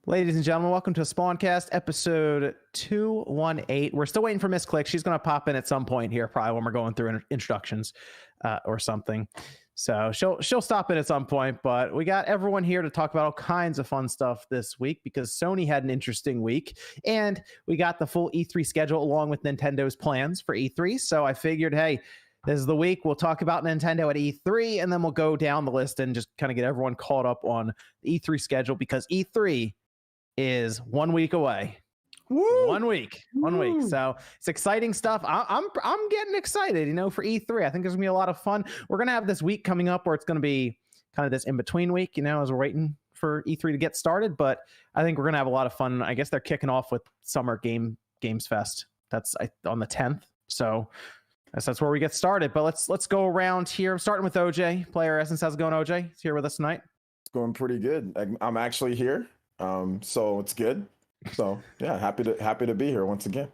Ladies and gentlemen, welcome to Spawncast episode 218. We're still waiting for Miss Click. She's going to pop in at some point here, probably when we're going through introductions or something. So she'll stop in at some point, but we got everyone here to talk about all kinds of fun stuff this week because Sony had an interesting week, and we got the full E3 schedule along with Nintendo's plans for E3. So I figured, hey, this is the week. We'll talk about Nintendo at E3, and then we'll go down the list and just kind of get everyone caught up on the E3 schedule because E3 is 1 week away. Woo! 1 week. So it's exciting stuff. I'm getting excited, for E3. I think there's gonna be a lot of fun. We're gonna have this week coming up where it's gonna be kind of this in-between week, as we're waiting for E3 to get started. But I think we're gonna have a lot of fun. I guess they're kicking off with Summer Games Fest. That's on the 10th. So that's where we get started. But let's go around here. I'm starting with OJ, Player Essence. How's it going, OJ? He's here with us tonight. It's going pretty good. I'm actually here. So it's good. So yeah, happy to be here once again.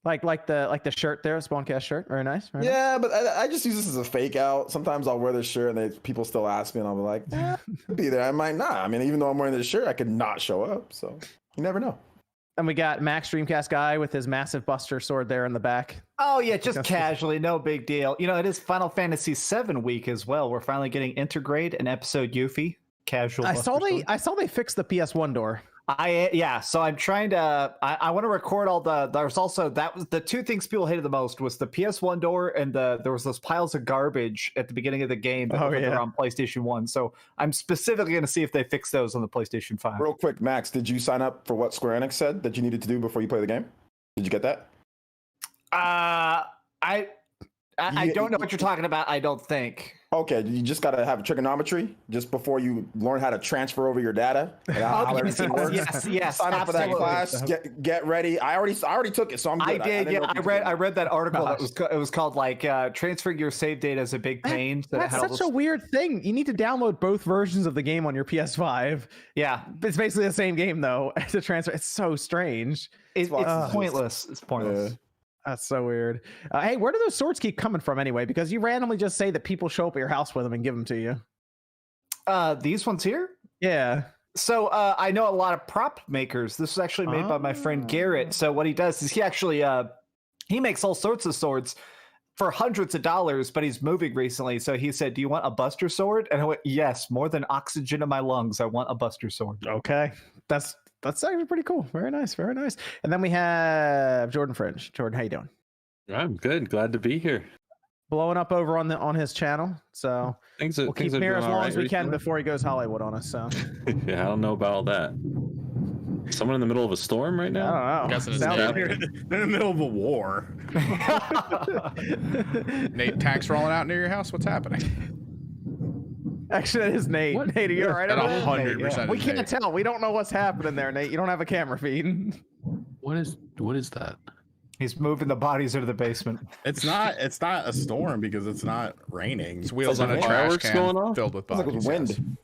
Like the shirt there, Spawncast shirt, very nice. Very nice. But I just use this as a fake out. Sometimes I'll wear this shirt and people still ask me, and I'll be like, I'll be there. I might not. I mean, even though I'm wearing this shirt, I could not show up. So you never know. And we got Max Dreamcast guy with his massive Buster sword there in the back. Oh yeah, just casually, no big deal. It is Final Fantasy VII week as well. We're finally getting Intergrade and episode Yuffie. Casual. I saw they fixed the PS1 door. So I'm trying to I want to record all there's also that was the two things people hated the most was the PS1 door and there was those piles of garbage at the beginning of the game that were on PlayStation 1. So I'm specifically going to see if they fix those on the PlayStation 5. Real quick, Max, did you sign up for what Square Enix said that you needed to do before you play the game? Did you get that? I don't know what you're talking about. I don't think. Okay, you just got to have trigonometry just before you learn how to transfer over your data. And how everything works. Yes. Sign up for that class. Get ready. I already took it, so I'm good. I did. I read that article. It was called like transferring your save data is a big pain. That's such a weird thing. You need to download both versions of the game on your PS5. Yeah, it's basically the same game though to transfer. It's so strange. It's pointless. It's pointless. Yeah. That's so weird. Hey, where do those swords keep coming from anyway? Because you randomly just say that people show up at your house with them and give them to you. These ones here? Yeah. So I know a lot of prop makers. This was actually made by my friend Garrett. So what he does is he actually he makes all sorts of swords for hundreds of dollars, but he's moving recently. So he said, do you want a Buster sword? And I went, yes, more than oxygen in my lungs. I want a Buster sword. Okay. That's actually pretty cool. Very nice. And then we have Jordan Fringe. Jordan, how you doing? I'm good. Glad to be here. Blowing up over on his channel. So we'll keep him here as long as we can before he goes Hollywood on us. So yeah, I don't know about all that. Someone in the middle of a storm right now? I don't know. They're in the middle of a war. Nate, tax rolling out near your house? What's happening? Actually, that is Nate. What? Nate, are you all right? 100%. We can't tell. We don't know what's happening there, Nate. You don't have a camera feed. What is that? He's moving the bodies into the basement. It's not a storm because it's not raining. It's wheels on a trash can going on? filled with bodies. It's like wind.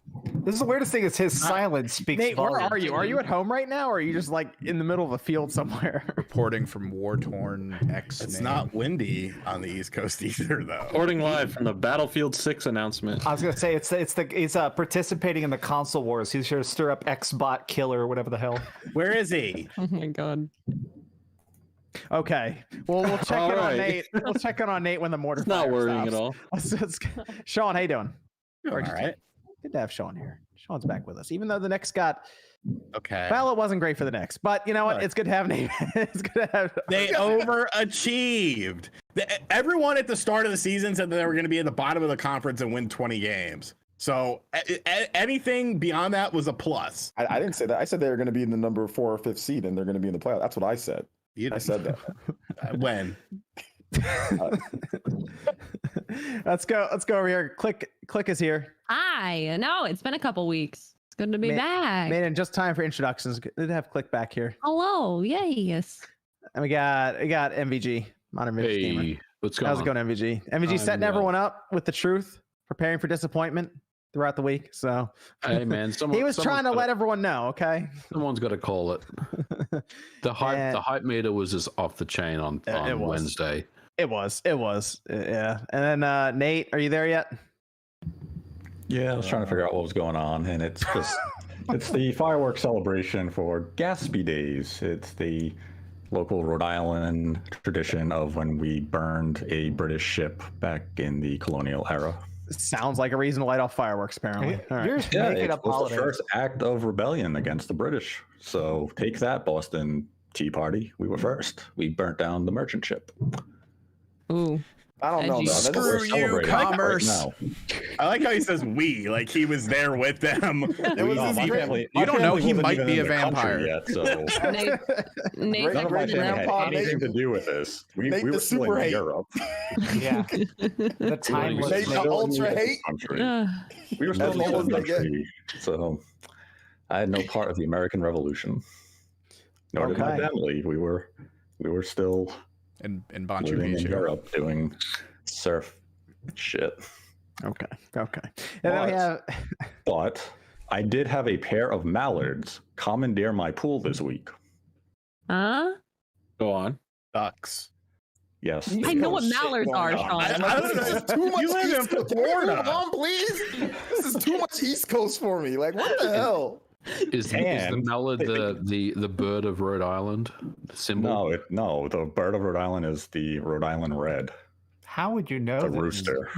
This is the weirdest thing is his silence speaks Nate, volumes. where are you? Are you at home right now, or are you just like in the middle of a field somewhere? Reporting from war-torn X. It's not windy on the East Coast either, though. Reporting live from the Battlefield 6 announcement. I was gonna say he's participating in the console wars. He's here to stir up Xbot killer or whatever the hell. Where is he? Oh my god. Okay. Well, we'll check in on Nate. We'll check in on Nate when the mortar. It's not worrying stops. at all. Sean, how you doing? All right. Good to have Sean here. Sean's back with us, even though the Knicks got. Okay. Well, it wasn't great for the Knicks, but you know what? It's good to have Nate. It's good to have. They overachieved. Everyone at the start of the season said that they were going to be at the bottom of the conference and win 20 games. So anything beyond that was a plus. I didn't say that. I said they were going to be in the number 4 or 5th seed and they're going to be in the playoff. That's what I said. I said that. When? Let's go over here. Click is here. Hi. No, it's been a couple weeks. It's good to be back. Made in just time for introductions. Good to have Click back here. Hello. Yes. And we got MVG, Modern Vintage Gamer. What's going on? How's it going, MVG? MVG setting everyone up with the truth, preparing for disappointment throughout the week. So hey man, he was trying to let everyone know. Okay, someone's got to call it. The hype meter was just off the chain on Wednesday. It was, yeah. And then Nate, are you there yet? Yeah, I was trying to figure out what was going on, and it's just It's the fireworks celebration for Gatsby Days. It's the local Rhode Island tradition of when we burned a British ship back in the colonial era. Sounds like a reason to light off fireworks, apparently. All right. You're just Yeah, making it up was holidays. the first act of rebellion against the British. So take that, Boston Tea Party. We were first. We burnt down the merchant ship. Ooh. I don't know. Edgy. Though. That's That's what we're Screw you, celebrating right commerce. now. I like how he says we, like he was there with them. It was No, his my great- family. You my don't know family he wasn't might even be in a the country vampire. yet, so Nate, none of my family had Grandpa anything Nate. to do with this. We Nate were the still super in hate. Europe. Yeah. The time was Nate the Still in ultra the hate. country. Ugh. We were still in As the old as they get. country, so I had no part of the American Revolution. Nor did my Okay. family. We were still In Bon living in Jovi. Europe doing surf shit. Okay. And then we have. But I did have a pair of mallards commandeer my pool this week. Huh? Go on. Ducks. Yes. I know what Shit mallards going are, on. Sean. I don't This know. is too much You live in East Coast. Florida. Hold on, please. This is too much East Coast for me. Like, what the hell? Is the And- mallard the bird of Rhode Island? The symbol? No, the bird of Rhode Island is the Rhode Island red, How would you know a that? rooster,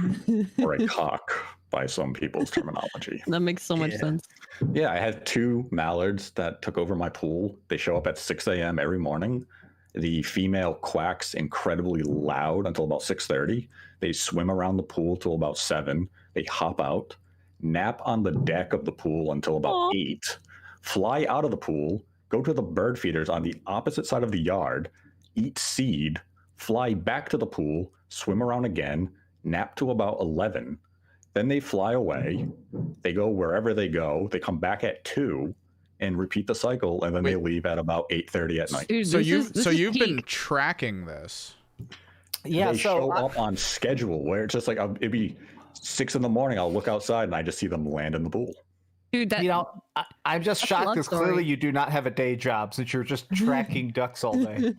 or a cock by some people's terminology. That makes so much Yeah. sense. Yeah, I had two mallards that took over my pool. They show up at 6 a.m. every morning. The female quacks incredibly loud until about 6:30. They swim around the pool till about 7. They hop out, nap on the deck of the pool until about Aw. 8, fly out of the pool, go to the bird feeders on the opposite side of the yard, eat seed, fly back to the pool, swim around again, nap to about 11. Then they fly away. They go wherever they go. They come back at 2 and repeat the cycle, and then they leave at about 8:30 at night. Dude, So this is you've been peak. tracking this. Yeah, They so show up on schedule where it's just like it'd be 6 in the morning. I'll look outside and I just see them land in the pool. Dude, that you know, I'm just That's a shocked love because story. clearly you do not have a day job since you're just tracking ducks all day.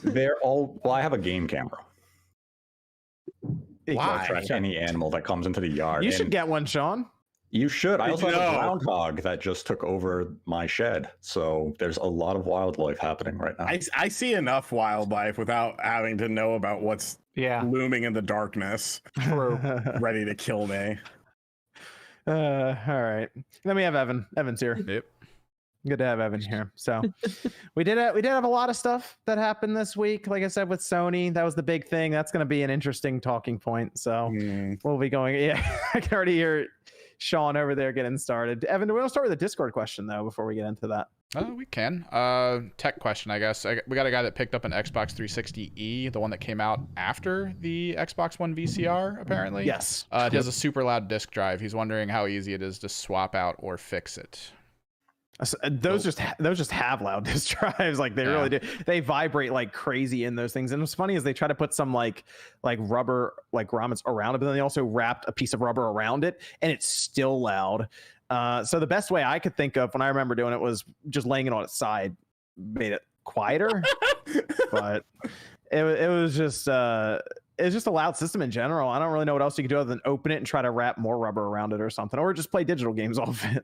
They're all well. I have a game camera. I Why? track any animal that comes into the yard. You and should get one, Sean. You should. I Did also you have a know? groundhog that just took over my shed. So there's a lot of wildlife happening right now. I see enough wildlife without having to know about what's Yeah, looming in the darkness, true. ready to kill me. All right. Then we have Evan. Evan's here. Yep. Good to have Evan here. So we did have a lot of stuff that happened this week. Like I said, with Sony, that was the big thing. That's going to be an interesting talking point. So we'll be going. Yeah, I can already hear Sean over there getting started. Evan, do we want to start with a Discord question though before we get into that? We can. Tech question, I guess. We got a guy that picked up an Xbox 360e, the one that came out after the Xbox One VCR, apparently. Yes. It has a super loud disk drive. He's wondering how easy it is to swap out or fix it. Those just have loud disk drives, like they really do. They vibrate like crazy in those things. And what's funny is they try to put some like rubber like grommets around it, but then they also wrapped a piece of rubber around it, and it's still loud. So the best way I could think of when I remember doing it was just laying it on its side, made it quieter. But it was just it's just a loud system in general. I don't really know what else you could do other than open it and try to wrap more rubber around it or something, or just play digital games off it.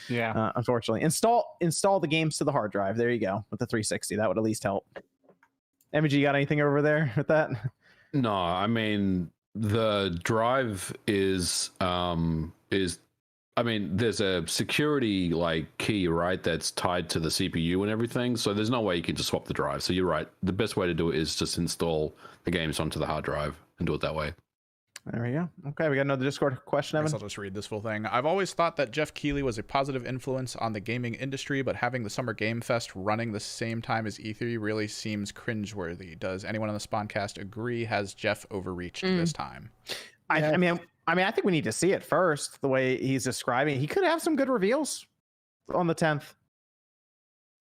Yeah. Unfortunately, install the games to the hard drive. There you go with the 360. That would at least help. MG, you got anything over there with that? No, I mean the drive is I mean, there's a security like key, right? That's tied to the CPU and everything. So there's no way you can just swap the drive. So you're right. The best way to do it is just install the games onto the hard drive and do it that way. There we go. Okay, we got another Discord question, I guess Evan. I'll just read this full thing. I've always thought that Jeff Keighley was a positive influence on the gaming industry, but having the Summer Game Fest running the same time as E3 really seems cringeworthy. Does anyone on the Spawncast agree? Has Jeff overreached this time? I mean, I think we need to see it first. The way he's describing, he could have some good reveals on the 10th.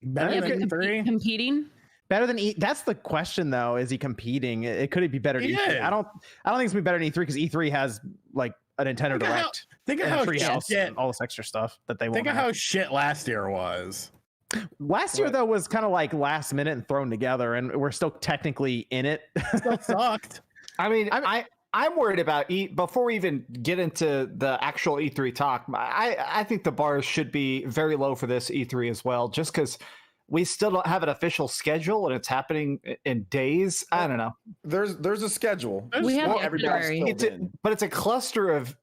Better than E3? competing. Better than That's the question, though. Is he competing? It could be better than E3. I don't think it's gonna be better than E3 because E3 has like a Nintendo Direct. Think of and how Treehouse shit. and all this extra stuff that they Think want. of how shit last year was. Last year though was kind of like last minute and thrown together, and we're still technically in it. Still sucked. I mean, I'm worried about before we even get into the actual E3 talk. I think the bars should be very low for this E3 as well, just because we still don't have an official schedule and it's happening in days. I don't know. There's a schedule. We have everybody's February. But it's a cluster of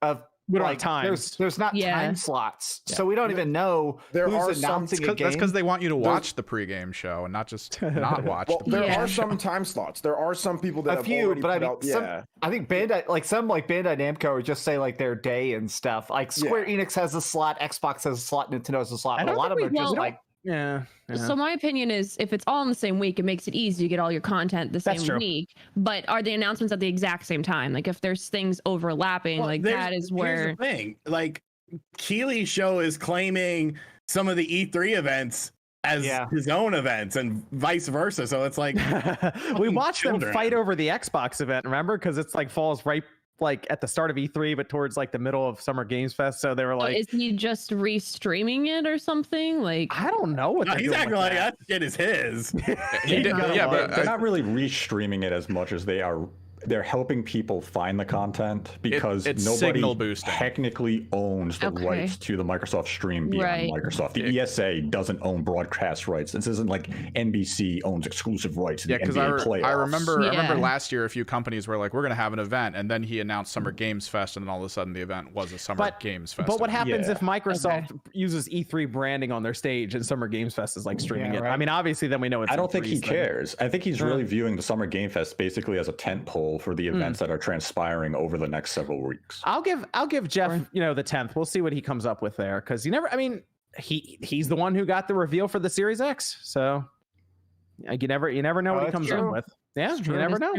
We don't like, have times. There's not time slots, so we don't even know who's announcing a game. That's because they want you to watch the pregame show and not just not watch. Well, the there pregame are show. some time slots. There are some people that A have few, already but I put mean, out, I think Bandai, Bandai Namco, would just say like their day and stuff. Like Square Enix has a slot, Xbox has a slot, Nintendo has a slot. But a lot of them are just like. Yeah. So my opinion is, if it's all in the same week, it makes it easy to get all your content the same week. But are the announcements at the exact same time? Like if there's things overlapping, that is where. Here's the thing. Like Keely's show is claiming some of the E3 events as his own events and vice versa. So it's like we watched them fight over the Xbox event, remember? Because it's like falls right like at the start of E3, but towards like the middle of Summer Games Fest. So they were like, is he just restreaming it or something? Like, I don't know what he's acting like that shit is his. But they're not really restreaming it as much as they're helping people find the content, because it's nobody signal boosting. technically owns the rights to the Microsoft stream beyond Microsoft. The ESA doesn't own broadcast rights. This isn't like NBC owns exclusive rights to the NBA playoffs. I remember last year a few companies were like, we're going to have an event, and then he announced Summer Games Fest, and then all of a sudden the event was a Summer Games Fest. But what happens if Microsoft uses E3 branding on their stage and Summer Games Fest is like streaming it? I mean, obviously then we know it's. I don't think he cares. I think he's really viewing the Summer Game Fest basically as a tent pole for the events that are transpiring over the next several weeks. I'll give Jeff, the 10th. We'll see what he comes up with there, because he's the one who got the reveal for the Series X. So you never know what he comes up with. Yeah, you never know.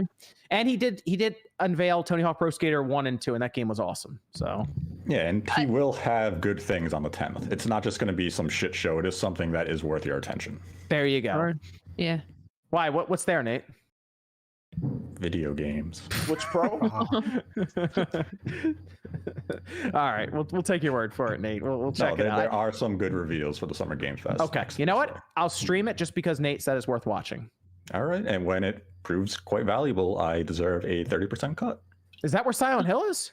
And he did unveil Tony Hawk Pro Skater 1 and 2, and that game was awesome. So yeah, and he will have good things on the 10th. It's not just going to be some shit show. It is something that is worth your attention. There you go. Yeah. Why? What's there, Nate? Video games. Switch Pro? All right, we'll take your word for it, Nate. We'll check it out. There are some good reveals for the Summer Game Fest. Okay, you know what? I'll stream it just because Nate said it's worth watching. All right, and when it proves quite valuable, I deserve a 30% cut. Is that where Silent Hill is?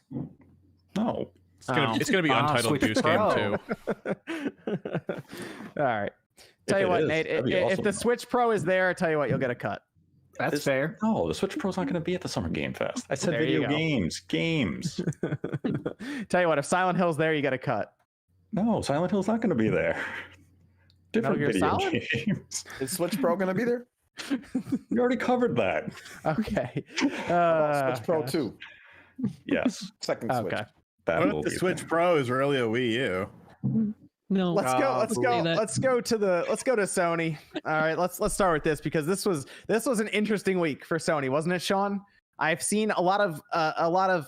No. It's gonna be Untitled Goose Game too. All right. Tell you what, Nate, if the Switch Pro is there, tell you what, you'll get a cut. That's fair. No, the Switch Pro's not going to be at the Summer Game Fest. I said video games. Tell you what, if Silent Hill's there, you get a cut. No, Silent Hill's not going to be there. Different video games. Is Switch Pro going to be there? We already covered that. Okay. Switch Pro 2. Yes. Second Switch. Okay. What if the Switch Pro is really a Wii U? No. Let's go to Sony. All right, let's start with this, because this was an interesting week for Sony, wasn't it, Sean? I've seen a lot of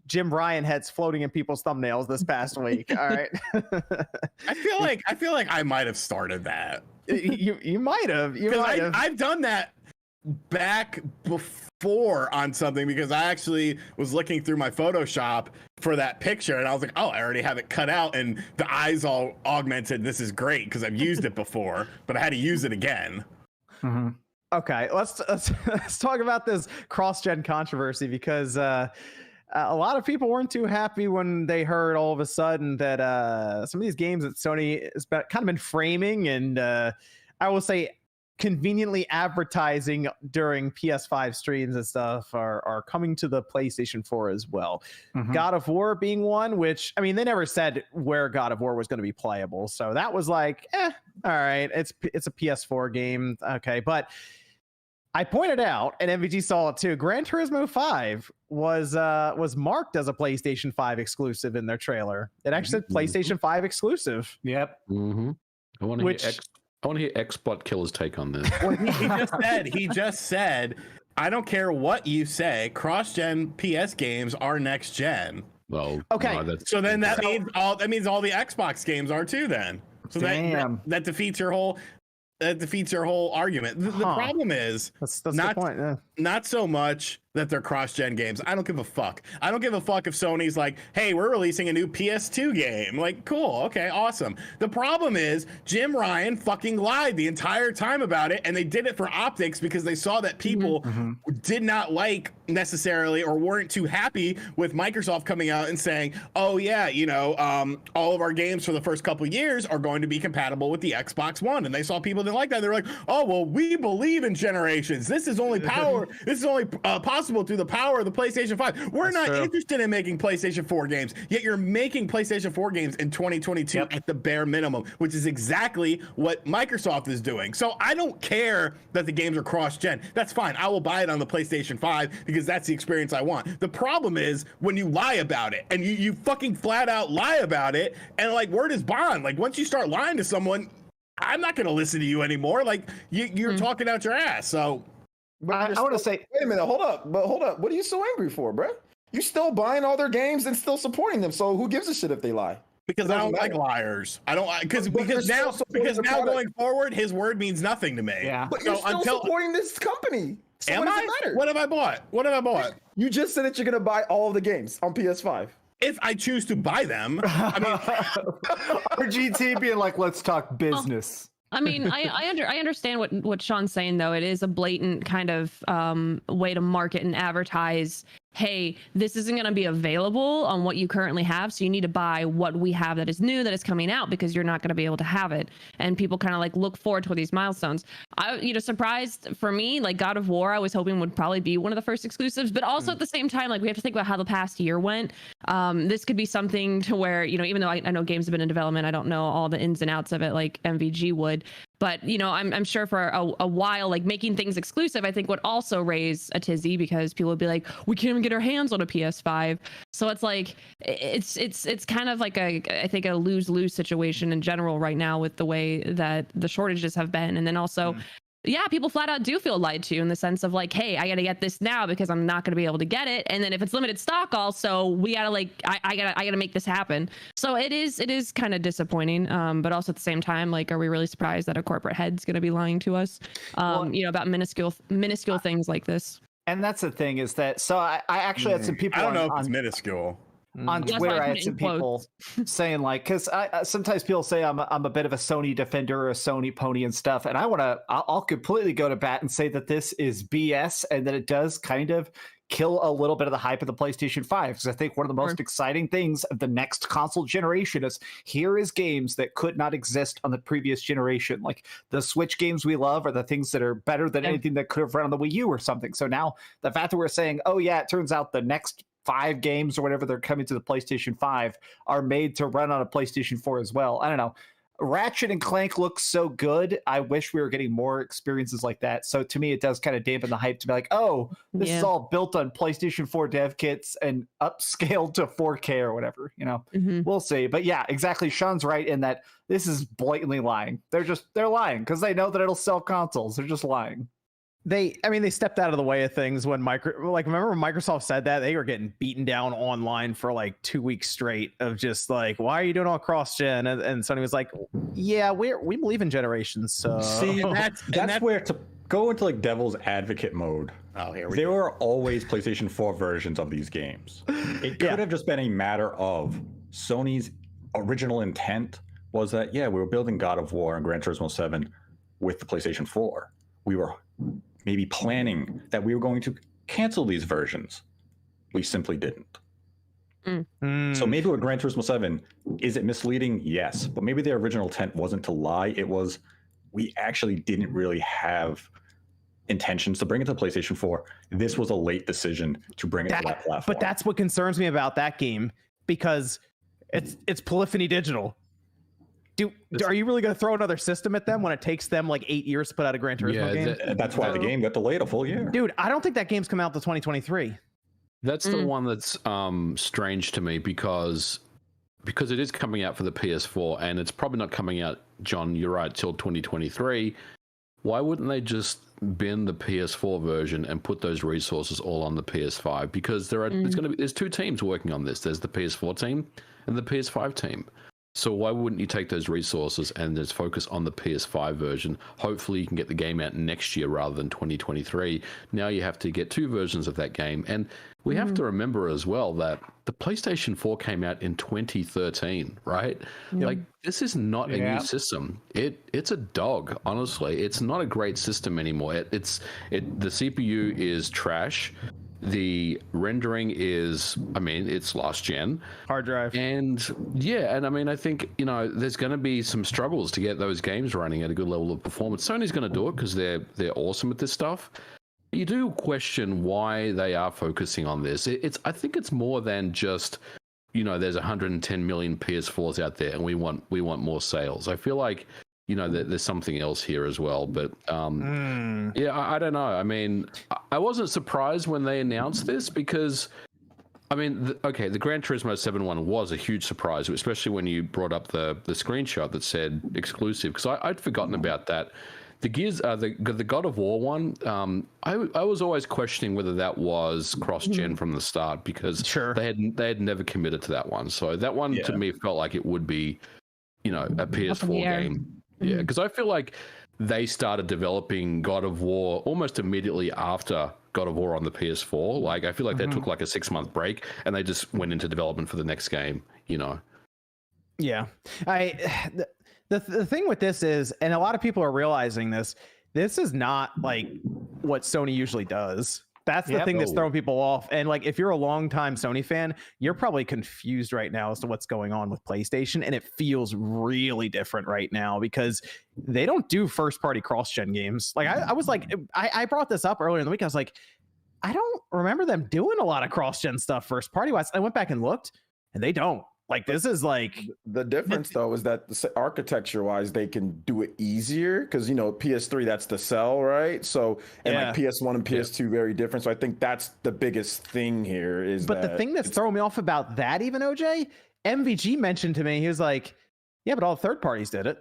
Jim Ryan heads floating in people's thumbnails this past week. All right. I feel like I might have started that. You might have. I've done that back before on something, because I actually was looking through my Photoshop for that picture, and I was like, oh, I already have it cut out and the eyes all augmented. This is great because I've used it before, but I had to use it again. Mm-hmm. Okay, let's talk about this cross-gen controversy, because a lot of people weren't too happy when they heard all of a sudden that some of these games that Sony has kind of been framing and I will say conveniently advertising during PS5 streams and stuff are coming to the PlayStation 4 as well. Mm-hmm. God of War being one, which, I mean, they never said where God of War was going to be playable. So that was like, all right, it's a PS4 game. Okay. But I pointed out, and MVG saw it too, Gran Turismo 5 was marked as a PlayStation 5 exclusive in their trailer. It actually said PlayStation 5 exclusive. Yep. Mm-hmm. I want to hear XBot Killer's take on this. Well, he just said, I don't care what you say, cross-gen PS games are next gen. Well, okay. No, so then that means all the Xbox games are too then. So that defeats your whole argument. The problem is that's not the point. Yeah. Not so much that they're cross-gen games. I don't give a fuck. I don't give a fuck if Sony's like, hey, we're releasing a new PS2 game. Like, cool, okay, awesome. The problem is Jim Ryan fucking lied the entire time about it, and they did it for optics because they saw that people did not like necessarily or weren't too happy with Microsoft coming out and saying, oh yeah, you know, all of our games for the first couple of years are going to be compatible with the Xbox One. And they saw people didn't like that. They're like, oh, well, we believe in generations. This is only possible through the power of the PlayStation 5. We're not interested in making PlayStation 4 games, yet you're making PlayStation 4 games in 2022 at the bare minimum, which is exactly what Microsoft is doing. So I don't care that the games are cross-gen. That's fine. I will buy it on the PlayStation 5 because that's the experience I want. The problem is when you lie about it, and you fucking flat out lie about it, and like word is bond. Like once you start lying to someone, I'm not going to listen to you anymore. Like you're talking out your ass. So I want to say, wait a minute, hold up. What are you so angry for, bro? You still buying all their games and still supporting them. So who gives a shit if they lie? Because I don't like liars. I don't because now going forward, his word means nothing to me. Yeah. But you're still supporting this company. So am what does I? it matter? What have I bought? You just said that you're gonna buy all of the games on PS5. If I choose to buy them, I mean, RGT being like, let's talk business. I mean, I understand what Sean's saying, though. It is a blatant kind of way to market and advertise, hey, this isn't going to be available on what you currently have, so you need to buy what we have that is new, that is coming out, because you're not going to be able to have it. And people kind of like look forward to these milestones. Surprised for me, like God of War, I was hoping would probably be one of the first exclusives, but also at the same time, like we have to think about how the past year went. This could be something to where, even though I know games have been in development, I don't know all the ins and outs of it like MVG would. But, I'm sure for a while, like making things exclusive, I think would also raise a tizzy, because people would be like, we can't even get our hands on a PS5. So it's like, it's kind of like I think a lose-lose situation in general right now with the way that the shortages have been. And then also, yeah, people flat out do feel lied to in the sense of like, hey, I got to get this now because I'm not going to be able to get it. And then if it's limited stock also, we got to like, I got to make this happen. So it is kind of disappointing. But also at the same time, like, are we really surprised that a corporate head's going to be lying to us, about minuscule things like this? And that's the thing is that, so I actually had some people. I don't know if it's minuscule. On Twitter, I had some people saying like, because sometimes people say I'm a bit of a Sony defender or a Sony pony and stuff, and I'll completely go to bat and say that this is BS and that it does kind of kill a little bit of the hype of the PlayStation 5, because I think one of the most exciting things of the next console generation is here is games that could not exist on the previous generation. Like the Switch games we love are the things that are better than anything that could have run on the Wii U or something. So now the fact that we're saying, oh yeah, it turns out the next 5 games or whatever they're coming to the PlayStation 5 are made to run on a PlayStation 4 as well. I don't know. Ratchet and Clank looks so good. I wish we were getting more experiences like that. So to me, it does kind of dampen the hype to be like, oh, this is all built on PlayStation 4 dev kits and upscaled to 4K or whatever, We'll see. But yeah, exactly. Sean's right in that this is blatantly lying. They're lying because they know that it'll sell consoles. They're just lying. They stepped out of the way of things when remember when Microsoft said that? They were getting beaten down online for like 2 weeks straight of just like, why are you doing all cross-gen? And Sony was like, yeah, we believe in generations. So see, that's where to go into like devil's advocate mode. Oh, here we go. There were always PlayStation 4 versions of these games. It could have just been a matter of Sony's original intent was that, yeah, we were building God of War and Gran Turismo 7 with the PlayStation 4. We were maybe planning that we were going to cancel these versions. We simply didn't. So maybe with Gran Turismo 7, is it misleading? Yes. But maybe their original intent wasn't to lie. It was, we actually didn't really have intentions to bring it to PlayStation 4. This was a late decision to bring it to that platform. But that's what concerns me about that game, because it's Polyphony Digital. Are you really going to throw another system at them when it takes them like 8 years to put out a Gran Turismo game? That's why the game got delayed a full year. Dude, I don't think that game's come out to 2023. That's the one that's strange to me because it is coming out for the PS4 and it's probably not coming out, John, you're right, till 2023. Why wouldn't they just bin the PS4 version and put those resources all on the PS5? Because there's 2 teams working on this. There's the PS4 team and the PS5 team. So why wouldn't you take those resources and just focus on the PS5 version? Hopefully you can get the game out next year rather than 2023. Now you have to get 2 versions of that game. And we have to remember as well that the PlayStation 4 came out in 2013, right? Yep. Like, this is not a new system. It's a dog, honestly. It's not a great system anymore. The CPU is trash. The rendering is, I mean, it's last gen. Hard drive. And yeah, and I mean, I think, you know, there's going to be some struggles to get those games running at a good level of performance. Sony's going to do it because they're awesome at this stuff. You do question why they are focusing on this. I think it's more than just, you know, there's 110 million PS4s out there and we want more sales. I feel like, you know, there's something else here as well. But yeah, I don't know. I mean, I wasn't surprised when they announced this because, I mean, the Gran Turismo 7 one was a huge surprise, especially when you brought up the screenshot that said exclusive, because I'd forgotten about that. The the God of War one, I was always questioning whether that was cross-gen from the start because they had never committed to that one. So that one to me felt like it would be, you know, a PS4 game. Yeah, because I feel like they started developing God of War almost immediately after God of War on the PS4. Like, I feel like they took like a 6-month break and they just went into development for the next game, you know? Yeah. The thing with this is, and a lot of people are realizing this is not like what Sony usually does. That's the thing that's throwing people off. And like, if you're a longtime Sony fan, you're probably confused right now as to what's going on with PlayStation. And it feels really different right now because they don't do first party cross-gen games. Like I was like, I brought this up earlier in the week. I was like, I don't remember them doing a lot of cross-gen stuff first party wise. I went back and looked and they don't. Like, this is like the difference though is that architecture wise they can do it easier because, you know, PS3 that's the cell, right? So and like PS1 and PS2 very different. So I think that's the biggest thing here is but the thing that's throwing me off about that, even OJ, MVG mentioned to me, he was like, yeah, but all third parties did it.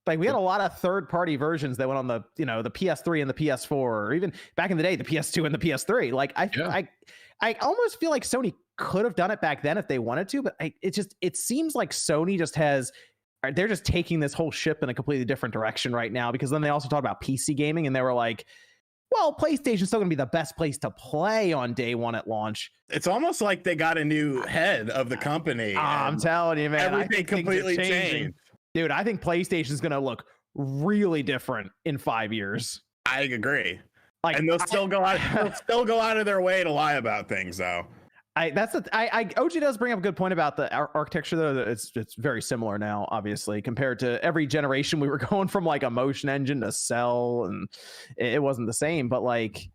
Like, we had a lot of third party versions that went on the, you know, the PS3 and the PS4, or even back in the day, the PS2 and the PS3. Like, I almost feel like Sony could have done it back then if they wanted to, but it seems like Sony just they're just taking this whole ship in a completely different direction right now, because then they also talked about PC gaming and they were like, well, PlayStation's still gonna be the best place to play on day one at launch. It's almost like they got a new head of the company. I'm telling you, man, everything completely changed. Dude, I think PlayStation's gonna look really different in 5 years. I agree. Like, and they'll still go out of their way to lie about things, though. OG does bring up a good point about the architecture, though. That it's very similar now, obviously, compared to every generation. We were going from like a motion engine to cell, and it wasn't the same. But like,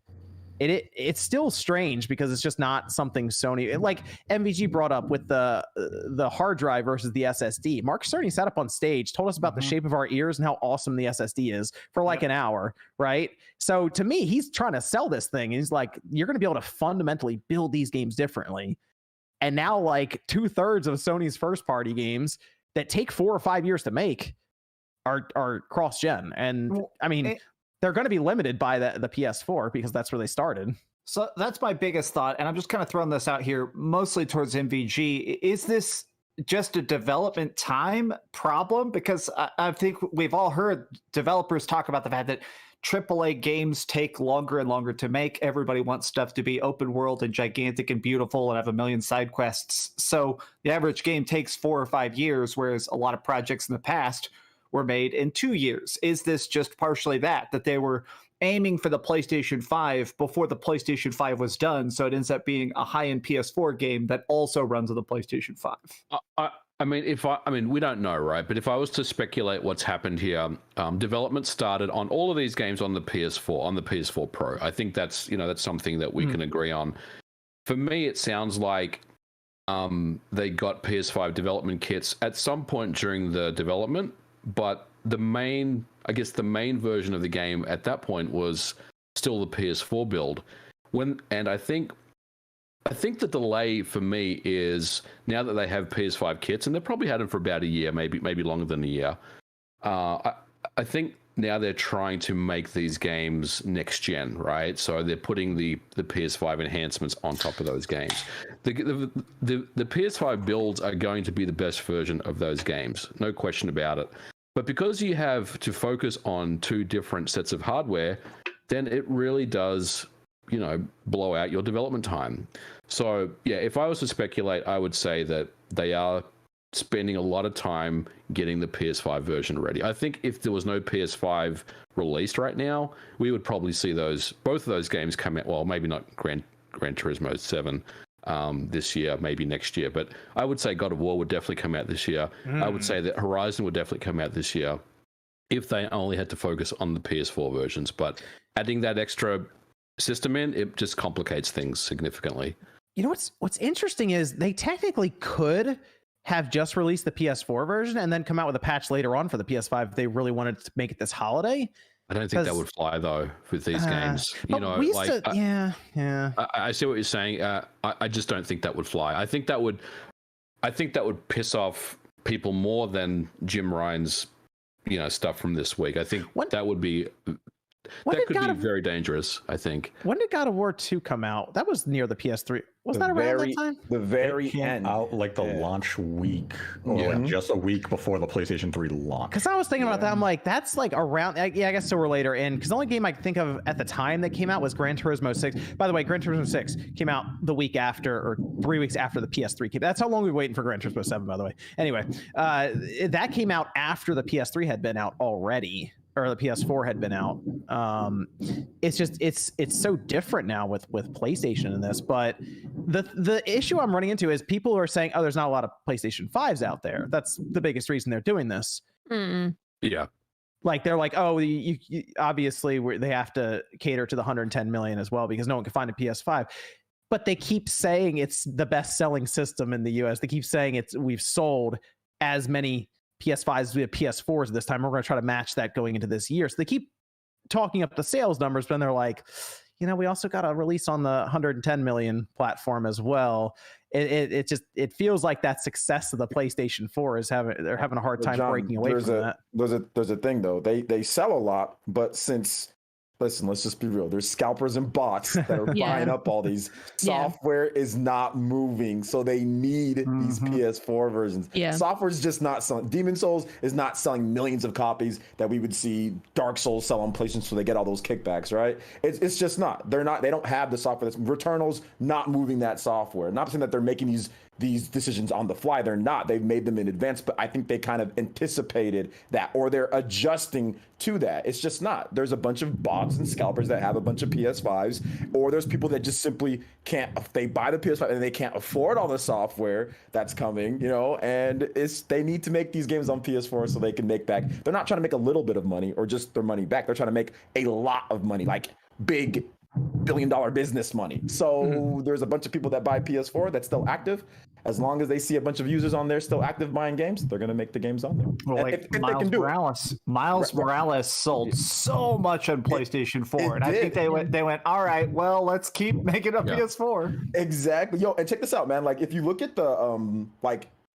it's still strange because it's just not something Sony, like MVG brought up with the hard drive versus the SSD. Mark Cerny sat up on stage, told us about the shape of our ears and how awesome the SSD is for like an hour, right? So to me, he's trying to sell this thing. He's like, you're going to be able to fundamentally build these games differently. And now like 2/3 of Sony's first party games that take 4 or 5 years to make are cross-gen. And I mean, they're going to be limited by the PS4 because that's where they started. So that's my biggest thought. And I'm just kind of throwing this out here mostly towards MVG. Is this just a development time problem? Because I think we've all heard developers talk about the fact that AAA games take longer and longer to make. Everybody wants stuff to be open world and gigantic and beautiful and have a million side quests. So the average game takes 4 or 5 years, whereas a lot of projects in the past were made in 2 years. Is this just partially that they were aiming for the PlayStation 5 before the PlayStation 5 was done, so it ends up being a high-end PS4 game that also runs on the PlayStation 5? I mean, we don't know, right? But if I was to speculate what's happened here, development started on all of these games on the PS4, on the PS4 Pro. I think that's something that we can agree on. For me, it sounds like they got PS5 development kits at some point during the development, but the main version of the game at that point was still the PS4 build. And I think the delay for me is now that they have PS5 kits, and they've probably had them for about a year, maybe longer than a year. I think now they're trying to make these games next gen, right? So they're putting the PS5 enhancements on top of those games. The PS5 builds are going to be the best version of those games, no question about it. But because you have to focus on two different sets of hardware, then it really does, blow out your development time. So yeah, if I was to speculate, I would say that they are spending a lot of time getting the PS5 version ready. I think if there was no PS5 released right now, we would probably see both of those games come out. Well, maybe not Gran Turismo 7 this year, maybe next year, but I would say God of War would definitely come out this year. I would say that Horizon would definitely come out this year if they only had to focus on the PS4 versions. But adding that extra system in, it just complicates things significantly. You know what's interesting is they technically could have just released the PS4 version and then come out with a patch later on for the PS5 if they really wanted to make it this holiday. I don't think that would fly though with these games. I see what you're saying. I just don't think that would fly. I think that would piss off people more than Jim Ryan's, stuff from this week. I think that would be. That could be very dangerous, I think. When did God of War 2 come out? That was near the PS3. Wasn't that around that time? The very end. Out like the launch week, or like just a week before the PlayStation 3 launch. Because I was thinking about that. I'm like, that's like around. I guess so we're later in. Because the only game I could think of at the time that came out was Gran Turismo 6. By the way, Gran Turismo 6 came out the week after, or 3 weeks after the PS3 came. That's how long we've been waiting for Gran Turismo 7, by the way. Anyway, that came out after the PS3 had been out already. Or the PS4 had been out. It's just it's so different now with PlayStation in this. But the issue I'm running into is people are saying, oh, there's not a lot of PlayStation 5s out there. That's the biggest reason they're doing this. Yeah. Like they're like, oh, you obviously they have to cater to the 110 million as well because no one can find a PS5. But they keep saying it's the best selling system in the US. They keep saying we've sold as many PS5s as we have PS4s this time. We're going to try to match that going into this year. So they keep talking up the sales numbers, but then they're like, we also got a release on the 110 million platform as well. It feels like that success of the PlayStation 4 they're having a hard time breaking away from that. There's a thing though. They sell a lot, but let's just be real. There's scalpers and bots that are buying up all these. Software is not moving, so they need these PS4 versions. Software is just not selling. Demon Souls is not selling millions of copies that we would see Dark Souls sell on PlayStation, so they get all those kickbacks, right? It's just not. They don't have the software. Returnal's not moving that software. Not saying that they're making these decisions on the fly. They're not. They've made them in advance, but I think they kind of anticipated that, or they're adjusting to that. It's just not. There's a bunch of bots and scalpers that have a bunch of PS5s, or there's people that just simply can't. They buy the PS5 and they can't afford all the software that's coming, and they need to make these games on PS4 so they can make back. They're not trying to make a little bit of money or just their money back. They're trying to make a lot of money, like big billion-dollar business money. So there's a bunch of people that buy PS4 that's still active. As long as they see a bunch of users on there still active buying games, they're going to make the games on there. Well, like Miles Morales sold so much on PlayStation 4, and I think they went, all right, well, let's keep making a PS4. Exactly. Yo, and check this out, man. Like, if you look at the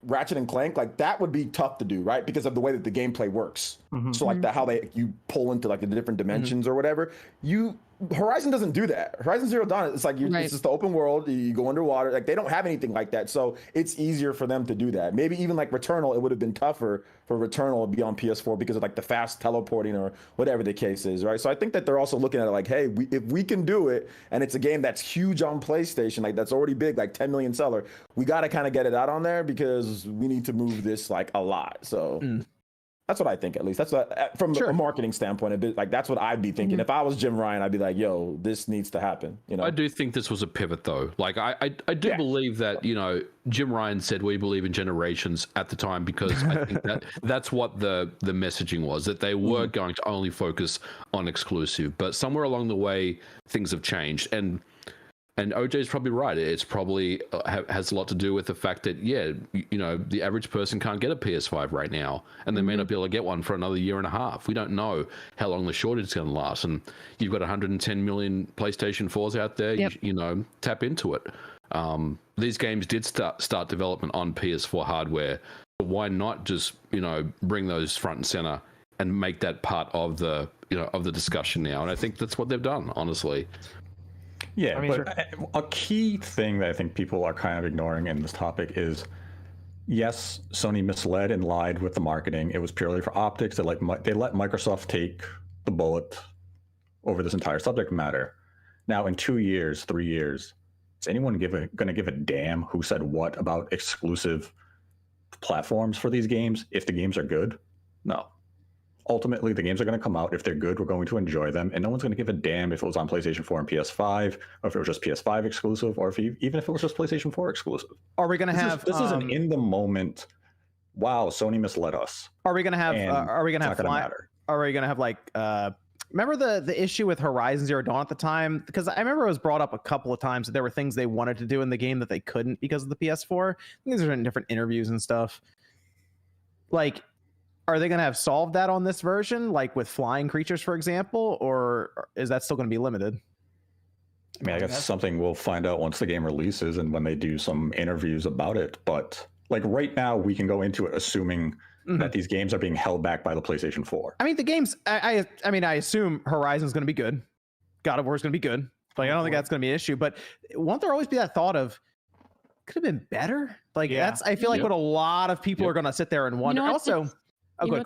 Ratchet and Clank, like that would be tough to do, right? Because of the way that the gameplay works. So like how you pull into like the different dimensions or whatever. Horizon doesn't do that. Horizon Zero Dawn, it's like it's just the open world. You go underwater. Like they don't have anything like that, so it's easier for them to do that. Maybe even like Returnal, it would have been tougher for Returnal to be on PS4 because of like the fast teleporting or whatever the case is, right? So I think that they're also looking at it like, hey, if we can do it, and it's a game that's huge on PlayStation, like that's already big, like 10 million seller, we got to kind of get it out on there because we need to move this like a lot. So. That's what I think, at least. That's from a marketing standpoint, a bit like that's what I'd be thinking. If I was Jim Ryan, I'd be like, "Yo, this needs to happen." I do think this was a pivot, though. Like, I do believe that Jim Ryan said we believe in generations at the time because I think that's what the messaging was, that they were going to only focus on exclusive. But somewhere along the way, things have changed, and OJ's probably right. It's probably has a lot to do with the fact that, the average person can't get a PS5 right now, and they may not be able to get one for another year and a half. We don't know how long the shortage is going to last, and you've got 110 million PlayStation 4s out there. Yep. Tap into it. These games did start development on PS4 hardware. So why not just, bring those front and center make that part of the of the discussion now. And I think that's what they've done, honestly. Yeah, but a key thing that I think people are kind of ignoring in this topic is, yes, Sony misled and lied with the marketing. It was purely for optics. They let Microsoft take the bullet over this entire subject matter. Now, in 2 years, 3 years, is anyone going to give a damn who said what about exclusive platforms for these games if the games are good? No. Ultimately, the games are going to come out. If they're good, we're going to enjoy them, and no one's going to give a damn if it was on PlayStation 4 and PS5, or if it was just PS5 exclusive, or even if it was just PlayStation 4 exclusive. Are we going to have this is an in the moment? Wow, Sony misled us. Are we going to have? Are we going to have? Are we going to have like? Remember the issue with Horizon Zero Dawn at the time? Because I remember it was brought up a couple of times that there were things they wanted to do in the game that they couldn't because of the PS4. These are in different interviews and stuff. Like, are they going to have solved that on this version, like with flying creatures, for example, or is that still going to be limited? I mean, I guess something we'll find out once the game releases and when they do some interviews about it. But like right now, we can go into it assuming that these games are being held back by the PlayStation 4. I mean, the games. I mean, I assume Horizon's going to be good. God of War is going to be good. Like, I don't think that's going to be an issue. But won't there always be that thought of could have been better? Like that's. I feel like what a lot of people are going to sit there and wonder. Also.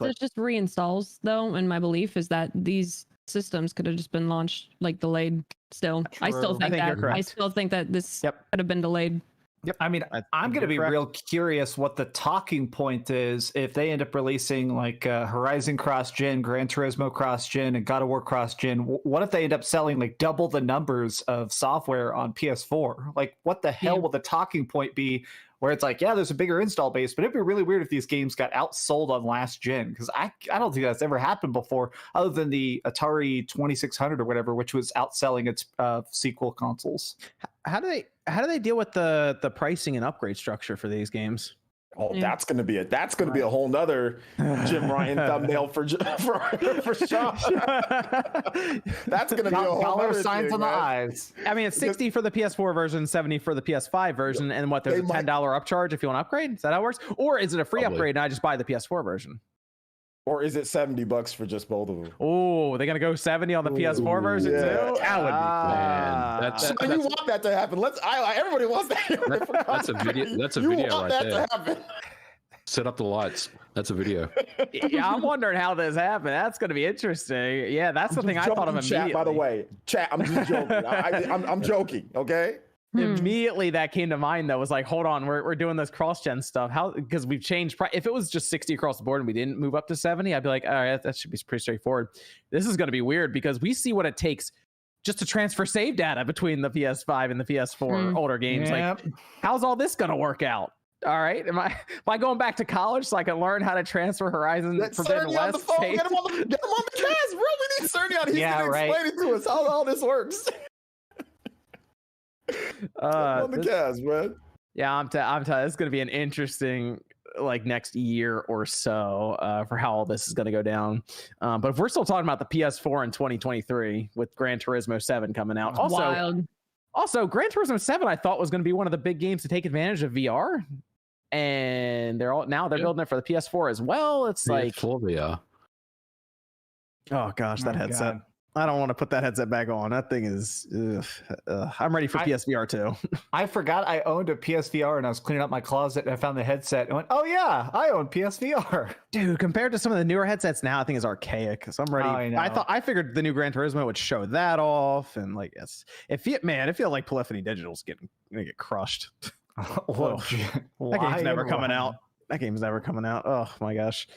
There's just reinstalls though, and my belief is that these systems could have just been launched like delayed still. True. I still think that. I still think that this could have been delayed. Yep. I mean, I'm going to be real curious what the talking point is if they end up releasing like Horizon cross-gen, Gran Turismo cross-gen, and God of War cross-gen. What if they end up selling like double the numbers of software on PS4? Like, what the hell will the talking point be where it's like, yeah, there's a bigger install base, but it'd be really weird if these games got outsold on last gen, because I don't think that's ever happened before, other than the Atari 2600 or whatever, which was outselling its sequel consoles. How do they deal with the pricing and upgrade structure for these games? Oh, that's gonna be a whole nother Jim Ryan thumbnail for Sean. That's gonna be a whole dollar other signs thing, on the eyes. I mean, it's 60 for the PS4 version, 70 for the PS5 version, and there's a $10 upcharge if you want to upgrade. Is that how it works? Or is it a free upgrade and I just buy the PS4 version? Or is it $70 for just both of them? Oh, they're gonna go 70 on the PS4 version too. That would be You want that to happen? Everybody wants that. That's a video. That's a video want right that there. to happen. Set up the lights. That's a video. Yeah, I'm wondering how this happened. That's going to be interesting. Yeah, that's the thing I thought of immediately. Chat, by the way, chat. I'm just joking. I'm joking. Okay. Immediately that came to mind though, was like, hold on, we're doing this cross-gen stuff. How? Because we've changed. If it was just 60 across the board and we didn't move up to 70, I'd be like, all right, that should be pretty straightforward. This is going to be weird because we see what it takes just to transfer save data between the PS5 and the PS4 older games. Like, how's all this going to work out? All right, am I going back to college so I can learn how to transfer Horizon? Cerny on the phone. Get him on the cast, bro. We need Cerny on. He's gonna explain it to us how all this works. On the cast, man. Yeah, I'm telling you, it's going to be an interesting like next year or so for how all this is going to go down. But if we're still talking about the PS4 in 2023 with Gran Turismo 7 coming out, also Gran Turismo 7 I thought was going to be one of the big games to take advantage of VR, and they're building it for the PS4 as well. It's like VR. Oh gosh, that headset. God. I don't want to put that headset back on. That thing is, I'm ready for PSVR too. I forgot I owned a PSVR and I was cleaning up my closet and I found the headset and went, oh yeah, I own PSVR. Dude, compared to some of the newer headsets now, I think it's archaic. So I'm ready. I figured the new Gran Turismo would show that off, and like, it feels like Polyphony Digital's gonna get crushed. That game's never coming out. That game's never coming out. Oh my gosh.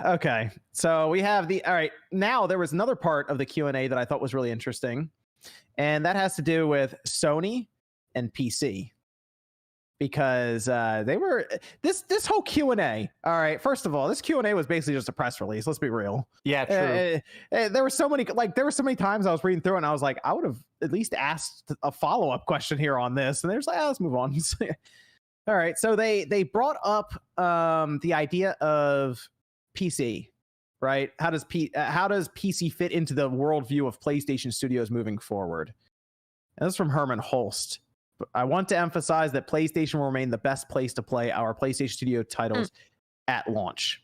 Okay, so we have all right, now there was another part of the Q&A that I thought was really interesting, and that has to do with Sony and PC, because they were this whole Q&A. All right, first of all, this Q&A was basically just a press release. Let's be real. Yeah, true. There were so many times I was reading through it and I was like, I would have at least asked a follow-up question here on this, and there's like, let's move on. All right, so they brought up the idea of PC, right? How does PC fit into the worldview of PlayStation Studios moving forward? And this is from Herman Holst. I want to emphasize that PlayStation will remain the best place to play our PlayStation Studio titles at launch.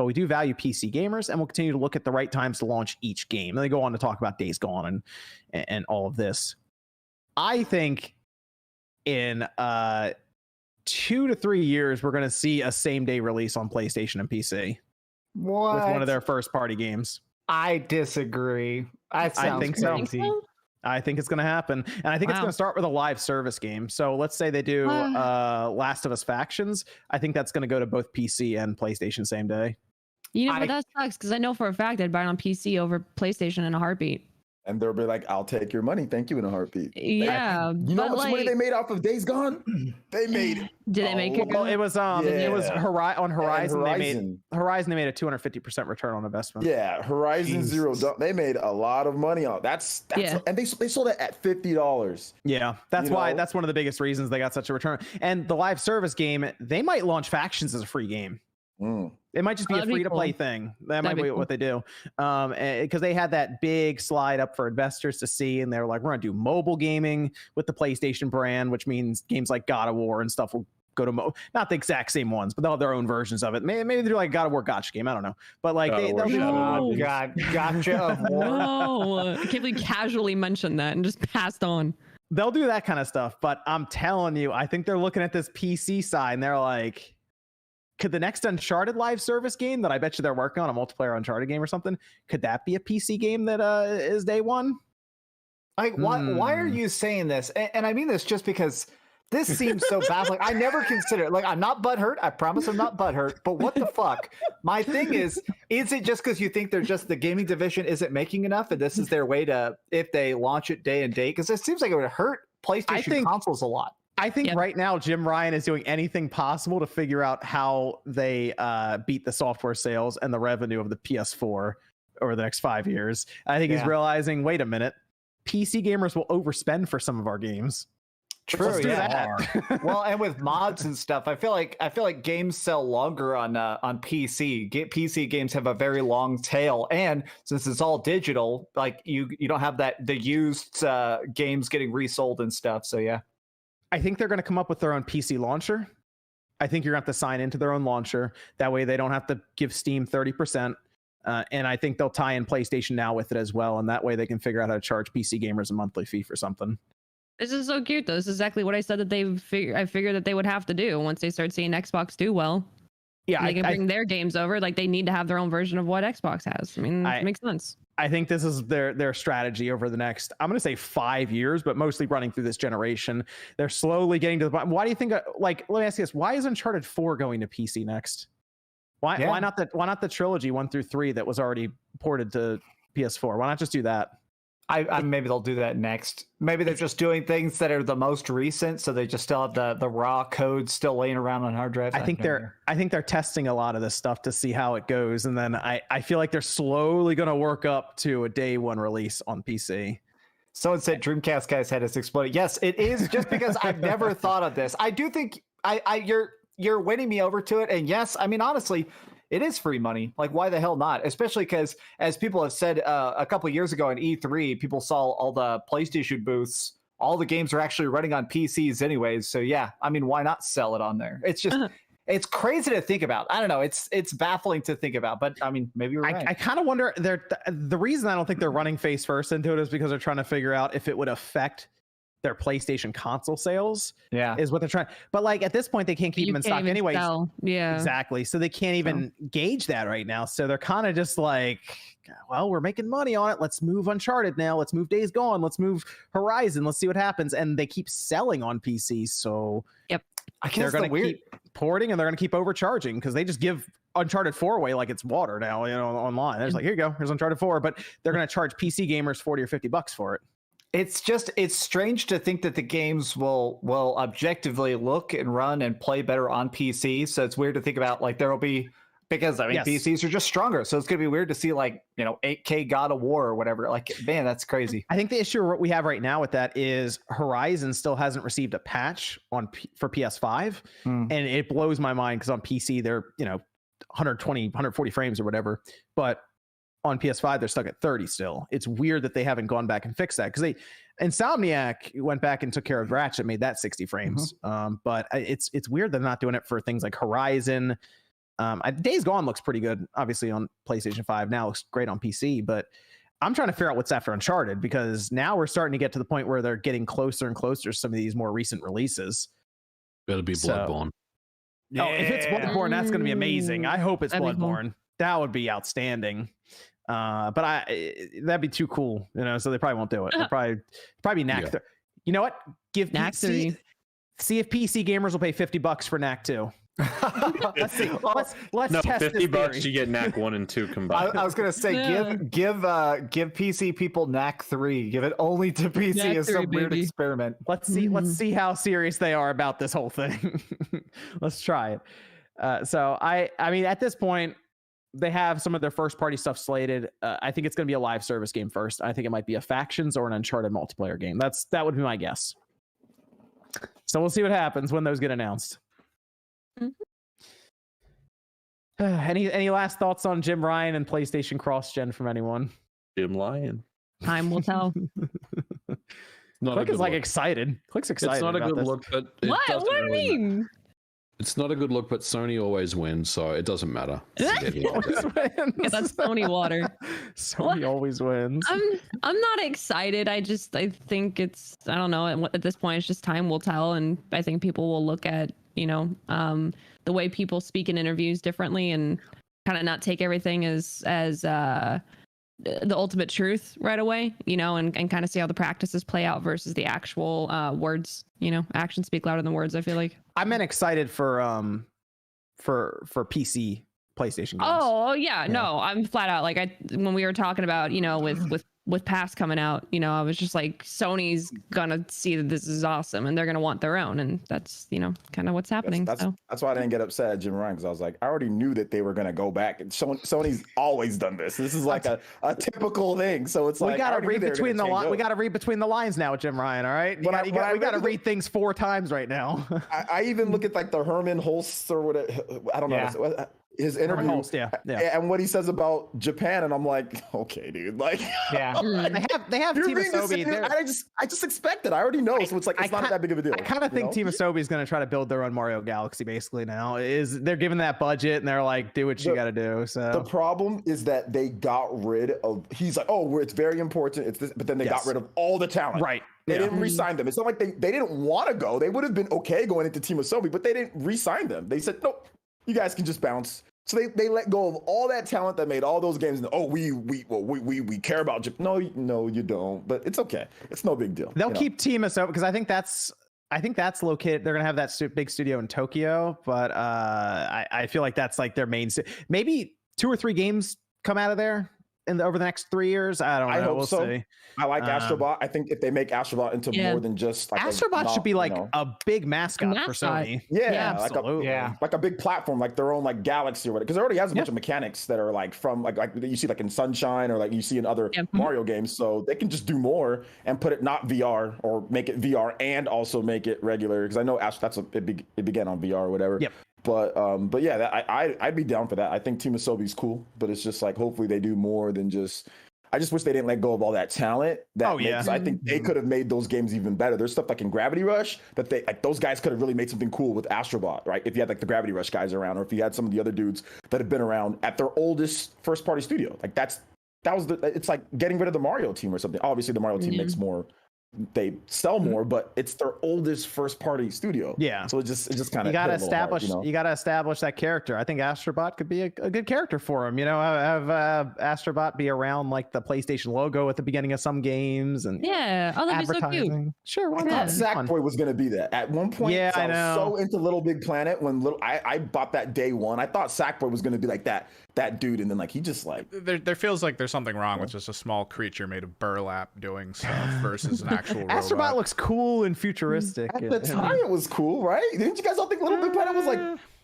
but we do value PC gamers, and we'll continue to look at the right times to launch each game. And they go on to talk about Days Gone and all of this. I think in 2 to 3 years, we're going to see a same-day release on PlayStation and PC. What? With one of their first-party games. I disagree. I think crazy. So? I think it's going to happen. And I think it's going to start with a live service game. So let's say they do Last of Us Factions. I think that's going to go to both PC and PlayStation same day. You know, but that sucks because I know for a fact I'd buy it on PC over PlayStation in a heartbeat. And they'll be like, I'll take your money. Thank you in a heartbeat. Yeah. You know how much money they made off of Days Gone? They made Did they make it? Well, it was on Horizon. Horizon. They made a 250% return on investment. Yeah, Horizon Zero Dawn. They made a lot of money on that's and they sold it at $50. Yeah, that's why that's one of the biggest reasons they got such a return. And the live service game, they might launch Factions as a free game. It might just be a free-to-play thing. That might be what they do. Because they had that big slide up for investors to see, and they were like, we're going to do mobile gaming with the PlayStation brand, which means games like God of War and stuff will go to not the exact same ones, but they'll have their own versions of it. Maybe they're like God of War gotcha game. I don't know. But like they'll do gotcha of War. No, I can't believe casually mentioned that and just passed on. They'll do that kind of stuff. But I'm telling you, I think they're looking at this PC side and they're like, could the next Uncharted live service game that I bet you they're working on, a multiplayer Uncharted game or something, could that be a PC game that is day one? Like, why are you saying this? And I mean this just because this seems so baffling. I never consider it. Like, I'm not butthurt. I promise I'm not butthurt. But what the fuck? My thing is it just because you think they're just the gaming division isn't making enough, and this is their way to, if they launch it day and date? Because it seems like it would hurt PlayStation consoles a lot. I think right now Jim Ryan is doing anything possible to figure out how they beat the software sales and the revenue of the PS4 over the next 5 years. I think he's realizing, wait a minute, PC gamers will overspend for some of our games. True, well, and with mods and stuff, I feel like games sell longer on PC. PC games have a very long tail, and since it's all digital, like you don't have the used games getting resold and stuff. So yeah. I think they're going to come up with their own PC launcher. I think you're going to have to sign into their own launcher. That way they don't have to give Steam 30%. And I think they'll tie in PlayStation Now with it as well. And that way they can figure out how to charge PC gamers a monthly fee for something. This is so cute, though. This is exactly what I said that I figured that they would have to do once they start seeing Xbox do well. Yeah, they can bring their games over. Like, they need to have their own version of what Xbox has. I mean, it makes sense. I think this is their strategy over the next, I'm going to say 5 years, but mostly running through this generation. They're slowly getting to the bottom. Why do you think, like, let me ask you this. Why is Uncharted 4 going to PC next? Why not the trilogy 1 through 3 that was already ported to PS4? Why not just do that? I maybe they'll do that next. Maybe they're just doing things that are the most recent, so they just still have the raw code still laying around on hard drives. I think they're testing a lot of this stuff to see how it goes, and then I feel like they're slowly going to work up to a day one release on PC. Someone said Dreamcast guy's head is exploding. Yes, it is, just because I've never thought of this. I do think you're winning me over to it, and yes, I mean honestly, it is free money. Like, why the hell not? Especially because, as people have said a couple of years ago in E3, people saw all the PlayStation booths. All the games are actually running on PCs anyways. So yeah, I mean, why not sell it on there? It's just, it's crazy to think about. I don't know. It's baffling to think about. But I mean, maybe you're right. I kind of wonder. The reason I don't think they're running face first into it is because they're trying to figure out if it would affect their PlayStation console sales. Yeah, is what they're trying. But like at this point, they can't keep them in stock anyway. Yeah, exactly. So they can't even gauge that right now. So they're kind of just like, well, we're making money on it. Let's move Uncharted now. Let's move Days Gone. Let's move Horizon. Let's see what happens. And they keep selling on PC. So yep, I guess they're going to keep porting and they're going to keep overcharging because they just give Uncharted 4 away like it's water now, online. They're just like, here you go, here's Uncharted 4. But they're going to charge PC gamers $40 or $50 for it. It's strange to think that the games will objectively look and run and play better on PC. So it's weird to think about, like, there'll be, because I mean, PCs are just stronger. So it's going to be weird to see, like, 8K God of War or whatever. Like, man, that's crazy. I think the issue we have right now with that is Horizon still hasn't received a patch for PS5. And it blows my mind because on PC, they're, 120, 140 frames or whatever. But on PS5, they're stuck at 30 still. It's weird that they haven't gone back and fixed that because Insomniac went back and took care of Ratchet, made that 60 frames. But it's weird they're not doing it for things like Horizon, Days Gone looks pretty good, obviously on PlayStation 5. Now looks great on PC, but I'm trying to figure out what's after Uncharted, because now we're starting to get to the point where they're getting closer and closer to some of these more recent releases. Better be Bloodborne. Oh, if it's Bloodborne, that's going to be amazing. I hope it's Bloodborne. Cool. That would be outstanding. But that'd be too cool, so they probably won't do it. They'll probably be Knack 3. You know what? Give Knack 3. See if PC gamers will pay $50 for Knack 2. Let's see. Let's test $50 this you get Knack 1 and 2 combined. I was gonna say give PC people Knack 3. Give it only to PC Knack as 3, some weird experiment. Let's see how serious they are about this whole thing. Let's try it. So I mean, at this point, they have some of their first party stuff slated. I think it's going to be a live service game first. I think it might be a Factions or an Uncharted multiplayer game. That would be my guess. So we'll see what happens when those get announced. Any last thoughts on Jim Ryan and PlayStation cross-gen from anyone? Jim Ryan. Time will tell. Click is like excited. Click's excited. It's not a good this. look, but what do you mean? It's not a good look, but Sony always wins, so it doesn't matter. Always wins. Yeah, that's Sony water. Sony always wins. I'm not excited. I think it's, I don't know. At this point, it's just time will tell, and I think people will look at the way people speak in interviews differently, and kind of not take everything as the ultimate truth right away, and kind of see how the practices play out versus the actual words. Actions speak louder than words, I feel like. I'm excited for PC PlayStation games. Oh yeah, no, I'm flat out like when we were talking about, with Pass coming out, I was just like, Sony's gonna see that this is awesome and they're gonna want their own, and that's kind of what's happening. That's why I didn't get upset at Jim Ryan, because I was like, I already knew that they were gonna go back, and Sony's always done this. This is like a typical thing. So it's like, we gotta read between the lines. We gotta read between the lines now with Jim Ryan. All right, we gotta read things 4 times right now. I even look at like the Herman Hulst or whatever. I don't know. His interview, and what he says about Japan, and I'm like, okay, dude, like, they have Team Asobi. I just expect it. I already know, so it's like it's not that big of a deal. I kind of think Team Asobi is going to try to build their own Mario Galaxy. Basically, now they're given that budget, and they're like, do what you got to do. So the problem is that they got rid of. He's like, oh, it's very important. It's this, but then they got rid of all the talent. Right. They didn't re-sign them. It's not like they didn't want to go. They would have been okay going into Team Asobi, but they didn't re-sign them. They said, nope, you guys can just bounce. So they let go of all that talent that made all those games. And we care about Japan. No, you don't. But it's okay. It's no big deal. They'll keep Team Asobi, because I think that's located. They're gonna have that big studio in Tokyo, but I feel like that's like their main. Maybe 2 or 3 games come out of there over the next 3 years. I don't know. I hope we'll so. see. I like Astrobot. I think if they make Astrobot into more than just like Astrobot should be like a big mascot for Sony. Yeah, absolutely. Like a big platform, like their own like Galaxy or whatever. Because it already has a bunch of mechanics that are like from like that you see like in Sunshine or like you see in other Mario games. So they can just do more and put it not VR, or make it VR and also make it regular. Because I know it began on VR or whatever. Yep. But yeah, I'd be down for that. I think Team Asobi's cool, but it's just like, hopefully they do more than just. I just wish they didn't let go of all that talent. I think they could have made those games even better. There's stuff like in Gravity Rush that those guys could have really made something cool with Astrobot, right? If you had like the Gravity Rush guys around, or if you had some of the other dudes that have been around at their oldest first party studio, like it's like getting rid of the Mario team or something. Obviously the Mario team makes more. They sell more, but it's their oldest first party studio. Yeah. So it just kind of, you gotta establish that character. I think Astrobot could be a good character for him. Have Astrobot be around like the PlayStation logo at the beginning of some games, and that'd be so cute. Sure, why not? Sackboy was gonna be that at one point. Yeah, I know. So into Little Big Planet when I bought that day one. I thought Sackboy was gonna be like that dude, and then like he just like there feels like there's something wrong with just a small creature made of burlap doing stuff versus an actual Astrobot robot. Looks cool and futuristic. At the time, it was cool, right? Didn't you guys all think Little Big Planet was like?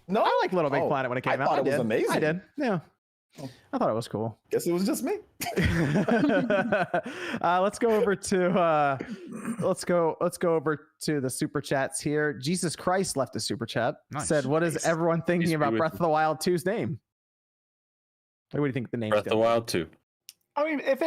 No, I like Little Big Planet when it came out. I thought it was amazing. I did. Yeah. I thought it was cool. Guess it was just me. Let's go over to the super chats here. Jesus Christ left a super chat. Nice. Said, "What is everyone thinking about Breath of the Wild 2's name?" What do you think the name? Breath of the Wild 2. I mean, if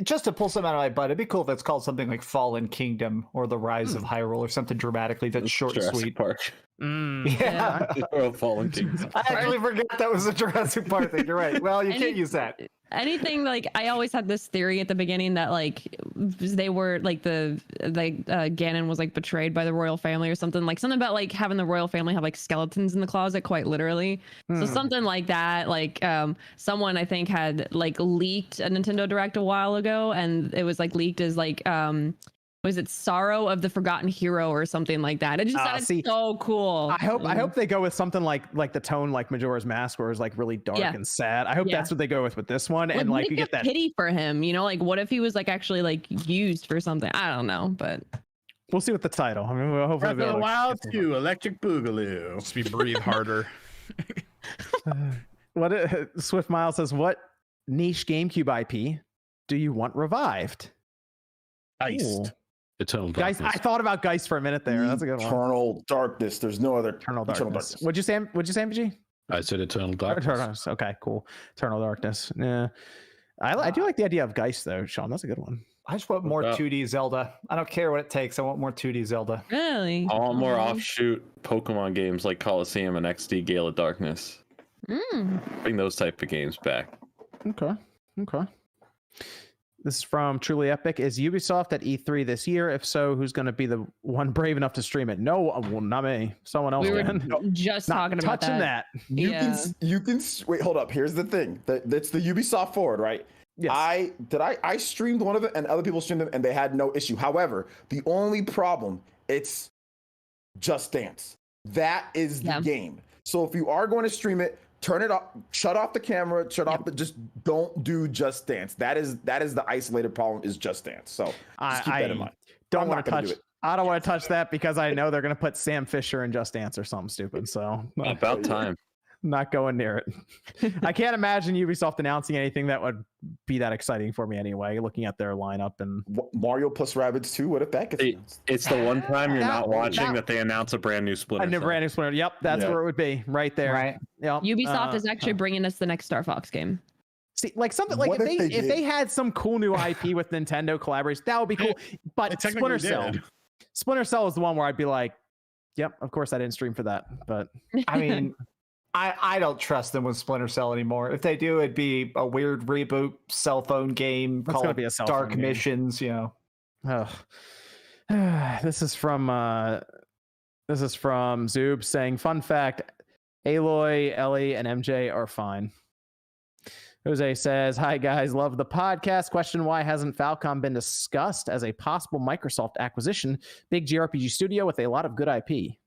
just to pull something out of my butt, it'd be cool if it's called something like Fallen Kingdom or The Rise of Hyrule or something dramatically that's short and sweet. Park. Yeah. Fallen Kingdom. I actually forgot that was a Jurassic Park thing. You're right. Well, you can't use that. Anything like I always had this theory at the beginning that like they were like Ganon was like betrayed by the royal family or something about like having the royal family have like skeletons in the closet, quite literally. So something like that. Like someone I think had like leaked a Nintendo Direct a while ago, and it was like leaked as like was it Sorrow of the Forgotten Hero or something like that? It just sounded so cool. I hope they go with something like the tone like Majora's Mask, where it's like really dark and sad. I hope that's what they go with this one, and like we get that pity for him. You know, like what if he was like actually like used for something? I don't know, but we'll see with the title. I mean, we'll hopefully Breath of the Wild 2, Electric Boogaloo. Just be breathe harder. Swift Miles says, what niche GameCube IP do you want revived? Iced. Eternal Darkness. Geist, I thought about Geist for a minute there. That's a good one. Eternal Darkness. There's no other Eternal Darkness. What'd you say, MG? I said Eternal Darkness. Okay, cool. Eternal Darkness. Yeah. I do like the idea of Geist though, Sean. That's a good one. I just want more 2D Zelda. I don't care what it takes. I want more 2D Zelda. Really? I want more offshoot Pokemon games like Coliseum and XD Gale of Darkness. Bring those type of games back. Okay. This is from Truly Epic. Is Ubisoft at E3 this year? If so, who's going to be the one brave enough to stream it? No, well, not me. Someone else. We were just talking about that. You can wait. Hold up. Here's the thing. That's the Ubisoft Forward, right? Yes. I streamed one of it, and other people streamed them, and they had no issue. However, the only problem, it's Just Dance. That is the game. So if you are going to stream it, turn it off, shut off the camera, just don't do Just Dance. That is the isolated problem, is Just Dance. So just keep that in mind. Don't want to touch it. I don't want to touch that because I know they're going to put Sam Fisher in Just Dance or something stupid. So about time. Not going near it. I can't imagine Ubisoft announcing anything that would be that exciting for me anyway, looking at their lineup. And Mario plus Rabbids 2, what if that gets announced? It's the one time you're not watching that they announce a brand new Splinter Cell. Brand new Splinter. Yep, that's where it would be, right there. Right. Yep. Ubisoft is actually bringing us the next Star Fox game. See, like something like if they had some cool new IP with Nintendo collaboration, that would be cool. But Splinter Cell is the one where I'd be like, yep, of course I didn't stream for that. But I mean, I don't trust them with Splinter Cell anymore. If they do, it'd be a weird reboot cell phone game called Dark Missions, you know. This is from Zoob saying, fun fact, Aloy, Ellie, and MJ are fine. Jose says, hi guys, love the podcast. Question, why hasn't Falcom been discussed as a possible Microsoft acquisition? Big JRPG studio with a lot of good IP.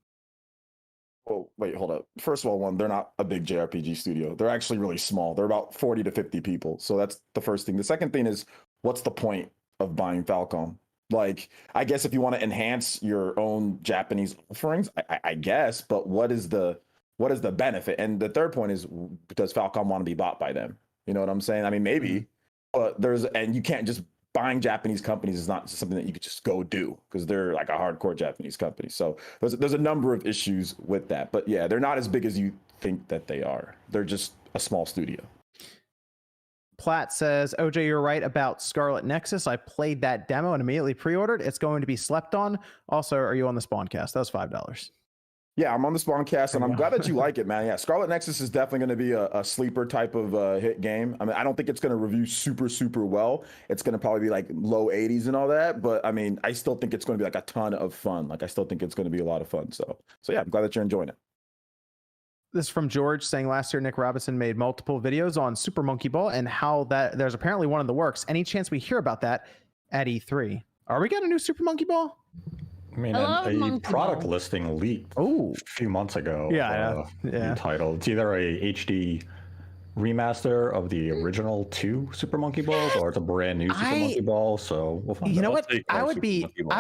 Well, wait, hold up. First of all, they're not a big JRPG studio. They're actually really small. They're about 40 to 50 people. So that's the first thing. The second thing is, what's the point of buying Falcom? Like, I guess if you want to enhance your own Japanese offerings, I guess, but what is the benefit? And the third point is, does Falcom want to be bought by them? You know what I'm saying? I mean, maybe, but and you can't just, buying Japanese companies is not something that you could just go do because they're like a hardcore Japanese company. So there's a number of issues with that. But yeah, they're not as big as you think that they are. They're just a small studio. Platt says, OJ, you're right about Scarlet Nexus. I played that demo and immediately pre-ordered. It's going to be slept on. Also, are you on the Spawncast? That was $5. Yeah, I'm on the Spawncast, and I'm glad that you like it, man. Yeah, Scarlet Nexus is definitely going to be a sleeper type of hit game. I mean, I don't think it's going to review super, super well. It's going to probably be like low 80s and all that. But, I mean, I still think it's going to be like a ton of fun. Like, I still think it's going to be a lot of fun. So yeah, I'm glad that you're enjoying it. This is from George saying, last year, Nick Robinson made multiple videos on Super Monkey Ball and how that there's apparently one in the works. Any chance we hear about that at E3? Are we getting a new Super Monkey Ball? I mean, a product listing leaked a few months ago. Yeah. Entitled. It's either a HD remaster of the original 2 Super Monkey Balls, or it's a brand new Super Monkey Ball. So we'll find out. You know what? I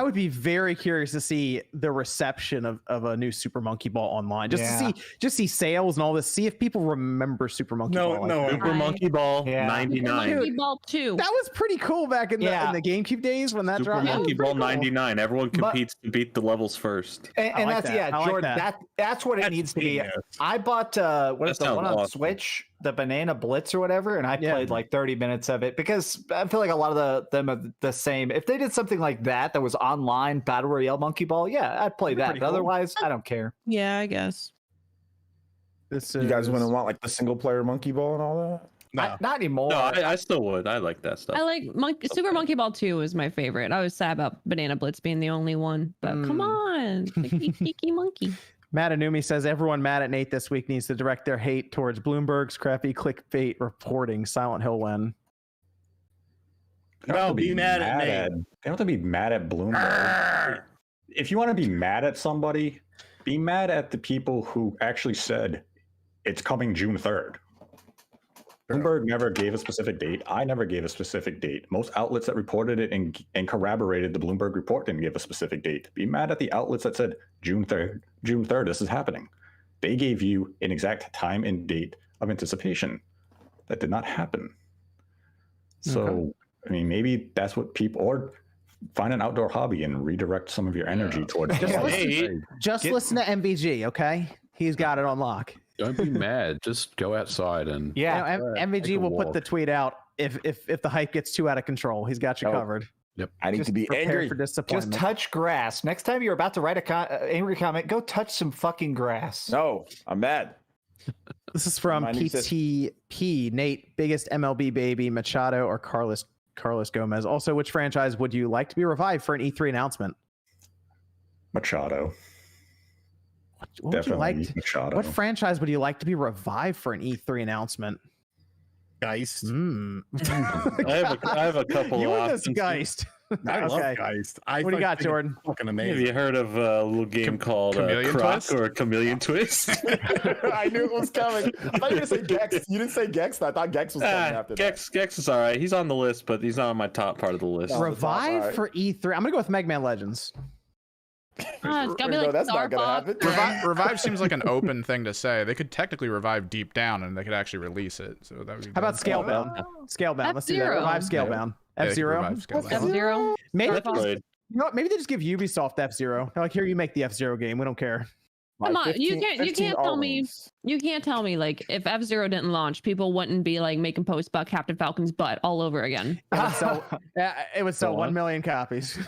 would be very curious to see the reception of a new Super Monkey Ball online, to see sales and all this. See if people remember Super Monkey Ball. Super Monkey Ball 99. Monkey Ball 2. That was pretty cool back in the GameCube days when that dropped. Super Monkey Ball 99. Everyone competes to beat the levels first. And that's Jordan. That's what it needs to be. I bought the one on Switch. the Banana Blitz or whatever, and I played like 30 minutes of it because I feel like a lot of them are the same. If they did something like that was online Battle Royale Monkey Ball, yeah, I'd play that. But otherwise, I don't care. Yeah, I guess. You guys wouldn't want like the single player Monkey Ball and all that? No. Not anymore. No, I still would. I like that stuff. I like Super Monkey Ball 2 is my favorite. I was sad about Banana Blitz being the only one, but come on, the geeky monkey. Matt Anumi says everyone mad at Nate this week needs to direct their hate towards Bloomberg's crappy clickbait reporting. Silent Hill win. No, be mad at Nate. They don't have to be mad at Bloomberg. If you want to be mad at somebody, be mad at the people who actually said it's coming June 3rd. Bloomberg never gave a specific date. I never gave a specific date. Most outlets that reported it and corroborated the Bloomberg report didn't give a specific date. Be mad at the outlets that said June 3rd, this is happening. They gave you an exact time and date of anticipation. That did not happen. So, I mean, maybe that's what people, or find an outdoor hobby and redirect some of your energy towards Just listen to MVG, okay? He's got it on lock. Don't be mad. Just go outside and MVG will put the tweet out if the hype gets too out of control. He's got you covered. Yep. I need to be angry for disappointment. Just touch grass. Next time you're about to write a angry comment, go touch some fucking grass. No, I'm mad. This is from PTP. Nate, biggest MLB baby, Machado or Carlos Gomez? Also, which franchise would you like to be revived for an E3 announcement? Machado. What would you like Machado. what franchise would you like to be revived for an E3 announcement? Geist. I have a couple. You of and this options. Geist. I Okay. love Geist. What do you got, Jordan? Fucking Have amazing. you heard of a little game called Chameleon Croc Twist? or Chameleon Twist? I knew it was coming. I thought you were going to say Gex. You didn't say Gex. I thought Gex was coming after that. Gex is all right. He's on the list, but he's not on my top part of the list. Revive Alright. for E3. I'm gonna go with Mega Man Legends. It's gotta be No, like that's Star not gonna Fox happen. or- Revive seems like an open thing to say. They could technically revive Deep Down, and they could actually release it. So that would be How about good. Scalebound? Scalebound. Let's do that. F-Zero. Revive Scalebound. Yeah, they could F-Zero. revive Scalebound. F-Zero. Maybe Star Fox. Metroid. You know what? Maybe they just give Ubisoft F-Zero. They're like, here, you make the F-Zero game. We don't care. Come My on, you 15 can't tell me R-rooms. you can't tell me like if F-Zero didn't launch, people wouldn't be like making posts about Captain Falcon's butt all over again. It would sell 1 million copies.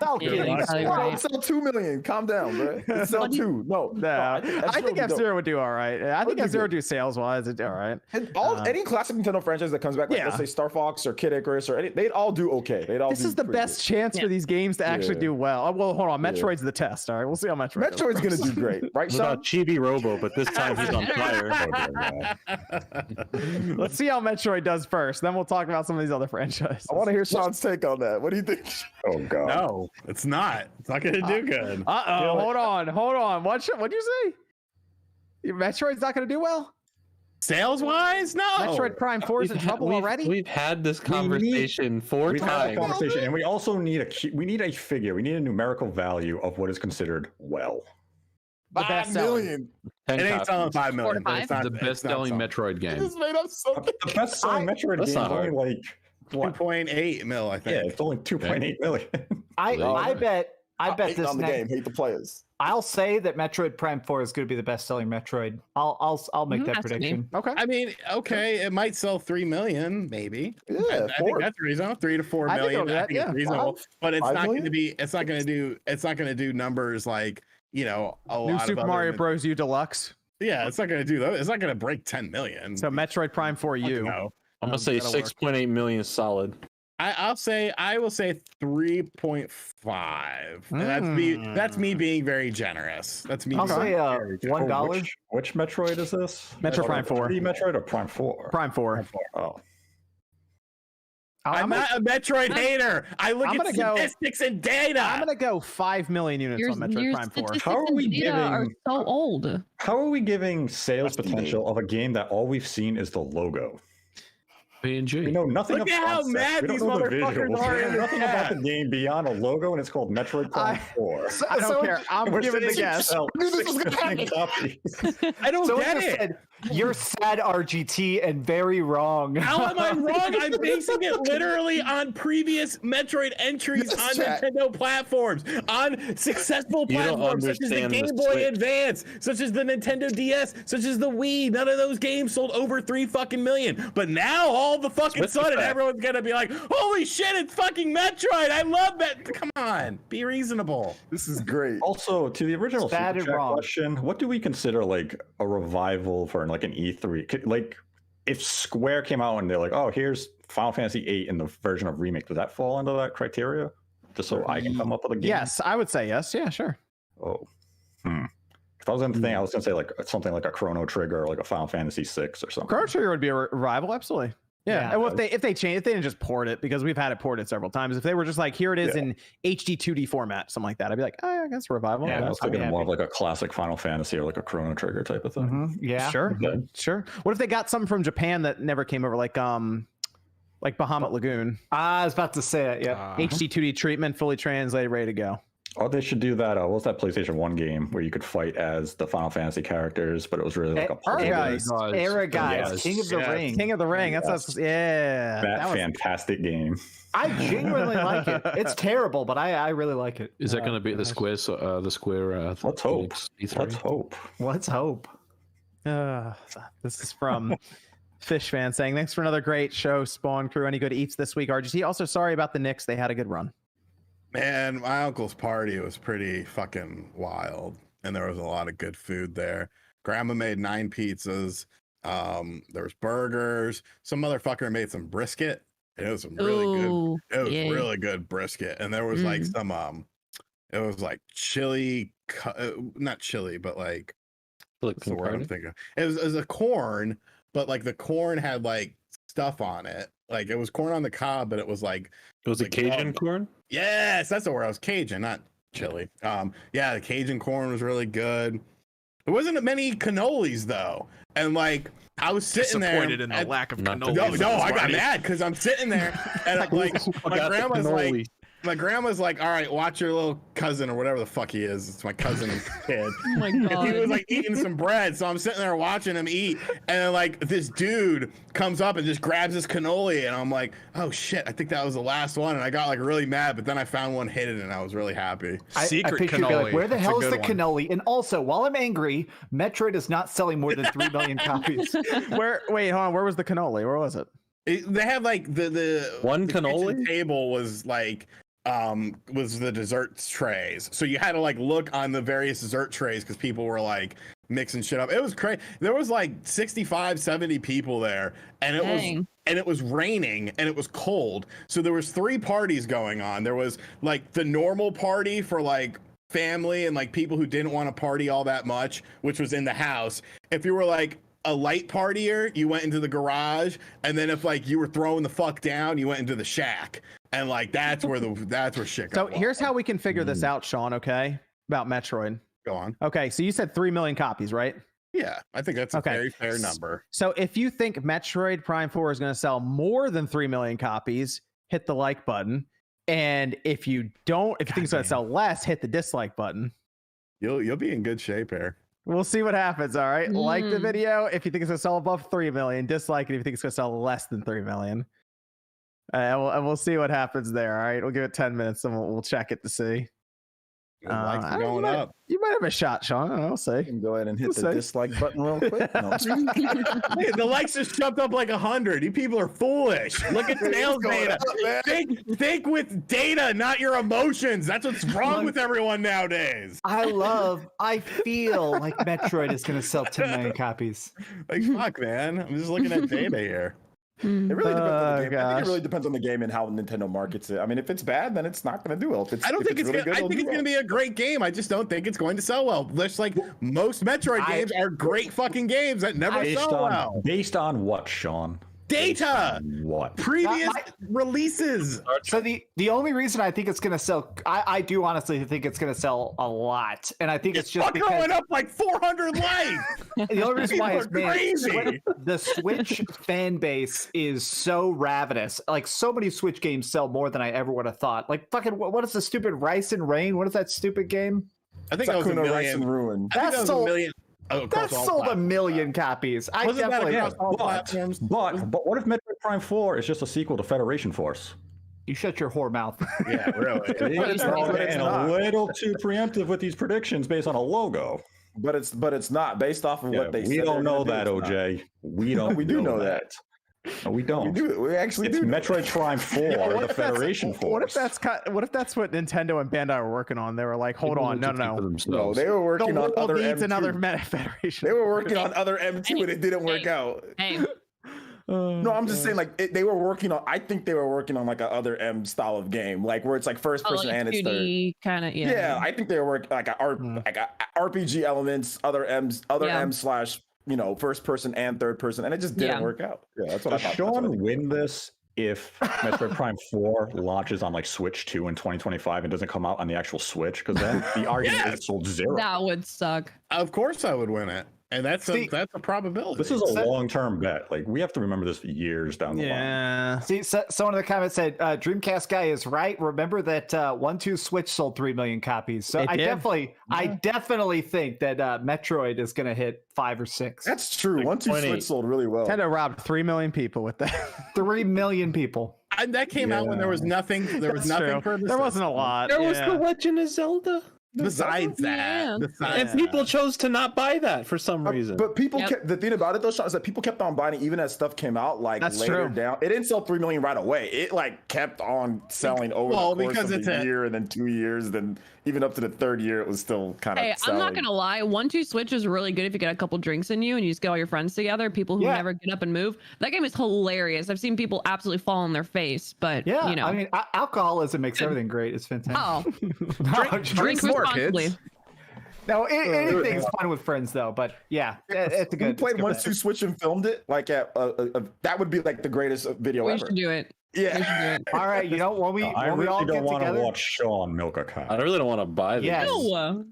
Yeah, you're probably No, right. it sell 2 million. Calm down, bro. It sell 2. No, I think F-Zero F-Zero would do all right. I think Would be F-Zero good. do sales-wise. It'd do all right. And any classic Nintendo franchise that comes back, like Yeah. let's say Star Fox or Kid Icarus or they'd all do okay. They'd all This do is the pretty best chance Yeah. for these games to actually Yeah. do well. Oh, well, hold on. Metroid's the test. All right, we'll see how Metroid good. goes. Metroid's gonna do great, right, It's Sean? about Chibi Robo, but this time he's on fire. Let's see how Metroid does first. Then we'll talk about some of these other franchises. I want to hear Sean's take on that. What do you think? Oh god. No, it's not. It's not gonna do good. Hold on. What'd you say? Metroid's not going to do well? Sales wise, no. Metroid Prime 4 is in trouble already? We've had this conversation four We've had a times. conversation, and we also need a figure. We need a numerical value of what is considered well. The best selling. It ain't selling 5 million. 4 to but it's not- the it's best-selling not Metroid game. This made up so The best-selling Metroid That's game is not only hard. like what? 2.8 mil, I Yeah, think. it's only 2.8 million. I bet hating this on the next. game, hate the players. I'll say that Metroid Prime 4 is going to be the best-selling Metroid. I'll make that has to be. prediction. Okay. I mean, okay, it might sell 3 million, maybe. Yeah, I think 4. that's reasonable. 3 to 4 I think million. it'll do I that, think yeah. it's reasonable, but it's 5 not going to million? be. It's not going to do numbers like a New lot Super of Mario other. Bros. U Deluxe. Yeah, it's not going to do those. It's not going to break 10 million. So Metroid Prime 4 U. No. I'm gonna say That'll work. 6.8 million solid. I will say 3.5. And that's me being very generous. That's me. I'll being say very generous. $1. Which Metroid is this? Metroid Prime 4. 3D Metroid or Prime 4? Prime 4. Oh. I'm not a Metroid hater. I look I'm at gonna go- statistics and data. I'm going to go 5 million units on Metroid Prime 4. statistics How are we and data are giving- so old. How are we giving sales That's the potential of a game that all we've seen is the logo? PNG. We know nothing Look of at how concept. mad We don't these know the motherfuckers visuals. are We in know the nothing about the chat. game beyond a logo, and it's called Metroid Prime 4. I don't care. I'm We're giving the saying guess. sell I knew this was 6 gonna million copies. I don't So get it just it. said, you're sad, RGT, and very wrong. How am I wrong? I'm basing it literally on previous Metroid entries on Nintendo platforms, on successful You don't platforms such as the understand the Game Boy Switch. Advance, such as the Nintendo DS, such as the Wii. None of those games sold over 3 fucking million. But now all of the fucking Switch sudden, effect. everyone's gonna be like, "Holy shit, it's fucking Metroid! I love that." Come on, be reasonable. This is great. Also, to the original It's bad Super and Chat wrong. question, what do we consider like a revival for like an E3? Like, if Square came out and they're like, "Oh, here's Final Fantasy VIII in the version of Remake," does that fall into that criteria? Just so I can come up with a game. Yes, I would say yes. Yeah, sure. Oh. If I was going to think, I was going to say like something like a Chrono Trigger or like a Final Fantasy VI or something. Chrono Trigger would be a revival, absolutely. Yeah. Yeah. And well, if they change, if they didn't just port it, because we've had it ported several times. If they were just like, here it is in HD 2D format, something like that, I'd be like, oh, yeah, I guess revival. Yeah, I was thinking more of like a classic Final Fantasy or like a Chrono Trigger type of thing. Mhm, yeah. Sure. Okay. Sure. What if they got something from Japan that never came over, like Bahamut Lagoon, I was about to say it. Yeah. HD 2D treatment, fully translated, ready to go. Or they should do that. What was that PlayStation 1 game where you could fight as the Final Fantasy characters, but it was really like a puzzle Guys. Era guys, Yes. King of the Yes. Ring. King of the Ring. That's Yes. yeah. That was- fantastic game. I genuinely like it. It's terrible, but I really like it. Is that going to be the Square? The Square. Let's hope. E3? Let's hope. Let's hope. This is from Fish Fan saying, thanks for another great show, Spawn Crew. Any good eats this week, RGT? Also, sorry about the Knicks. They had a good run. Man, my uncle's party was pretty fucking wild, and there was a lot of good food there. Grandma made 9 pizzas. There was burgers. Some motherfucker made some brisket. It was some really Ooh, good. It was yeah. really good brisket, and there was like some it was like chili, not chili, but like what's the word I'm thinking? It was a corn, but like the corn had like stuff on it. Like it was corn on the cob, but it was like Was it Cajun corn? yes, that's the word. I was Cajun, not chili. Yeah, the Cajun corn was really good. There wasn't many cannolis though, and like I was sitting there. Disappointed in the lack of Not cannoli. No, I got Marty. mad because I'm sitting there and like my grandma's like, all right, watch your little cousin or whatever the fuck he is. It's my cousin's kid. Oh my And god. he was like eating some bread, so I'm sitting there watching him eat, and then like this dude comes up and just grabs his cannoli, and I'm like, oh shit, I think that was the last one, and I got like really mad, but then I found one hidden, and I was really happy. Secret I picture you'd be cannoli. like, where the That's a hell is good the one. cannoli? And also, while I'm angry, Metroid is not selling more than 3 million copies. Wait, hold on. Where was the cannoli? Where was it? They had like the One the kitchen cannoli? table was like was the dessert trays, so you had to like look on the various dessert trays because people were like mixing shit up. It was crazy. There was like 65 70 people there, and it was raining and it was cold, so there was 3 parties going on. There was like the normal party for like family and like people who didn't want to party all that much, which was in the house. If you were like a light partier, you went into the garage, and then if like you were throwing the fuck down, you went into the shack, and like that's where shit So got here's wild. how we can figure this out, Sean, okay? About Metroid. Go on. Okay, so you said 3 million copies, right? Yeah, I think that's a Okay. very fair number. So if you think Metroid Prime 4 is going to sell more than 3 million copies, hit the like button. And if you think it's going to sell less, hit the dislike button. You'll be in good shape here. We'll see what happens. All right. Like the Mm. video if you think it's going to sell above 3 million. Dislike it if you think it's going to sell less than 3 million. And we'll see what happens there. All right. We'll give it 10 minutes and we'll check it to see. The likes I are don't going know. up. You might have a shot, Sean. I don't know. We'll see. You can go ahead and hit We'll the see. dislike button real quick. No, Hey, the likes just jumped up like 100. You people are foolish. Look at sales going data. up, man. Think with data, not your emotions. That's what's wrong with everyone nowadays. I feel like Metroid is going to sell 10 million copies. Like fuck, man. I'm just looking at data here. It really depends on the game. I think gosh. it really depends on the game and how Nintendo markets it. I mean, if it's bad, then it's not going to do well. If it's, I don't if think it's really gonna, I it'll think do it's going to be a great game. I just don't think it's going to sell well. Just like most Metroid games are great fucking games that never sell well. Based on what, Sean? Data. What? Previous releases. So the only reason I think it's going to sell, I do honestly think it's going to sell a lot, and I think it's just because going up like 400 likes. the only reason why is crazy. The Switch fan base is so ravenous. Like, so many Switch games sell more than I ever would have thought. Like, fucking, what is the stupid Rice and Rain? What is that stupid game? I think that was a Sakuna Rice million. and Ruin. I think that was sold- a million. Oh, That sold a million copies. I Wasn't that definitely. across all platforms? But what if Metroid Prime 4 is just a sequel to Federation Force? You shut your whore mouth. Yeah, really. it's And a not. little too preemptive with these predictions based on a logo. But it's not based off of what they we said. don't know they're that, gonna do. OJ. We don't. We do know that. No, we don't. We do. We actually It's do. Metroid Prime 4, the Federation Force. What if that's what Nintendo and Bandai were working on? They were like, hold on, no. No, they were working The on world other needs M2. another Meta Federation. They were working on other M2 and it didn't work out. Hey, No, I'm just saying, like, they were working on. I think they were working on like a other M style of game, like where it's like first person and it's third. 2D kind of, yeah. Yeah, I think they were working like a RPG elements, other M / first person and third person, and it just didn't work out. Yeah, that's what I Does thought. Sean win this if Metroid Prime 4 launches on like Switch 2 in 2025 and doesn't come out on the actual Switch? Because then the argument is sold zero. That would suck. Of course, I would win it, and that's a probability. This is a long-term bet. Like, we have to remember this years down the line. Yeah. See, someone in the comments said Dreamcast guy is right. Remember that 1-2 Switch sold 3 million copies. So I definitely think that Metroid is going to hit 5 or 6. That's true. 1-2 Switch sold really well. Nintendo robbed 3 million people with that. 3 million people. And that came out when there was nothing. There was nothing for There wasn't a lot. There was the Legend of Zelda. Besides that, And people chose to not buy that for some reason. But people kept, the thing about it though, Sean, is that people kept on buying it even as stuff came out like That's later true. down. It didn't sell 3 million right away. It like kept on selling over the course because of it's a year and then 2 years, then even up to the third year, it was still kind of Hey, selling. I'm not gonna lie. 1-2 Switch is really good if you get a couple drinks in you and you just get all your friends together. People who never get up and move. That game is hilarious. I've seen people absolutely fall on their face, but Yeah, you know, I mean, alcoholism makes everything great. It's fantastic. oh, drink more, responsibly. kids. No, anything's fun with friends though. But yeah, it's a Who good. played it's a good 1-2 Switch and filmed it? Like that would be like the greatest video We ever. should do it. Yeah. We should do it. All right, you know when we I when we really all don't get want to together. watch Sean milk a cow. I really don't want to buy this. Yes. No.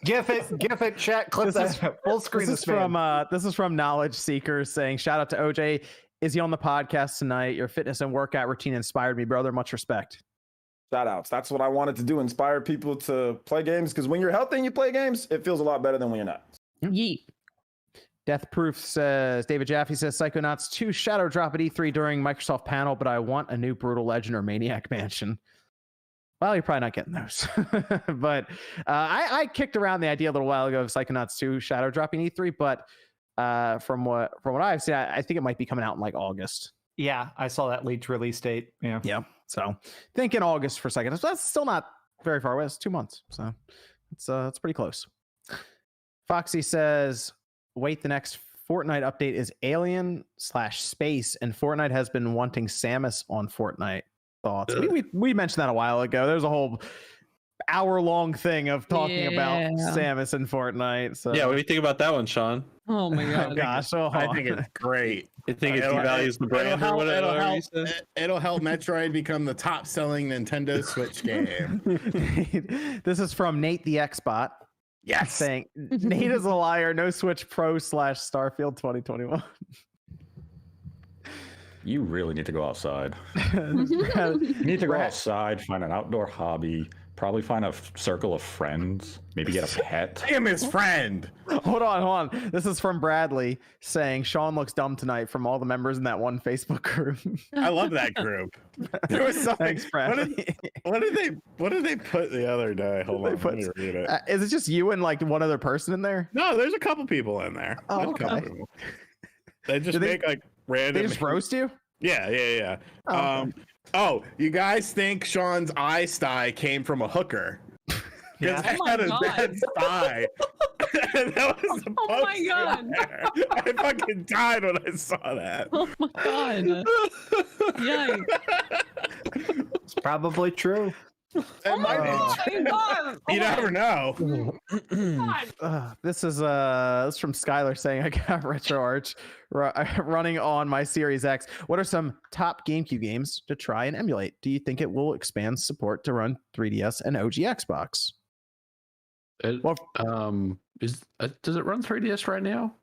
GIF it, chat, clip that full screen. This is from Knowledge Seekers saying, shout out to OJ. Is he on the podcast tonight? Your fitness and workout routine inspired me, brother. Much respect. Shout outs. That's what I wanted to do. Inspire people to play games. Because when you're healthy and you play games, it feels a lot better than when you're not. Yeet. Death Proof says, David Jaffe says, Psychonauts 2 shadow drop at E3 during Microsoft panel, but I want a new Brutal Legend or Maniac Mansion. Well, you're probably not getting those. But I kicked around the idea a little while ago of Psychonauts 2 shadow dropping E3, but from what I've seen, I think it might be coming out in like August. Yeah, I saw that leaked release date. Yeah. So think in August for Psychonauts. That's still not very far away. It's 2 months. So it's pretty close. Foxy says, wait, the next Fortnite update is Alien/Space, and Fortnite has been wanting Samus on Fortnite. Thoughts? We mentioned that a while ago. There's a whole hour-long thing of talking about Samus in Fortnite. So Yeah, what do you think about that one, Sean? Oh my god. Oh gosh, I think it's great. You think it devalues the brand or whatever you said? It'll help Metroid become the top-selling Nintendo Switch game. This is from Nate the Xbot. Yes. Saying Nate is a liar. No Switch Pro /Starfield 2021. You really need to go outside. You need to go outside, find an outdoor hobby, probably find a circle of friends, maybe get a pet. I am his friend. Hold on. This is from Bradley saying Sean looks dumb tonight from all the members in that one Facebook group. I love that group. There was something. Thanks, Bradley. What did they put the other day? Hold on, let me read it. Is it just you and like one other person in there? No, there's a couple people in there. Oh, There's a couple okay. people. They just make like random. They just roast you? Yeah. Oh, Oh, you guys think Sean's eye sty came from a hooker? Because Oh I had a my bad sty. And that was the Oh my god. I fucking died when I saw that. Oh my god. Yikes. It's probably true. It might be. You never know. This is from Skylar saying I got RetroArch running on my Series X. What are some top GameCube games to try and emulate? Do you think it will expand support to run 3DS and OG Xbox? Does it run 3DS right now?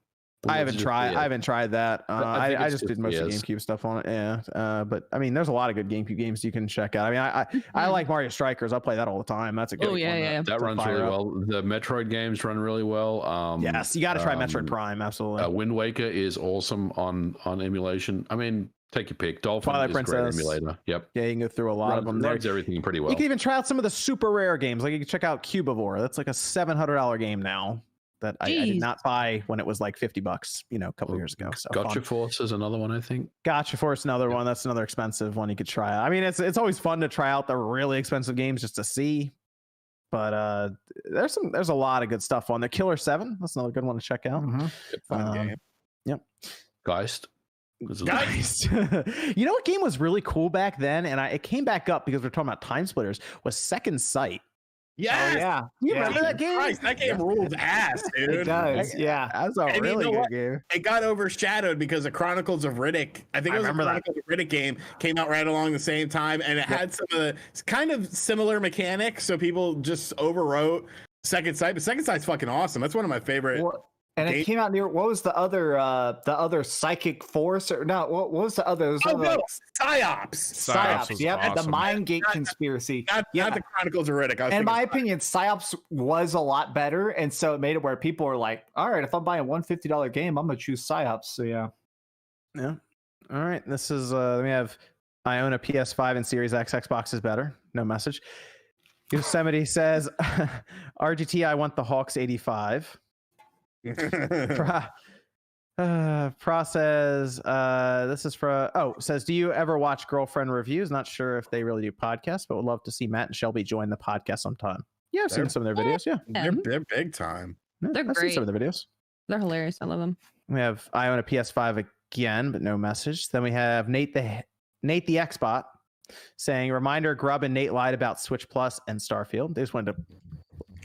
I haven't tried that. I just did most of the GameCube stuff on it. Yeah. But I mean, there's a lot of good GameCube games you can check out. I mean, I like Mario Strikers. I'll play that all the time. That's a good one. That runs really well. The Metroid games run really well. Yes, you got to try Metroid Prime. Absolutely. Wind Waker is awesome on emulation. I mean, take your pick. Dolphin Twilight is Princess. Great emulator. Yep. Yeah, you can go through a lot of them. Runs everything pretty well. You can even try out some of the super rare games. Like you can check out Cubivore. That's like a $700 game now. That I did not buy when it was like $50, a couple years ago. So Gotcha Force is another one, I think. Gotcha Force, another one. That's another expensive one you could try out. I mean, it's always fun to try out the really expensive games just to see. But there's a lot of good stuff on there. Killer 7, that's another good one to check out. Good fun game. Yep. Geist. You know what game was really cool back then, and it came back up because we're talking about Time Splitters, was Second Sight. Yes. Oh, yeah. You remember that game? Christ, that game rules ass, dude. It does. Yeah. That's a really good game. It got overshadowed because the Chronicles of Riddick. I think it was a Chronicles of Riddick game came out right along the same time, and it had some of the kind of similar mechanics, so people just overwrote Second Sight. But Second Sight's fucking awesome. That's one of my favorite. And it came out near, what was the other psychic force, or no, what was the other? Psyops. Psyops, yep, awesome. The Mind Gate conspiracy. Not the Chronicles of Riddick. In my opinion, Psyops was a lot better, and so it made it where people are like, all right, if I'm buying a $150 game, I'm going to choose Psyops, so yeah. Yeah. All right, this is, we have, I own a PS5 and Series X, Xbox is better. No message. Yosemite says, RGT, I want the Hawks 85. Process this is for says, do you ever watch Girlfriend Reviews? Not sure if they really do podcasts, but would love to see Matt and Shelby join the podcast sometime. Yeah, I've seen some of their videos. Yeah, they're big time. Yeah, They're I've great. seen some of their videos. They're hilarious. I love them. We have I own a PS5 again, but no message. Then we have Nate the Xbot saying, reminder, Grub and Nate lied about Switch Plus and Starfield. They just wanted to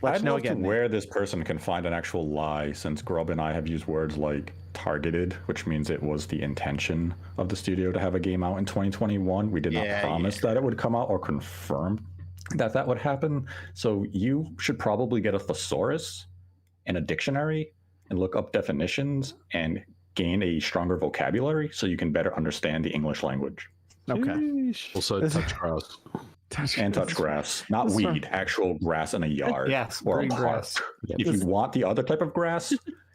I'd love to where this person can find an actual lie, since Grub and I have used words like targeted, which means it was the intention of the studio to have a game out in 2021. We did not promise that it would come out or confirm that would happen. So you should probably get a thesaurus and a dictionary and look up definitions and gain a stronger vocabulary so you can better understand the English language. Okay. Also, touch grass. Touch grass, not weed, actual grass in a yard or a park. Grass. If you want the other type of grass,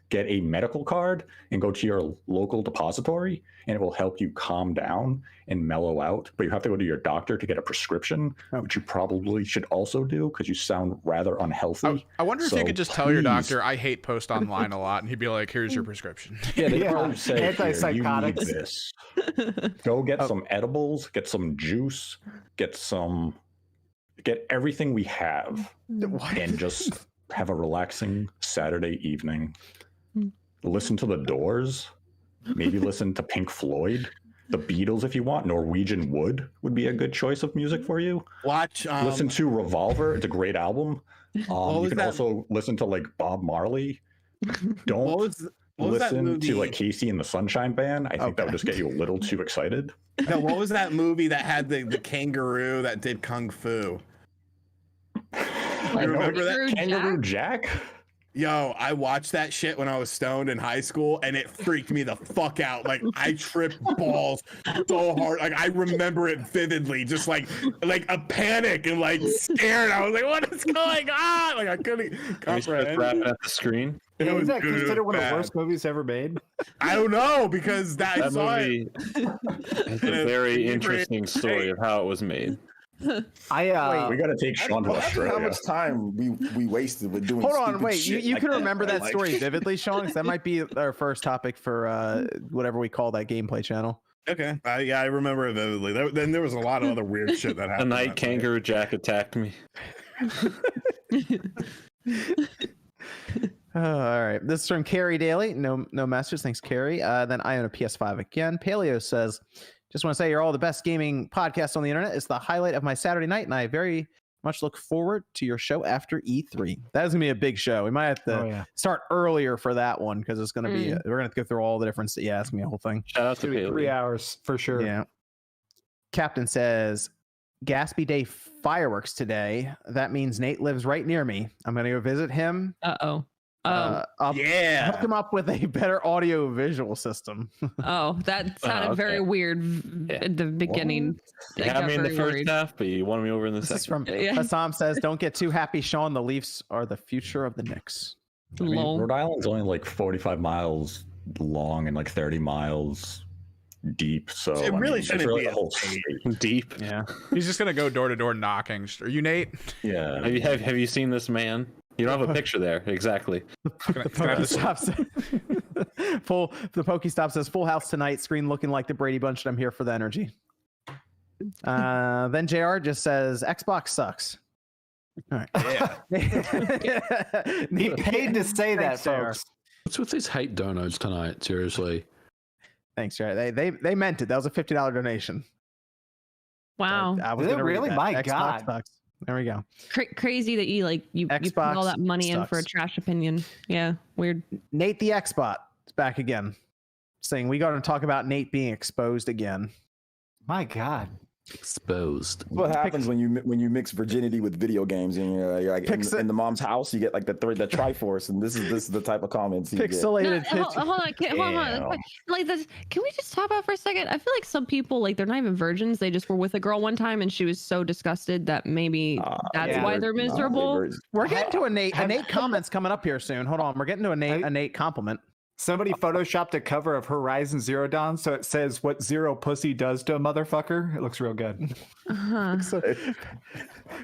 get a medical card and go to your local depository, and it will help you calm down and mellow out. But you have to go to your doctor to get a prescription, which you probably should also do because you sound rather unhealthy. I wonder if you could just tell your doctor, I hate post online a lot, and he'd be like, here's your prescription. Yeah, they probably say, you need this. Go get some edibles, get some juice, get everything we have, and just have a relaxing Saturday evening. Listen to The Doors, maybe listen to Pink Floyd, The Beatles if you want. Norwegian Wood would be a good choice of music for you. Listen to Revolver, it's a great album. You can also listen to like Bob Marley. Don't listen to like Casey and the Sunshine Band. I think that would just get you a little too excited. No, what was that movie that had the kangaroo that did kung fu? Like, you remember that? Kangaroo Jack? Yo, I watched that shit when I was stoned in high school, and it freaked me the fuck out. Like, I tripped balls so hard. Like, I remember it vividly, just like a panic and like scared. I was like, "What is going on?" Like, I couldn't comprehend. Rapping at the screen. Is that considered one of the worst movies ever made? I don't know, because that movie is a very interesting story of how it was made. We got to take Sean to Australia. How much time we wasted with doing? Hold on, wait. Shit You like can remember that like... story vividly, Sean? That might be our first topic for whatever we call that gameplay channel. Okay. Yeah, I remember it vividly. Then there was a lot of other weird shit that happened. The night Kangaroo Jack attacked me. All right. This is from Carrie Daly. No message. Thanks, Carrie. Then I own a PS5 again. Paleo says, just want to say you're all the best gaming podcast on the internet. It's the highlight of my Saturday night, and I very Much look forward to your show after E3. That is gonna be a big show. We might have to start earlier for that one because it's gonna be. We're gonna have to go through all the different. Yeah, it's gonna be a whole thing. Shout out to Bailey. 3 hours for sure. Yeah. Captain says, Gatsby Day fireworks today. That means Nate lives right near me. I'm gonna go visit him. I'll hook him up with a better audio visual system. That sounded very weird at the beginning. You had me in the first half, but you wanted me over in the second. Hassam says, don't get too happy, Sean. The Leafs are the future of the Knicks. I mean, Rhode Island's only like 45 miles long and like 30 miles deep, so it really shouldn't be the whole state. Deep. Yeah, he's just gonna go door to door knocking. Are you Nate? Yeah. Have you seen this man? You don't have a picture there. Exactly. The Pokestop says, full house tonight, screen looking like the Brady Bunch, and I'm here for the energy. Then JR just says, Xbox sucks. All right. Yeah. He paid to say that, folks. What's with these hate donuts tonight? Seriously. Thanks, JR. They meant it. That was a $50 donation. Wow. I was really? My Xbox God. sucks. There we go. Crazy that you put all that money in for a trash opinion. Yeah, weird. Nate the Xbot is back again, saying we got to talk about Nate being exposed again. My God. Exposed. What happens when you mix virginity with video games and you're like in the mom's house, you get like the Triforce, and this is the type of comments you Pixelated get. Hold on. Like this, can we just talk about for a second? I feel like some people, like, they're not even virgins. They just were with a girl one time and she was so disgusted that maybe that's why they're miserable. We're getting to a Nate comments coming up here soon. Hold on, we're getting to a Nate compliment. Somebody photoshopped a cover of Horizon Zero Dawn, so it says what zero pussy does to a motherfucker. It looks real good.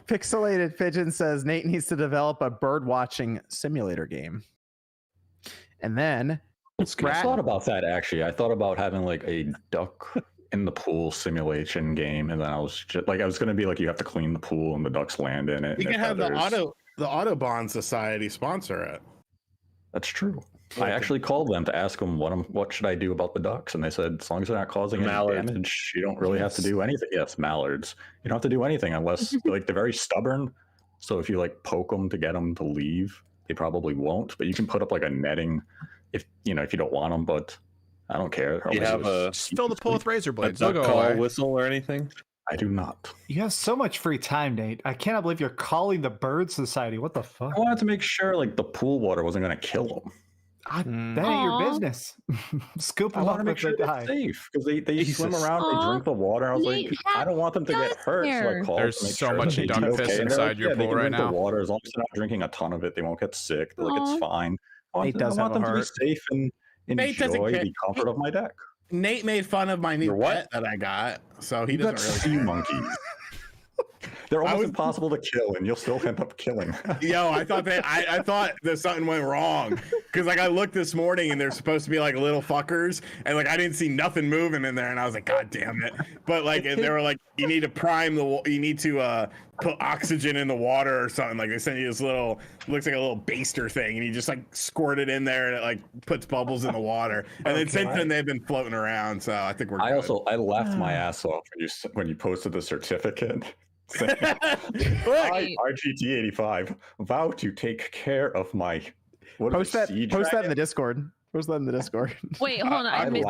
Pixelated Pigeon says Nate needs to develop a bird watching simulator game. And then I thought about that actually. I thought about having like a duck in the pool simulation game, and then I was going to be like, you have to clean the pool and the ducks land in it. You can have the Autobahn Society sponsor it. That's true. I actually called them to ask them what should I do about the ducks, and they said as long as they're not causing any damage, you don't really have to do anything. Yes, mallards. You don't have to do anything unless like they're very stubborn. So if you like poke them to get them to leave, they probably won't. But you can put up like a netting if you don't want them. But I don't care. You have just fill the pool with razor blades. They'll go away. Whistle or anything? I do not. You have so much free time, Nate. I cannot believe you're calling the Bird Society. What the fuck? I wanted to make sure like the pool water wasn't going to kill them. That ain't your business. Scoop them I up want to make sure they're safe because they swim around, they drink the water. I was like, I don't want them to get hurt. So I called There's so much duck piss inside your pool right now. The water, as long as they're not drinking a ton of it, they won't get sick. They're like, it's fine. I want them to be safe and enjoy the comfort of my deck. Nate made fun of my new pet that I got, so he doesn't really. Sea monkeys. They're almost impossible to kill, and you'll still end up killing. Yo, I thought that something went wrong because like I looked this morning and they're supposed to be like little fuckers, and like I didn't see nothing moving in there, and I was like, God damn it! But like they were like, you need to put oxygen in the water or something. Like they sent you this looks like a little baster thing, and you just like squirt it in there, and it like puts bubbles in the water. And then since then they've been floating around. So I think we're. I laughed my ass off when you posted the certificate. RGT85 vow to take care of my post that in the Discord. Post that in the Discord. Wait, hold on. I missed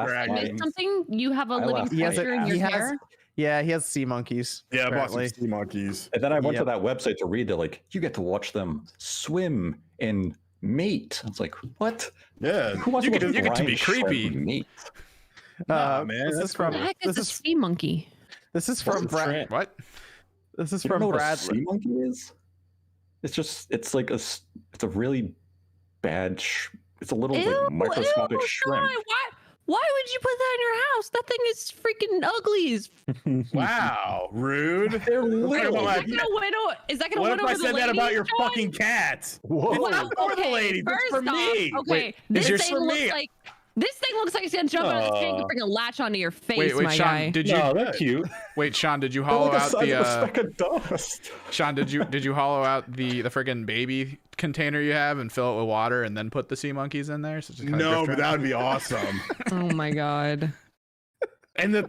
something. You have a living creature in your hair? Yeah, he has sea monkeys. Yeah, I bought some sea monkeys. And then I went to that website to read. They're like, you get to watch them swim and mate. I was like, what? Yeah, who wants you get to be creepy. Mate? Man, this is from. This is sea monkey. This is from Brad. What? This is from Brad. Sea monkey is? It's a really bad. It's a little microscopic shrimp. Why would you put that in your house? That thing is freaking ugly. Wow, rude. They're little. Is that gonna win over the ladies? What if I said that about your fucking cats? Whoa. Well, for the ladies. It's for me. Okay, this thing looks like it's gonna jump out of the tank and freaking latch onto your face, wait, my Sean, guy. They're cute. Wait, Sean, did you hollow out the dust? Sean, did you hollow out the freaking baby container you have and fill it with water and then put the sea monkeys in there? So no, but that would be awesome. Oh my god. And the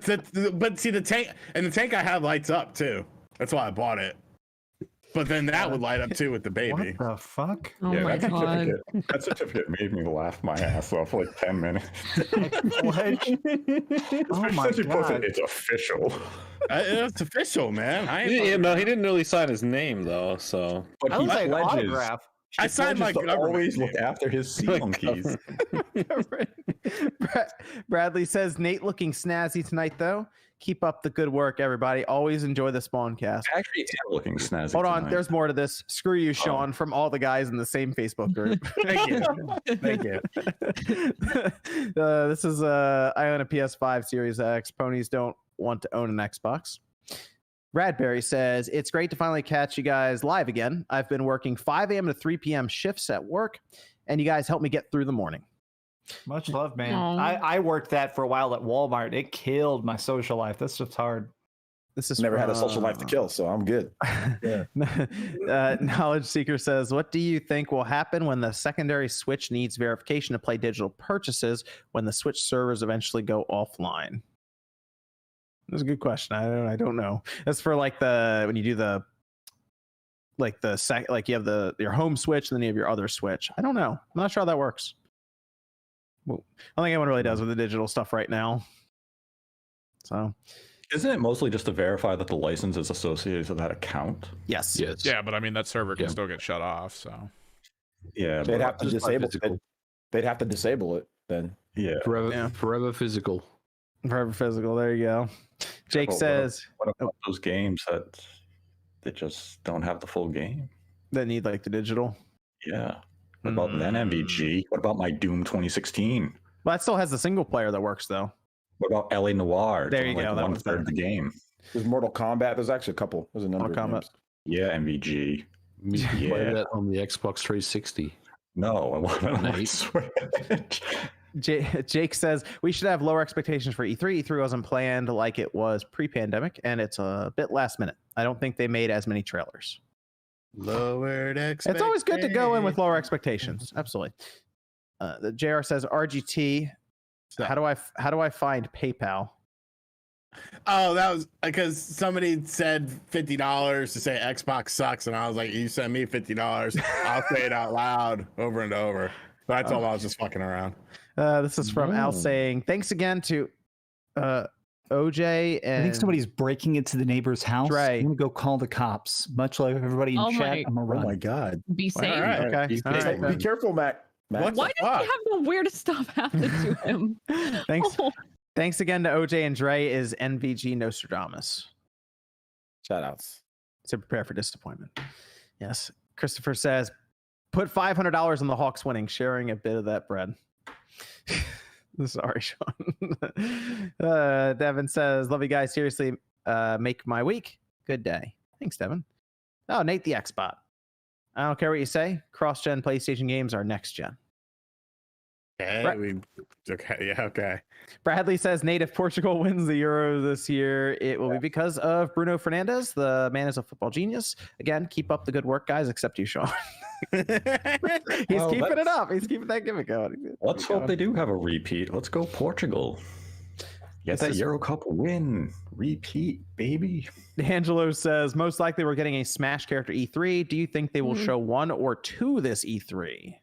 tank I have lights up too. That's why I bought it. But then that would light up too with the baby. What the fuck? Oh my that god. that certificate made me laugh my ass off for like 10 minutes. Pledge? Oh my Especially posted, god. it's official. It's official, man. No, he didn't really sign his name though. So, But I he was like pledges. autograph. I signed my to government always name. look after his sea monkeys. Bradley says Nate looking snazzy tonight though. Keep up the good work, everybody. Always enjoy the Spawncast. Actually, am looking snazzy. Hold on, tonight. there's more to this. Screw you, Sean, from all the guys in the same Facebook group. Thank you. Thank you. This is I own a PS5 Series X. Ponies don't want to own an Xbox. Radberry says, it's great to finally catch you guys live again. I've been working 5 a.m. to 3 p.m. shifts at work, and you guys help me get through the morning. Much love, man. Aw. I worked that for a while at Walmart. It killed my social life. That's just hard. This is Never had a social life to kill, so I'm good. Yeah. Knowledge Seeker says, what do you think will happen when the secondary Switch needs verification to play digital purchases when the Switch servers eventually go offline? That's a good question. I don't know. That's for like when you do you have your home Switch and then you have your other Switch. I don't know. I'm not sure how that works. Well, I don't think anyone really does with the digital stuff right now. So, Isn't it mostly just to verify that the license is associated to that account? yes. Yes. Yeah, but I mean that server can Yeah. still get shut off. So Yeah, They'd have to Just by disable physical. it. They'd have to disable it then. yeah. Forever physical. Forever physical. There you go. Jake But says what about those games that they just don't have the full game? that need like the digital. Yeah. What about then MVG? What about my Doom 2016? Well, that still has the single player that works though. What about LA Noire? It's There you only go, like that one one's third better. of the game. There's Mortal Kombat. There's actually a couple. There's a number Mortal of Kombat. games. Yeah, MVG. You can play that on the Xbox 360. No, I want it on my Nice. Switch. Jake says we should have lower expectations for E3. E3 wasn't planned like it was pre-pandemic, and it's a bit last minute. I don't think they made as many trailers. Lowered expectations. It's always good to go in with lower expectations. Absolutely. The JR says RGT. How do I find PayPal? Oh, that was because somebody said $50 to say Xbox sucks, and I was like, "You send me $50, I'll say it out loud over and over." But I told him I was just fucking around. This is from Al saying, "Thanks again to OJ and I think somebody's breaking into the neighbor's house. Dre. I'm gonna go call the cops. Much like everybody in Oh chat, my- I'm gonna run. Oh my god. Be safe. All right. Okay. Be, All right, be then. careful, Mac. What Why the does he fuck? have the weirdest stuff happen to him? Thanks. Oh, Thanks again to OJ and Dre is NVG Nostradamus. Shout outs. So prepare for disappointment. Yes. Christopher says, put $500 on the Hawks winning, sharing a bit of that bread. Sorry, Sean. Devin says, love you guys. Seriously, make my week. Good day. Thanks, Devin. Oh, Nate the Xbot. I don't care what you say. Cross-gen PlayStation games are next-gen. Okay, Right. okay, yeah, okay. Bradley says, Nate, if Portugal wins the Euro this year, it will be because of Bruno Fernandes. The man is a football genius. Again, keep up the good work, guys, except you, Sean. He's Well, keeping it let's- up. He's keeping that gimmick going. Let's hope they do have a repeat. Let's go Portugal. Get that is- Euro Cup win. Repeat, baby. Angelo says, most likely we're getting a Smash character E3. Do you think they will show 1 or 2 this E3?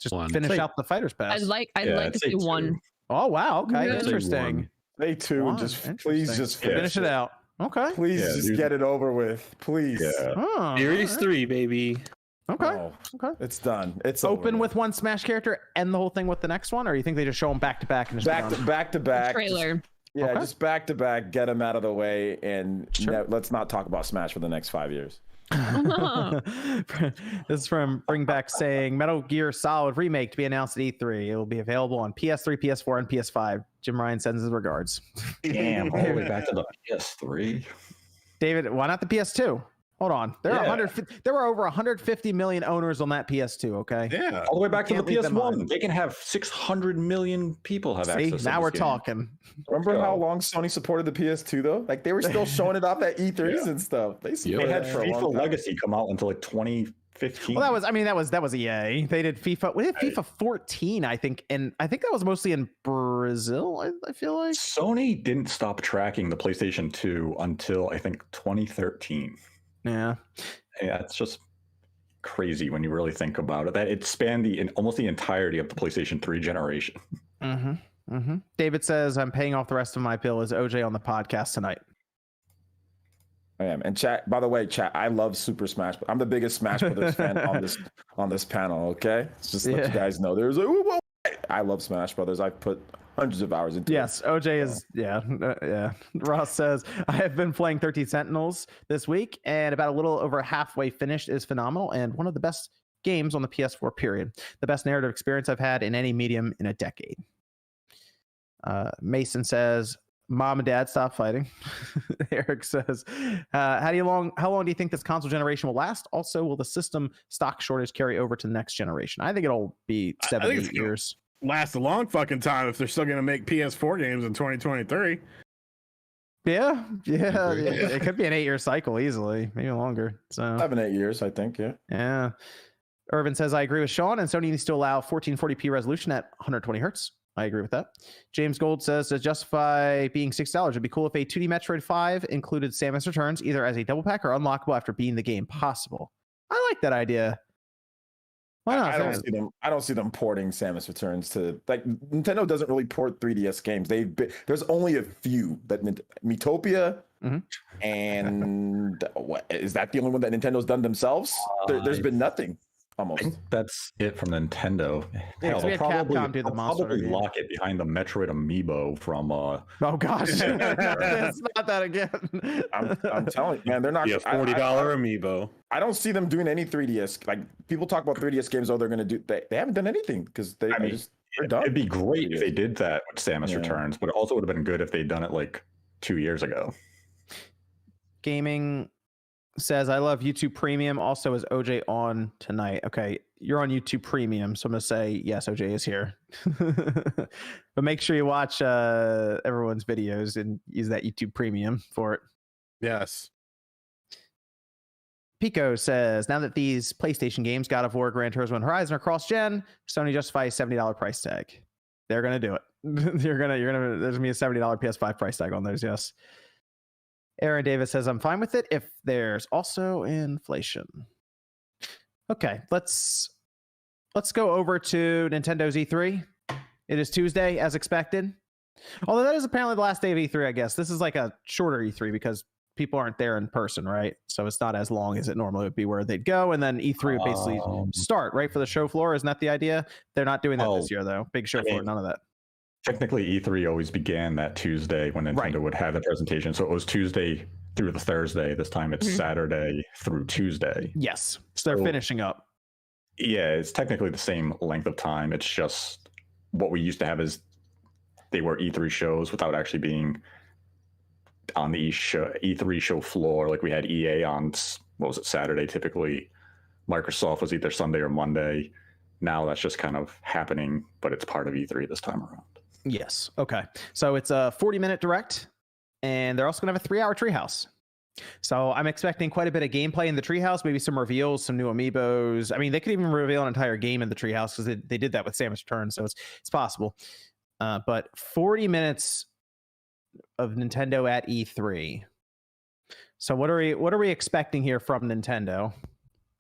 Just One. finish Say- out the Fighters Pass. I'd like Yeah, to say see two. one. Oh, wow. Okay. Yeah. Say Interesting. one. Day two, One. just Interesting. please just Finish it out. Okay. Please Yeah, just dude. get it over with. Please. Yeah. Oh, Series all right. 3, baby. Okay. Oh, Okay. it's done. It's Open over. with one Smash character and the whole thing with the next one, or you think they just show them back to back and just back be to back to back. Trailer. Yeah, Okay. just back to back. Get them out of the way, and Sure. let's not talk about Smash for the next 5 years. done? This is from Bring Back saying Metal Gear Solid Remake to be announced at E3. It will be available on PS3, PS4, and PS5. Jim Ryan sends his regards. Damn, all the way back to the PS3. David, why not the PS2? Hold on. There are Yeah. there were over 150 million owners on that PS2, okay? Yeah. All the way back to the Can't leave them PS1. on. They can have 600 million people have See, access to now this we're game. talking. Remember go. how long Sony supported the PS2 though? Like they were still showing it off at E3s and stuff. They They supported had it for a long FIFA time. Legacy come out until like 2015. Well, that was EA. They did FIFA. We did FIFA 14, I think, and I think that was mostly in Brazil. I feel like. Sony didn't stop tracking the PlayStation 2 until I think 2013. Yeah. Yeah, it's just crazy when you really think about it. That it spanned almost the entirety of the PlayStation 3 generation. David says, I'm paying off the rest of my bill. Is OJ on the podcast tonight? I am. And chat, by the way, chat, I love Super Smash. I'm the biggest Smash Brothers fan on this panel, okay? It's just let you guys know. I love Smash Brothers. I've put hundreds of hours into it. Yes, OJ is, yeah. Ross says, I have been playing 13 Sentinels this week, and about a little over halfway finished is phenomenal, and one of the best games on the PS4, period. The best narrative experience I've had in any medium in a decade. Mason says, Mom and Dad, stop fighting. Eric says, how long do you think this console generation will last? Also, will the system stock shortage carry over to the next generation? I think it'll be 7-8 years. Last a long fucking time if they're still going to make PS4 games in 2023. Yeah. It could be an 8-year cycle easily, maybe longer. So 7-8 years, I think. Yeah. Irvin says, I agree with Sean, and Sony needs to allow 1440p resolution at 120 hertz. I agree with that. James Gold says, to justify being $6, it'd be cool if a 2D Metroid 5 included Samus Returns either as a double pack or unlockable after beating the game possible. I like that idea. Why not? I don't see them porting Samus Returns to, like, Nintendo doesn't really port 3DS games. There's only a few that Miitopia and what is that the only one that Nintendo's done themselves? There's been nothing. Almost. I think that's it from Nintendo. Yeah, we had Capcom do the monster. Probably lock it behind the Metroid amiibo from. Oh gosh, it's not that again. I'm telling you, man, they're not. Yeah, $40 amiibo. I don't see them doing any 3DS. Like people talk about 3DS games, they're going to do. They haven't done anything because they're done. It'd be great if they did that with Samus Returns, but it also would have been good if they'd done it like 2 years ago. Gaming says, I love YouTube Premium. Also, is OJ on tonight? Okay, you're on YouTube Premium, so I'm gonna say yes, OJ is here. But make sure you watch everyone's videos and use that YouTube Premium for it. Yes. Pico says, now that these PlayStation games, God of War, Gran Turismo, and Horizon, are cross-gen, Sony justifies $70 price tag. They're gonna do it. There's gonna be a $70 PS5 price tag on those. Yes. Aaron Davis says, I'm fine with it if there's also inflation. Okay, let's go over to Nintendo's E3. It is Tuesday, as expected. Although that is apparently the last day of E3, I guess. This is like a shorter E3 because people aren't there in person, right? So it's not as long as it normally would be where they'd go. And then E3 would basically start, right, for the show floor. Isn't that the idea? They're not doing that this year, though. Big show floor, none of that. Technically, E3 always began that Tuesday when Nintendo would have the presentation. So it was Tuesday through the Thursday. This time it's Saturday through Tuesday. Yes. So they're finishing up. Yeah, it's technically the same length of time. It's just what we used to have is they were E3 shows without actually being on the E3 show floor. Like we had EA on, what was it, Saturday typically. Microsoft was either Sunday or Monday. Now that's just kind of happening, but it's part of E3 this time around. Yes. Okay. So it's a 40-minute direct, and they're also going to have a 3-hour treehouse. So I'm expecting quite a bit of gameplay in the treehouse, maybe some reveals, some new amiibos. I mean, they could even reveal an entire game in the treehouse because they did that with Samus Returns, so it's possible. But 40 minutes of Nintendo at E3. So what are we expecting here from Nintendo?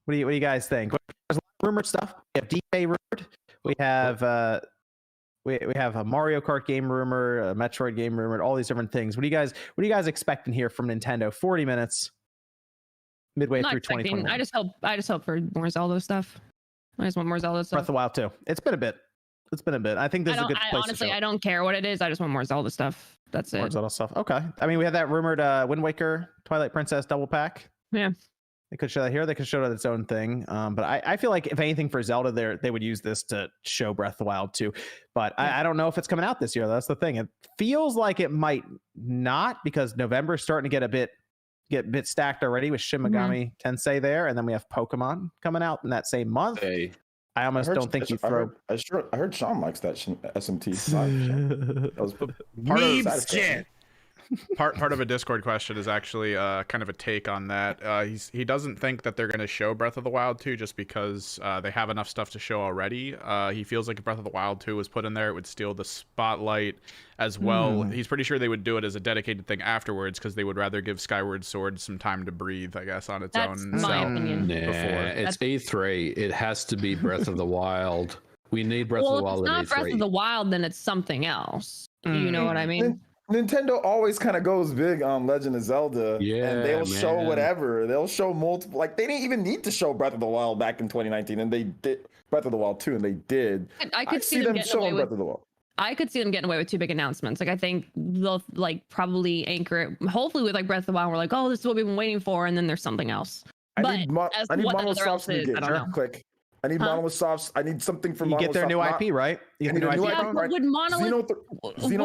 What do you guys think? There's a lot of rumored stuff. We have DK rumored. We have we have a Mario Kart game rumor, a Metroid game rumored, all these different things. What are you guys expecting here from Nintendo? 40 minutes midway through 2021. I just hope for more Zelda stuff. I just want more Zelda stuff. Breath of the Wild 2. It's been a bit. I think this is a good place honestly, to show. I don't care what it is. I just want more Zelda stuff. That's more it. Zelda stuff. Okay. I mean, we had that rumored Wind Waker, Twilight Princess double pack. Yeah. They could show that here. They could show it its own thing. But I feel like if anything for Zelda, they would use this to show Breath of the Wild 2. But I don't know if it's coming out this year. That's the thing. It feels like it might not because November's starting to get a bit stacked already with Shin Megami Tensei there, and then we have Pokemon coming out in that same month. Hey. I almost don't think you throw. I heard Sean likes that SMT 5. That was part Weebs shit. Part of a Discord question is actually kind of a take on that. He doesn't think that they're going to show Breath of the Wild 2 just because they have enough stuff to show already. He feels like if Breath of the Wild 2 was put in there, it would steal the spotlight as well. He's pretty sure they would do it as a dedicated thing afterwards because they would rather give Skyward Sword some time to breathe, I guess, on its own. That's my opinion. It's E3. It has to be Breath of the Wild. We need Breath of the Wild. If it's not Breath of the Wild, then it's something else. You know what I mean? Nintendo always kind of goes big on Legend of Zelda, and they'll show whatever. They'll show multiple. Like they didn't even need to show Breath of the Wild back in 2019, and they did Breath of the Wild 2, and they did. I could see them showing Breath of the Wild. I could see them getting away with two big announcements. Like I think they'll like probably anchor it, hopefully with like Breath of the Wild. We're like, oh, this is what we've been waiting for, and then there's something else. I need Monolith Soft to get click. I need Monolith Softs. I need something from Monolith Soft. You get their new IP, right? You get their new IP. Yeah, but would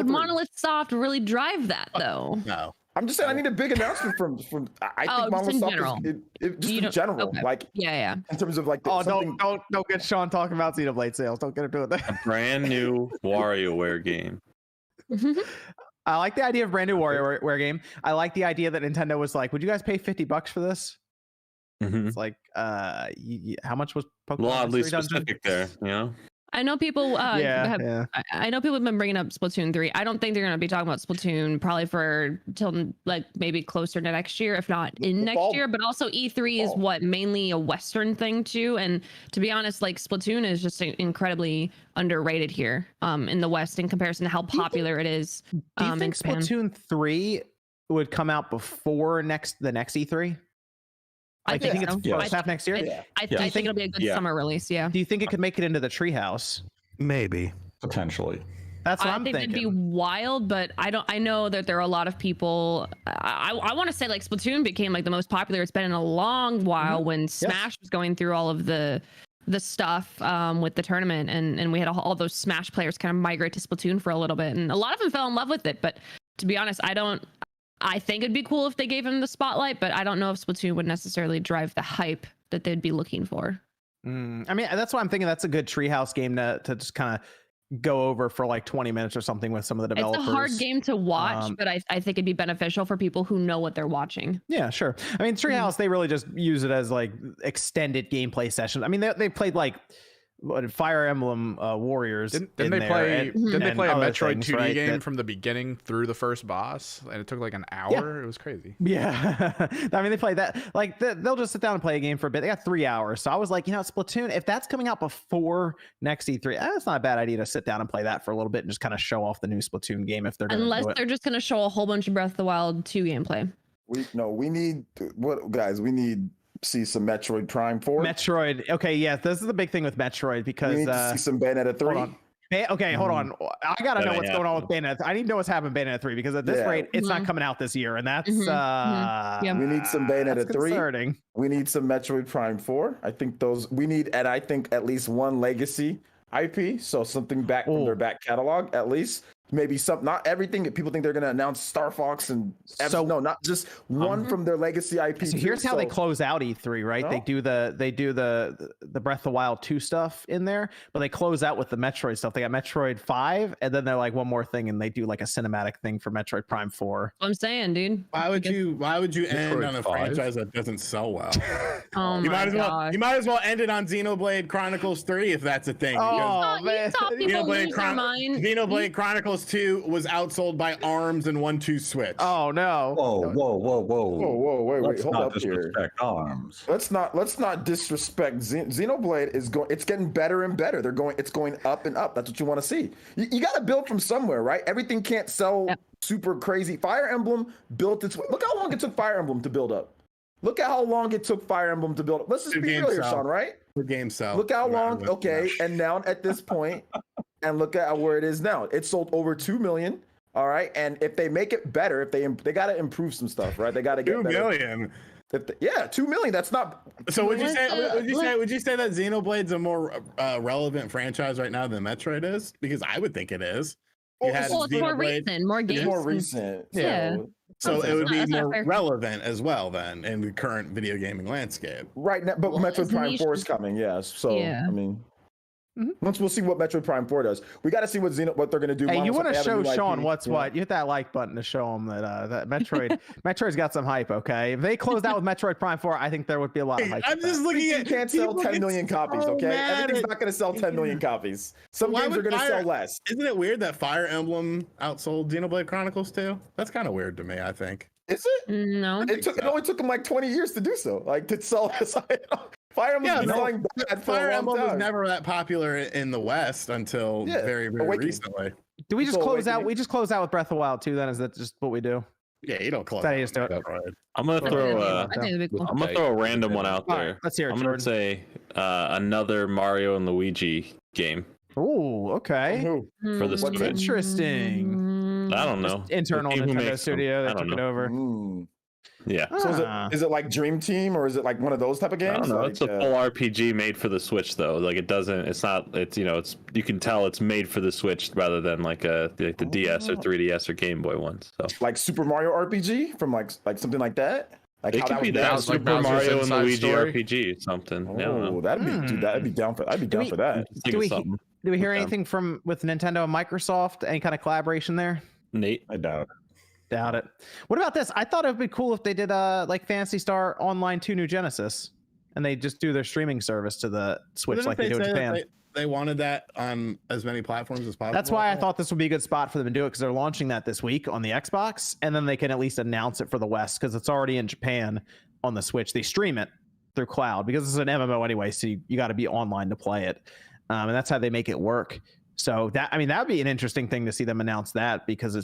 Monolith Soft really drive that though? No. I'm just saying I need a big announcement from I think Monolith Soft just in general. Okay. Like yeah. In terms of like don't get Sean talking about Xenoblade sales. Don't get him doing that. A brand new WarioWare game. I like the idea of brand new WarioWare game. I like the idea that Nintendo was like, would you guys pay $50 for this? It's like how much was Pokemon? Oddly specific there, you know. I know people I know people have been bringing up Splatoon 3. I don't think they're going to be talking about Splatoon probably for till like maybe closer to next year, if not in next year. But also E3 is what mainly a Western thing too. And to be honest, like Splatoon is just incredibly underrated here in the West in comparison to how popular it is. Do you think Splatoon 3 would come out before the next E3? I think it's first half next year. I think it'll be a good summer release. Yeah. Do you think it could make it into the treehouse? Maybe. Potentially. That's what I'm thinking. It'd be wild, but I know that there are a lot of people. I want to say like Splatoon became like the most popular it's been in a long while when Smash was going through all of the stuff with the tournament, and we had all those Smash players kind of migrate to Splatoon for a little bit, and a lot of them fell in love with it. But to be honest, I think it'd be cool if they gave him the spotlight, but I don't know if Splatoon would necessarily drive the hype that they'd be looking for. I mean, that's why I'm thinking that's a good treehouse game to just kind of go over for like 20 minutes or something with some of the developers. It's a hard game to watch, but I think it'd be beneficial for people who know what they're watching. Yeah, sure. I mean, treehouse, they really just use it as like extended gameplay sessions. I mean, they played like Fire Emblem Warriors. Didn't they play a Metroid 2D game from the beginning through the first boss, and it took like an hour? Yeah. It was crazy. Yeah. I mean, they played that. Like they'll just sit down and play a game for a bit. They got 3 hours. So I was like, Splatoon, if that's coming out before next E3, that's not a bad idea to sit down and play that for a little bit and just kind of show off the new Splatoon game if they're going to Unless they're just going to show a whole bunch of Breath of the Wild 2 gameplay. We need see some Metroid Prime 4. Metroid. Okay, yeah, this is the big thing with Metroid because we need to see some Bayonetta 3. Hold on. I gotta know what's going on with Bayonetta. I need to know what's happening with Bayonetta 3 because at this rate, it's not coming out this year, and that's we need some Bayonetta 3. Concerning. We need some Metroid Prime 4. I think we need at least one legacy IP, so something back from their back catalog at least. Maybe not everything. People think they're going to announce Star Fox no, not just one from their legacy IP. So here's how they close out E3, right? No? They do the Breath of the Wild 2 stuff in there, but they close out with the Metroid stuff. They got Metroid 5, and then they're like one more thing, and they do like a cinematic thing for Metroid Prime 4. I'm saying, dude. Why would you end on a franchise that doesn't sell well? You might as well end it on Xenoblade Chronicles 3 if that's a thing. Oh man, Xenoblade Chronicles 2 was outsold by ARMS and 1-2 Switch. Oh no! Whoa! Wait! Hold up here. ARMS. Let's not disrespect Xenoblade. It's getting better and better. It's going up and up. That's what you want to see. You got to build from somewhere, right? Everything can't sell super crazy. Fire Emblem built its way. Look how long it took Fire Emblem to build up. Let's just be real here, Sean. Right? The game sell. Look how long. Okay, and now at this point. And look at where it is now. It sold over 2 million. All right. And if they make it better, if they got to improve some stuff, right? They got to get 2 million. 2 million. That's not. So would you say that Xenoblade's a more relevant franchise right now than Metroid is? Because I would think it is. It's more recent, more games. It's more recent. Yeah. So it would be more relevant as well then in the current video gaming landscape. Right now, but Metroid Prime 4 is coming. Yes. So I mean. Once we'll see what Metroid Prime 4 does. We got to see what they're going to do. Hey, you want to show Sean IP. what's what? You hit that like button to show him that Metroid's got some hype. Okay, if they closed out with Metroid Prime 4, I think there would be a lot of hype. I'm just looking at. You can't sell 10 million copies. Okay, everything's not going to sell 10 million copies. Some games are going to sell less. Isn't it weird that Fire Emblem outsold Xenoblade Chronicles 2? That's kind of weird to me. I think. Is it? No. It only took them like 20 years to do so. Like to sell. Fire Emblem Fire Emblem was never that popular in the West until very recently. Do we just close out? We just close out with Breath of the Wild 2. Then is that just what we do? Yeah, you don't close. That is it. I'm gonna throw a random one out there. Right, let's hear it. I'm gonna say another Mario and Luigi game. Oh, okay. For the Switch. Interesting. I don't know. Just internal Nintendo studio that took it over. Yeah. So is it like Dream Team or is it like one of those type of games? I don't know. Like, it's a full RPG made for the Switch though. Like it's you can tell it's made for the Switch rather than like the DS or 3DS or Game Boy ones. So like Super Mario RPG from like something like that. Like it could be that Super Mario and Luigi RPG or something. Oh, that'd be down for that. Do we hear anything with Nintendo and Microsoft? Any kind of collaboration there? Nate, I doubt it. What about this? I thought it would be cool if they did like Phantasy Star Online 2 New Genesis, and they just do their streaming service to the Switch like they do in Japan. They wanted that on as many platforms as possible. That's why I thought this would be a good spot for them to do it, because they're launching that this week on the Xbox, and then they can at least announce it for the West because it's already in Japan on the Switch. They stream it through cloud because it's an MMO anyway, so you got to be online to play it, and that's how they make it work. So that'd be an interesting thing to see them announce that, because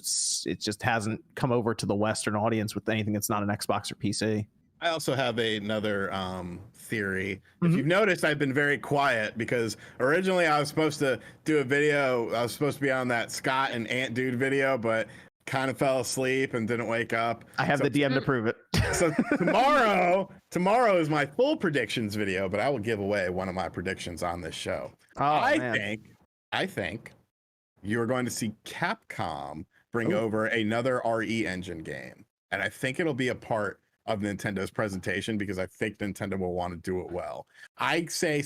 it just hasn't come over to the Western audience with anything that's not an Xbox or PC. I also have another theory. If you've noticed, I've been very quiet because originally I was supposed to do a video. I was supposed to be on that Scott and Ant Dude video, but kind of fell asleep and didn't wake up. I have the DM to prove it. So tomorrow is my full predictions video, but I will give away one of my predictions on this show. I think you're going to see Capcom bring over another RE Engine game. And I think it'll be a part of Nintendo's presentation because I think Nintendo will want to do it well. I say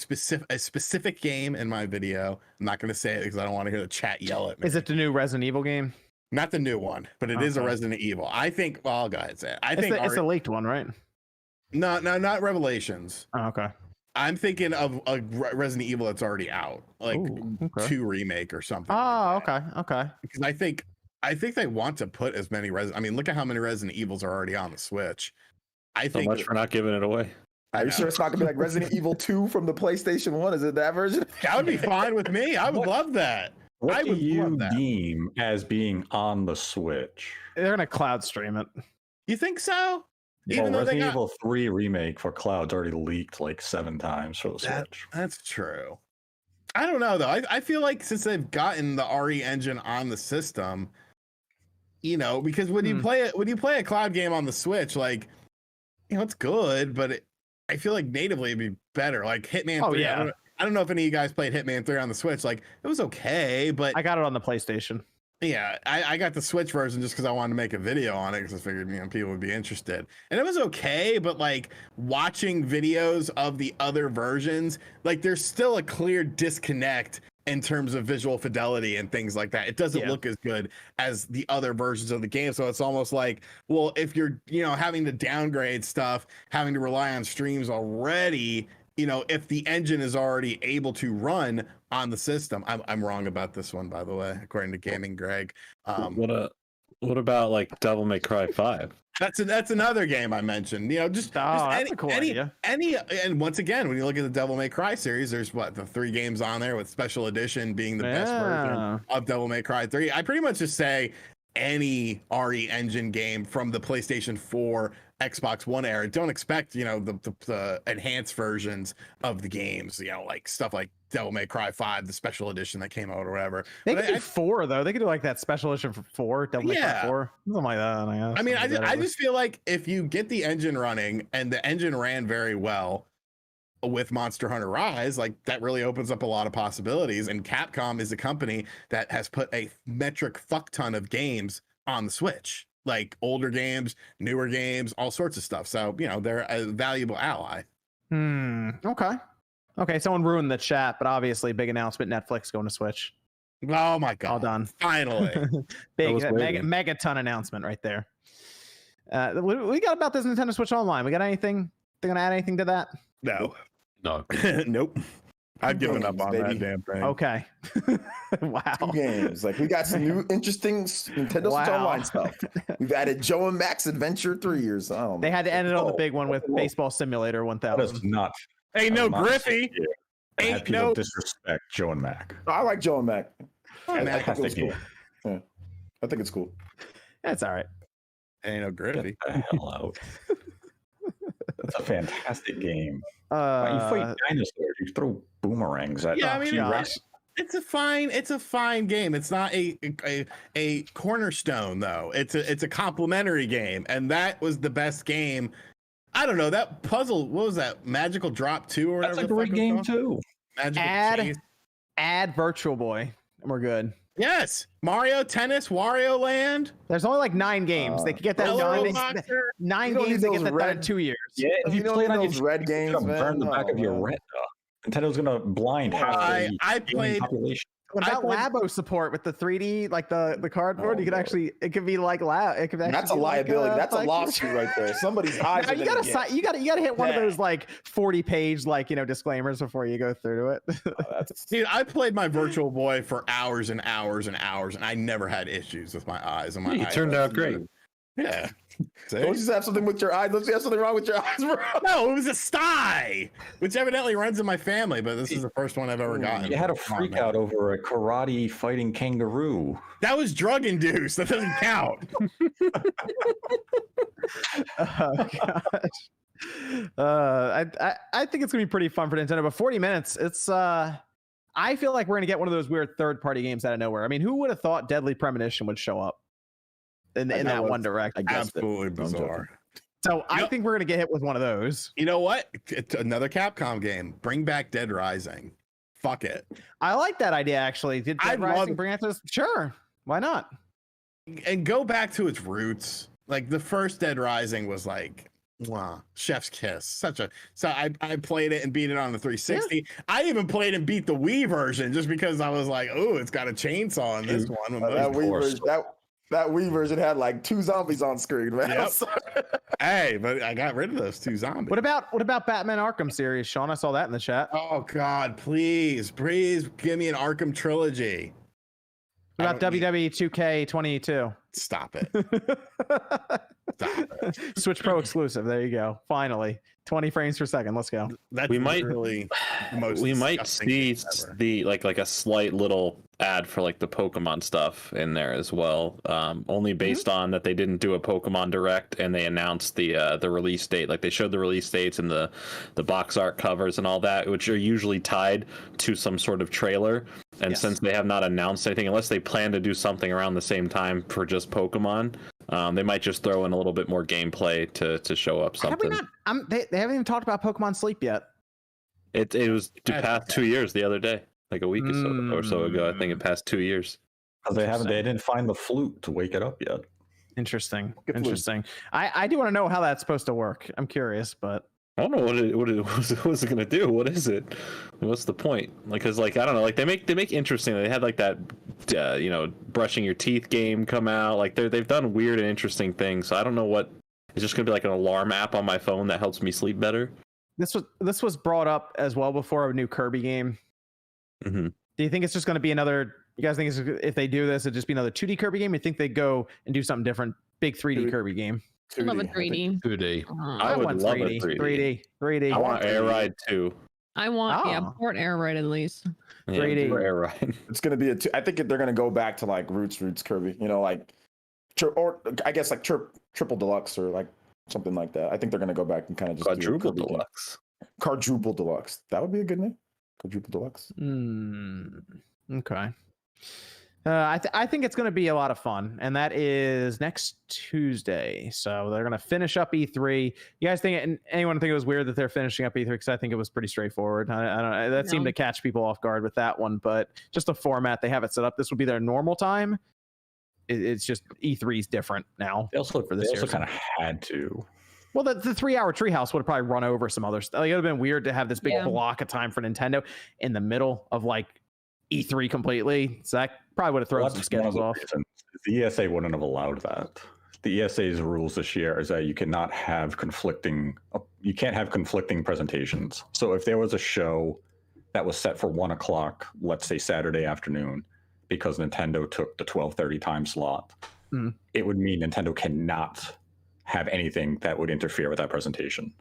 a specific game in my video. I'm not going to say it because I don't want to hear the chat yell at me. Is it the new Resident Evil game? Not the new one, but it is a Resident Evil. I think, well, I'll go ahead and say it. It's the leaked one, right? No, not Revelations. Oh, okay. I'm thinking of a Resident Evil that's already out, like 2 remake or something. Oh, like okay. Because I think they want to put as many look at how many Resident Evils are already on the Switch. I think so much for not giving it away. Are you sure it's not gonna be like Resident Evil 2 from the PlayStation 1? Is it that version? That would be fine with me. I would love that. What do you deem as being on the Switch? They're gonna cloud stream it. You think so? Even though Resident Evil 3 remake for cloud's already leaked like 7 times for the Switch. That's true. I don't know though. I feel like since they've gotten the RE engine on the system, because when you play a cloud game on the Switch, like, it's good, but I feel like natively it'd be better. Like Hitman 3. Yeah. I don't know if any of you guys played Hitman 3 on the Switch. Like, it was okay, but I got it on the PlayStation. Yeah, I got the Switch version just because I wanted to make a video on it because I figured people would be interested. And it was okay, but like watching videos of the other versions, like there's still a clear disconnect in terms of visual fidelity and things like that. It doesn't look as good as the other versions of the game. So it's almost like, well, if you're having to downgrade stuff, having to rely on streams already, if the engine is already able to run on the system. I'm wrong about this one, by the way, according to Gaming Greg. What about like Devil May Cry 5? That's another game I mentioned. That's a cool idea. And once again, when you look at the Devil May Cry series, there's the 3 games on there, with Special Edition being the best version of Devil May Cry 3. I pretty much just say any RE Engine game from the PlayStation 4, Xbox One era. Don't expect, the enhanced versions of the games, like stuff like Devil May Cry 5, the special edition that came out or whatever. They could do 4 though. They could do like that special edition for 4, Devil May Cry 4, something like that. I mean, I just feel like if you get the engine running, and the engine ran very well with Monster Hunter Rise, like that really opens up a lot of possibilities. And Capcom is a company that has put a metric fuck ton of games on the Switch, like older games, newer games, all sorts of stuff. So they're a valuable ally. Okay. Okay, someone ruined the chat, but obviously big announcement: Netflix going to Switch. Oh my god! All done. Finally, Big megaton announcement right there. We got about this Nintendo Switch Online. We got anything? They're gonna add anything to that? no, Nope. I've given up on Baby. that damn thing. Okay. Wow. 2 games. Like we got some new interesting Nintendo Switch Online stuff. We've added Joe and Max Adventure 3 or something. They had to end it on the big one with Baseball Simulator That is 1000. not. Ain't no I'm not Griffey. here. I had Ain't people no. disrespect Joe and Mac. I like Joe and Mac. I think it was Fantastic cool. game. Yeah. I think it's cool. That's all right. Ain't no Griffey. Get the hell out. It's a fantastic game. You Uh, fight dinosaurs. You throw boomerangs at Yeah, I mean, T-Rex. it's a fine game. It's not a cornerstone though. It's a complimentary game, and that was the best game. I don't know that puzzle. What was that? Magical Drop 2 or whatever. That's a the fuck great it's game called? too. Magical Chase. add Virtual Boy, and we're good. Yes, Mario Tennis, Wario Land. There's only like 9 games. They could get that Hello, done. Boxer. 9 You don't games. need They get those that done in red- 2 years. Yeah, if You you don't play it need on your those red TV, games, it's gonna burn the man. back of your No. retina. Nintendo's gonna blind half the I gaming played. population. What about Labo support with the 3D, like the cardboard? Oh, you could no. actually, it could be like lab. It could actually That's a be liability. Like, That's a like- lawsuit right there. Somebody's eyes. Now, are you gonna gotta get- you gotta hit one of Yeah. those like 40-page disclaimers before you go through it. That's- Dude, I played my Virtual Boy for hours and hours and hours, and I never had issues with my eyes. And my You eyes turned out great. Yeah. See? Don't you just have something with your eyes? Don't you have something wrong with your eyes, bro? No, it was a sty, which evidently runs in my family, but this is the first one I've ever gotten. You had a Come on, freak man. out over a karate fighting kangaroo. That was drug induced. That doesn't count. Oh gosh. I think it's gonna be pretty fun for Nintendo, but 40 minutes. It's I feel like we're gonna get one of those weird third-party games out of nowhere. I mean, who would have thought Deadly Premonition would show up in that was- one direct? I guessed it. Absolutely I'm bizarre. So I Yep. think we're gonna get hit with one of those. You know what? It's another Capcom game. Bring back Dead Rising. Fuck it. I like that idea actually. Did Dead I'd love Rising it. bring it to us? Sure. Why not? And go back to its roots. Like the first Dead Rising was like, wow, chef's kiss. So I played it and beat it on the 360. I even played and beat the Wii version just because I was like, oh, it's got a chainsaw in this one. That Wii course. version, that Wii version had like 2 zombies on screen, man. Yep. I'm sorry. Hey, but I got rid of those 2 zombies. What about Batman Arkham series, Sean? I saw that in the chat. Oh God, please give me an Arkham trilogy. What I about don't need- WWE 2K22? Stop it. Stop it. Switch Pro exclusive. There you go. Finally, 20 frames per second. Let's go. That's We might- really the most We might disgusting see thing ever. the like a slight little ad for like the Pokemon stuff in there as well. Only based on that they didn't do a Pokemon Direct and they announced the release date. Like they showed the release dates and the box art covers and all that, which are usually tied to some sort of trailer. And Yes. since they have not announced anything, unless they plan to do something around the same time for just Pokemon, they might just throw in a little bit more gameplay to show up Have we something. not? They haven't even talked about Pokemon Sleep yet. It was past 2 years the other day, like a week or so ago. I think it passed 2 years. Because they didn't find the flute to wake it up yet. Interesting. Good flute. Interesting. I do want to know how that's supposed to work. I'm curious, but I don't know what was it gonna do. What is it? What's the point? Like, cause like I don't know. Like they make interesting. They had like that, brushing your teeth game come out. Like they've done weird and interesting things. So I don't know what. It's just gonna be like an alarm app on my phone that helps me sleep better. this was brought up as well before a new Kirby game. Mm-hmm. Do you think it's just going to be another? You guys think if they do this, it'd just be another 2D Kirby game? You think they go and do something different? Big 3D 2D. Kirby game. I love a 2D, I think. 3D. 2D. I would want love a 3D. 3D. 3D. I want Air Ride too. I want Oh. port air right at least. Yeah, 3D. for Air Ride. It's gonna be I think they're gonna go back to like roots Kirby. Like, or I guess like triple deluxe or like something like that. I think they're gonna go back and kind of just Quadruple do a Kirby game. Deluxe. Quadruple deluxe. That would be a good name. Quadruple deluxe. Okay. I think it's going to be a lot of fun, and that is next Tuesday. So they're going to finish up E3. You guys think? And anyone think it was weird that they're finishing up E3? Because I think it was pretty straightforward. I don't know. That seemed No. to catch people off guard with that one, but just the format they have it set up. This would be their normal time. It's just E3 is different now. They also For this year. kind of had to. Well, the 3-hour treehouse would have probably run over some other stuff. Like, it would have been weird to have this big block of time for Nintendo in the middle of like E3 completely. So that probably would have thrown some schedules off. The ESA wouldn't have allowed that. The ESA's rules this year is that you can't have conflicting presentations. So if there was a show that was set for 1 o'clock, let's say Saturday afternoon, because Nintendo took the 12:30 time slot, it would mean Nintendo cannot have anything that would interfere with that presentation.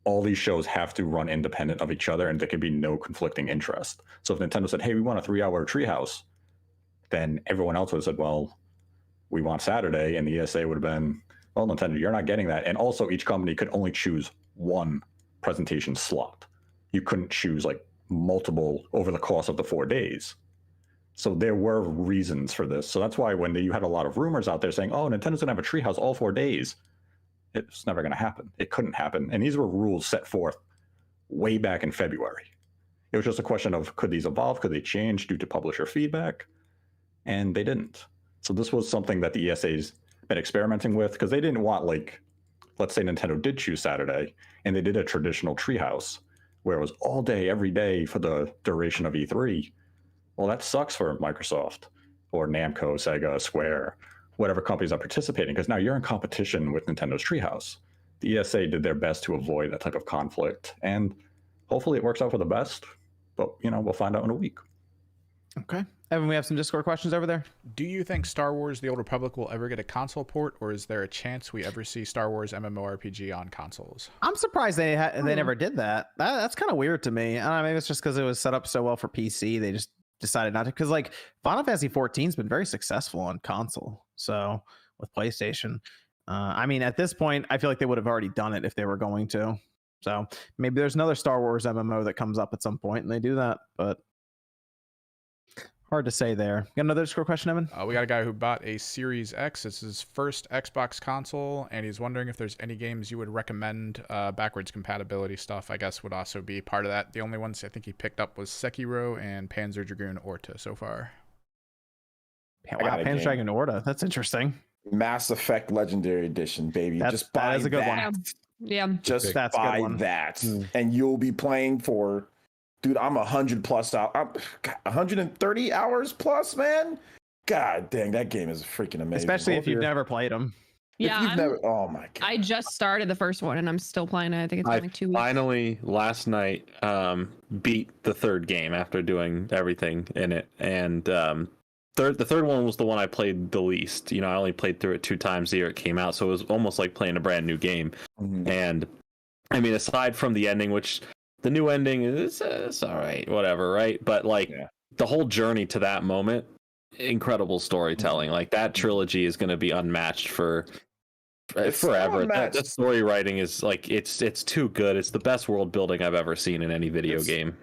All these shows have to run independent of each other, and there can be no conflicting interest. So if Nintendo said, hey, we want a 3-hour treehouse, then everyone else would have said, well, we want Saturday, and the ESA would have been, well, Nintendo, you're not getting that. And also each company could only choose one presentation slot. You couldn't choose like multiple over the course of the 4 days. So there were reasons for this. So that's why when you had a lot of rumors out there saying, oh, Nintendo's going to have a treehouse all 4 days, it's never going to happen. It couldn't happen. And these were rules set forth way back in February. It was just a question of, could these evolve? Could they change due to publisher feedback? And they didn't. So this was something that the ESA's been experimenting with, because they didn't want, like, let's say Nintendo did choose Saturday and they did a traditional treehouse where it was all day, every day for the duration of E3. Well, that sucks for Microsoft or Namco, Sega, Square, whatever companies are participating, because now you're in competition with Nintendo's treehouse. The ESA did their best to avoid that type of conflict, and hopefully it works out for the best. But, we'll find out in a week. Okay. Evan, we have some Discord questions over there. Do you think Star Wars The Old Republic will ever get a console port, or is there a chance we ever see Star Wars MMORPG on consoles? I'm surprised they never did that. That's kind of weird to me. I don't know, maybe it's just because it was set up so well for PC. They just decided not to, because like Final Fantasy 14 has been very successful on console. So with PlayStation, I mean, at this point, I feel like they would have already done it if they were going to. So maybe there's another Star Wars MMO that comes up at some point and they do that, but hard to say there. Got another Discord question, Evan? We got a guy who bought a Series X. It's his first Xbox console, and he's wondering if there's any games you would recommend. Backwards compatibility stuff, I guess, would also be part of that. The only ones I think he picked up was Sekiro and Panzer Dragoon Orta so far. Wow, Panzer Dragoon Orta. That's interesting. Mass Effect Legendary Edition, baby. Just buy that is a good that. one. Yeah. Just That's buy that, and you'll be playing for, dude, I'm 100 plus out. I'm 130 hours plus, man. God dang, that game is freaking amazing. Especially if you've never played them. Yeah. Oh my god. I just started the first one and I'm still playing it. I think it's been like 2 weeks. Finally, last night, beat the third game after doing everything in it. And the third one was the one I played the least. I only played through it 2 times the year it came out. So it was almost like playing a brand new game. Mm-hmm. And I mean, aside from the ending, which the new ending is all right, whatever, right? But the whole journey to that moment, incredible storytelling. Like that trilogy is going to be unmatched for forever. That story writing is like it's too good. It's the best world building I've ever seen in any video game.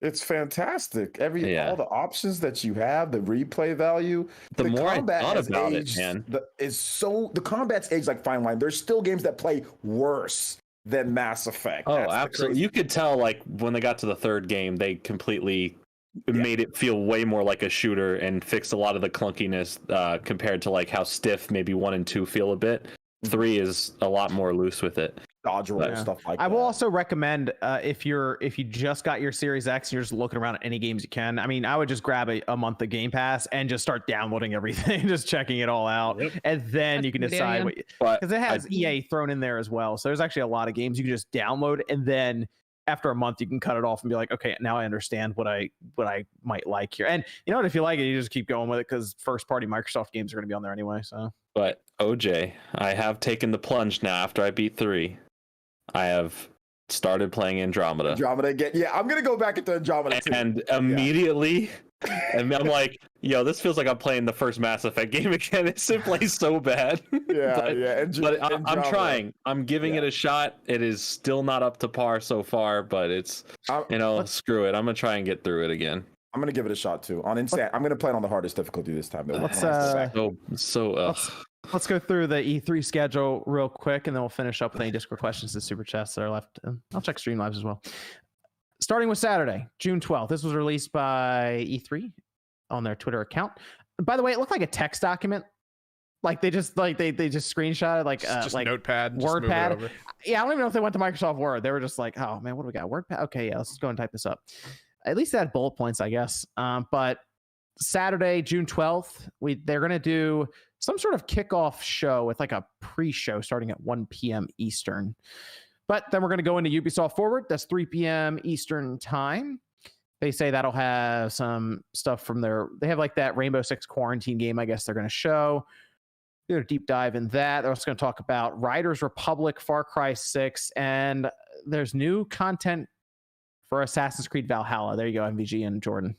It's fantastic. All the options that you have, the replay value. The more I thought about it, man, the combat's aged like fine wine. There's still games that play worse than Mass Effect. Oh, absolutely. You could tell, like, when they got to the third game, they completely made it feel way more like a shooter and fixed a lot of the clunkiness compared to like how stiff maybe 1 and 2 feel a bit. 3 is a lot more loose with it. Dodge roll stuff like that. I will also recommend if you just got your Series X and you're just looking around at any games you can. I mean, I would just grab a month of Game Pass and just start downloading everything, just checking it all out, and then you can decide because it has EA thrown in there as well. So there's actually a lot of games you can just download, and then after a month you can cut it off and be like, okay, now I understand what I might like here. And you know what, if you like it, you just keep going with it because first party Microsoft games are going to be on there anyway. So, but OJ, I have taken the plunge now after I beat 3. I have started playing Andromeda. Andromeda again. Yeah, I'm going to go back into Andromeda too. And immediately, and I'm like, yo, this feels like I'm playing the first Mass Effect game again. It plays so bad. But I'm trying. I'm giving it a shot. It is still not up to par so far, but it's, screw it. I'm going to try and get through it again. I'm going to give it a shot too. I'm going to play it on the hardest difficulty this time. Let's go through the E3 schedule real quick, and then we'll finish up with any Discord questions and super chats that are left. And I'll check Streamlabs as well. Starting with Saturday, June 12th. This was released by E3 on their Twitter account. By the way, it looked like a text document. Like they just screenshot it Just like Notepad, just move it WordPad. over. Yeah, I don't even know if they went to Microsoft Word. They were just like, oh man, what do we got? WordPad. Okay, yeah, let's go and type this up. At least they had bullet points, I guess. But Saturday, June 12th, they're gonna do some sort of kickoff show with like a pre-show starting at 1 p.m. Eastern. But then we're gonna go into Ubisoft Forward. That's 3 p.m. Eastern time. They say that'll have some stuff from they have like that Rainbow Six quarantine game, I guess they're gonna show. Do a deep dive in that. They're also going to talk about Riders Republic, Far Cry 6, and there's new content for Assassin's Creed Valhalla. There you go, MVG and Jordan.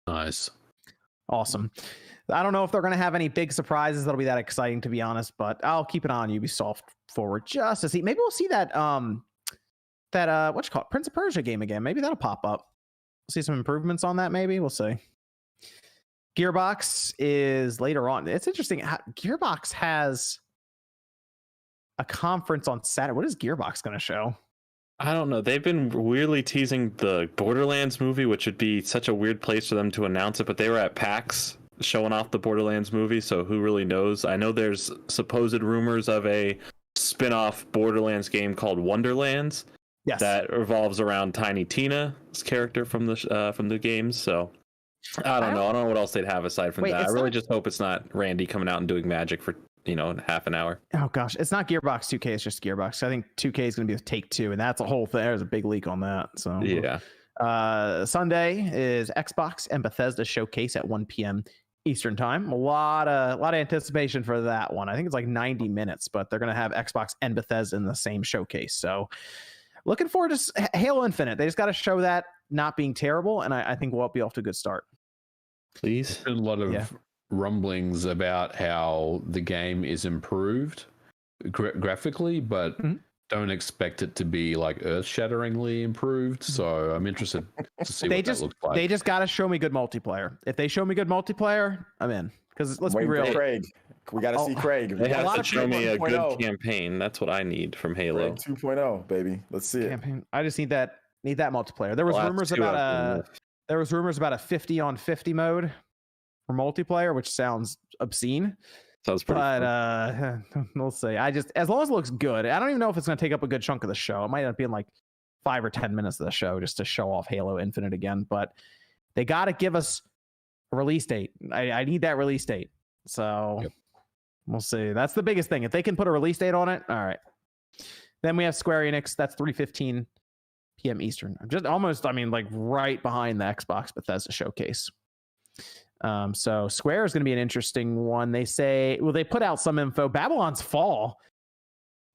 Nice. Awesome. I don't know if they're going to have any big surprises that'll be that exciting, to be honest, but I'll keep an eye on Ubisoft Forward just to see. Maybe we'll see that what you call it, Prince of Persia game again. Maybe that'll pop up. We'll see some improvements on that. Maybe we'll see. Gearbox is later on. It's interesting. Gearbox has a conference on Saturday. What is Gearbox going to show? I don't know. They've been weirdly teasing the Borderlands movie, which would be such a weird place for them to announce it, but they were at PAX showing off the Borderlands movie, so who really knows? I know there's supposed rumors of a spin-off Borderlands game called Wonderlands. Yes. That revolves around Tiny Tina's character from the games, so I don't know. I don't know what else they'd have aside from that. I really just hope it's not Randy coming out and doing magic for, half an hour. Oh gosh, it's not Gearbox 2K, it's just Gearbox. I think 2K is going to be with Take-Two, and that's a whole thing. There's a big leak on that. So yeah. Sunday is Xbox and Bethesda showcase at 1 p.m. Eastern time. A lot of anticipation for that one. I think it's like 90 minutes, but they're going to have Xbox and Bethesda in the same showcase. So looking forward to Halo Infinite. They just got to show that not being terrible, and I think we'll be off to a good start. Please. A lot of rumblings about how the game is improved graphically, but don't expect it to be like earth-shatteringly improved. So I'm interested to see what that looks like. They just got to show me good multiplayer. If they show me good multiplayer, I'm in. Because let's be real. Craig. We got to see Craig. They have to show me a good campaign. That's what I need from Halo. 2.0, baby. Let's see it. Campaign. I just need that multiplayer. There was rumors about a 50-on-50 mode for multiplayer, which sounds obscene. Sounds pretty fun. We'll see. As long as it looks good. I don't even know if it's going to take up a good chunk of the show. It might end up being like 5 or 10 minutes of the show just to show off Halo Infinite again. But they got to give us a release date. I need that release date. So we'll see. That's the biggest thing. If they can put a release date on it, all right. Then we have Square Enix. That's 3:15 p.m. Eastern. Just almost, like right behind the Xbox Bethesda showcase. So Square is going to be an interesting one. They say, they put out some info. Babylon's Fall.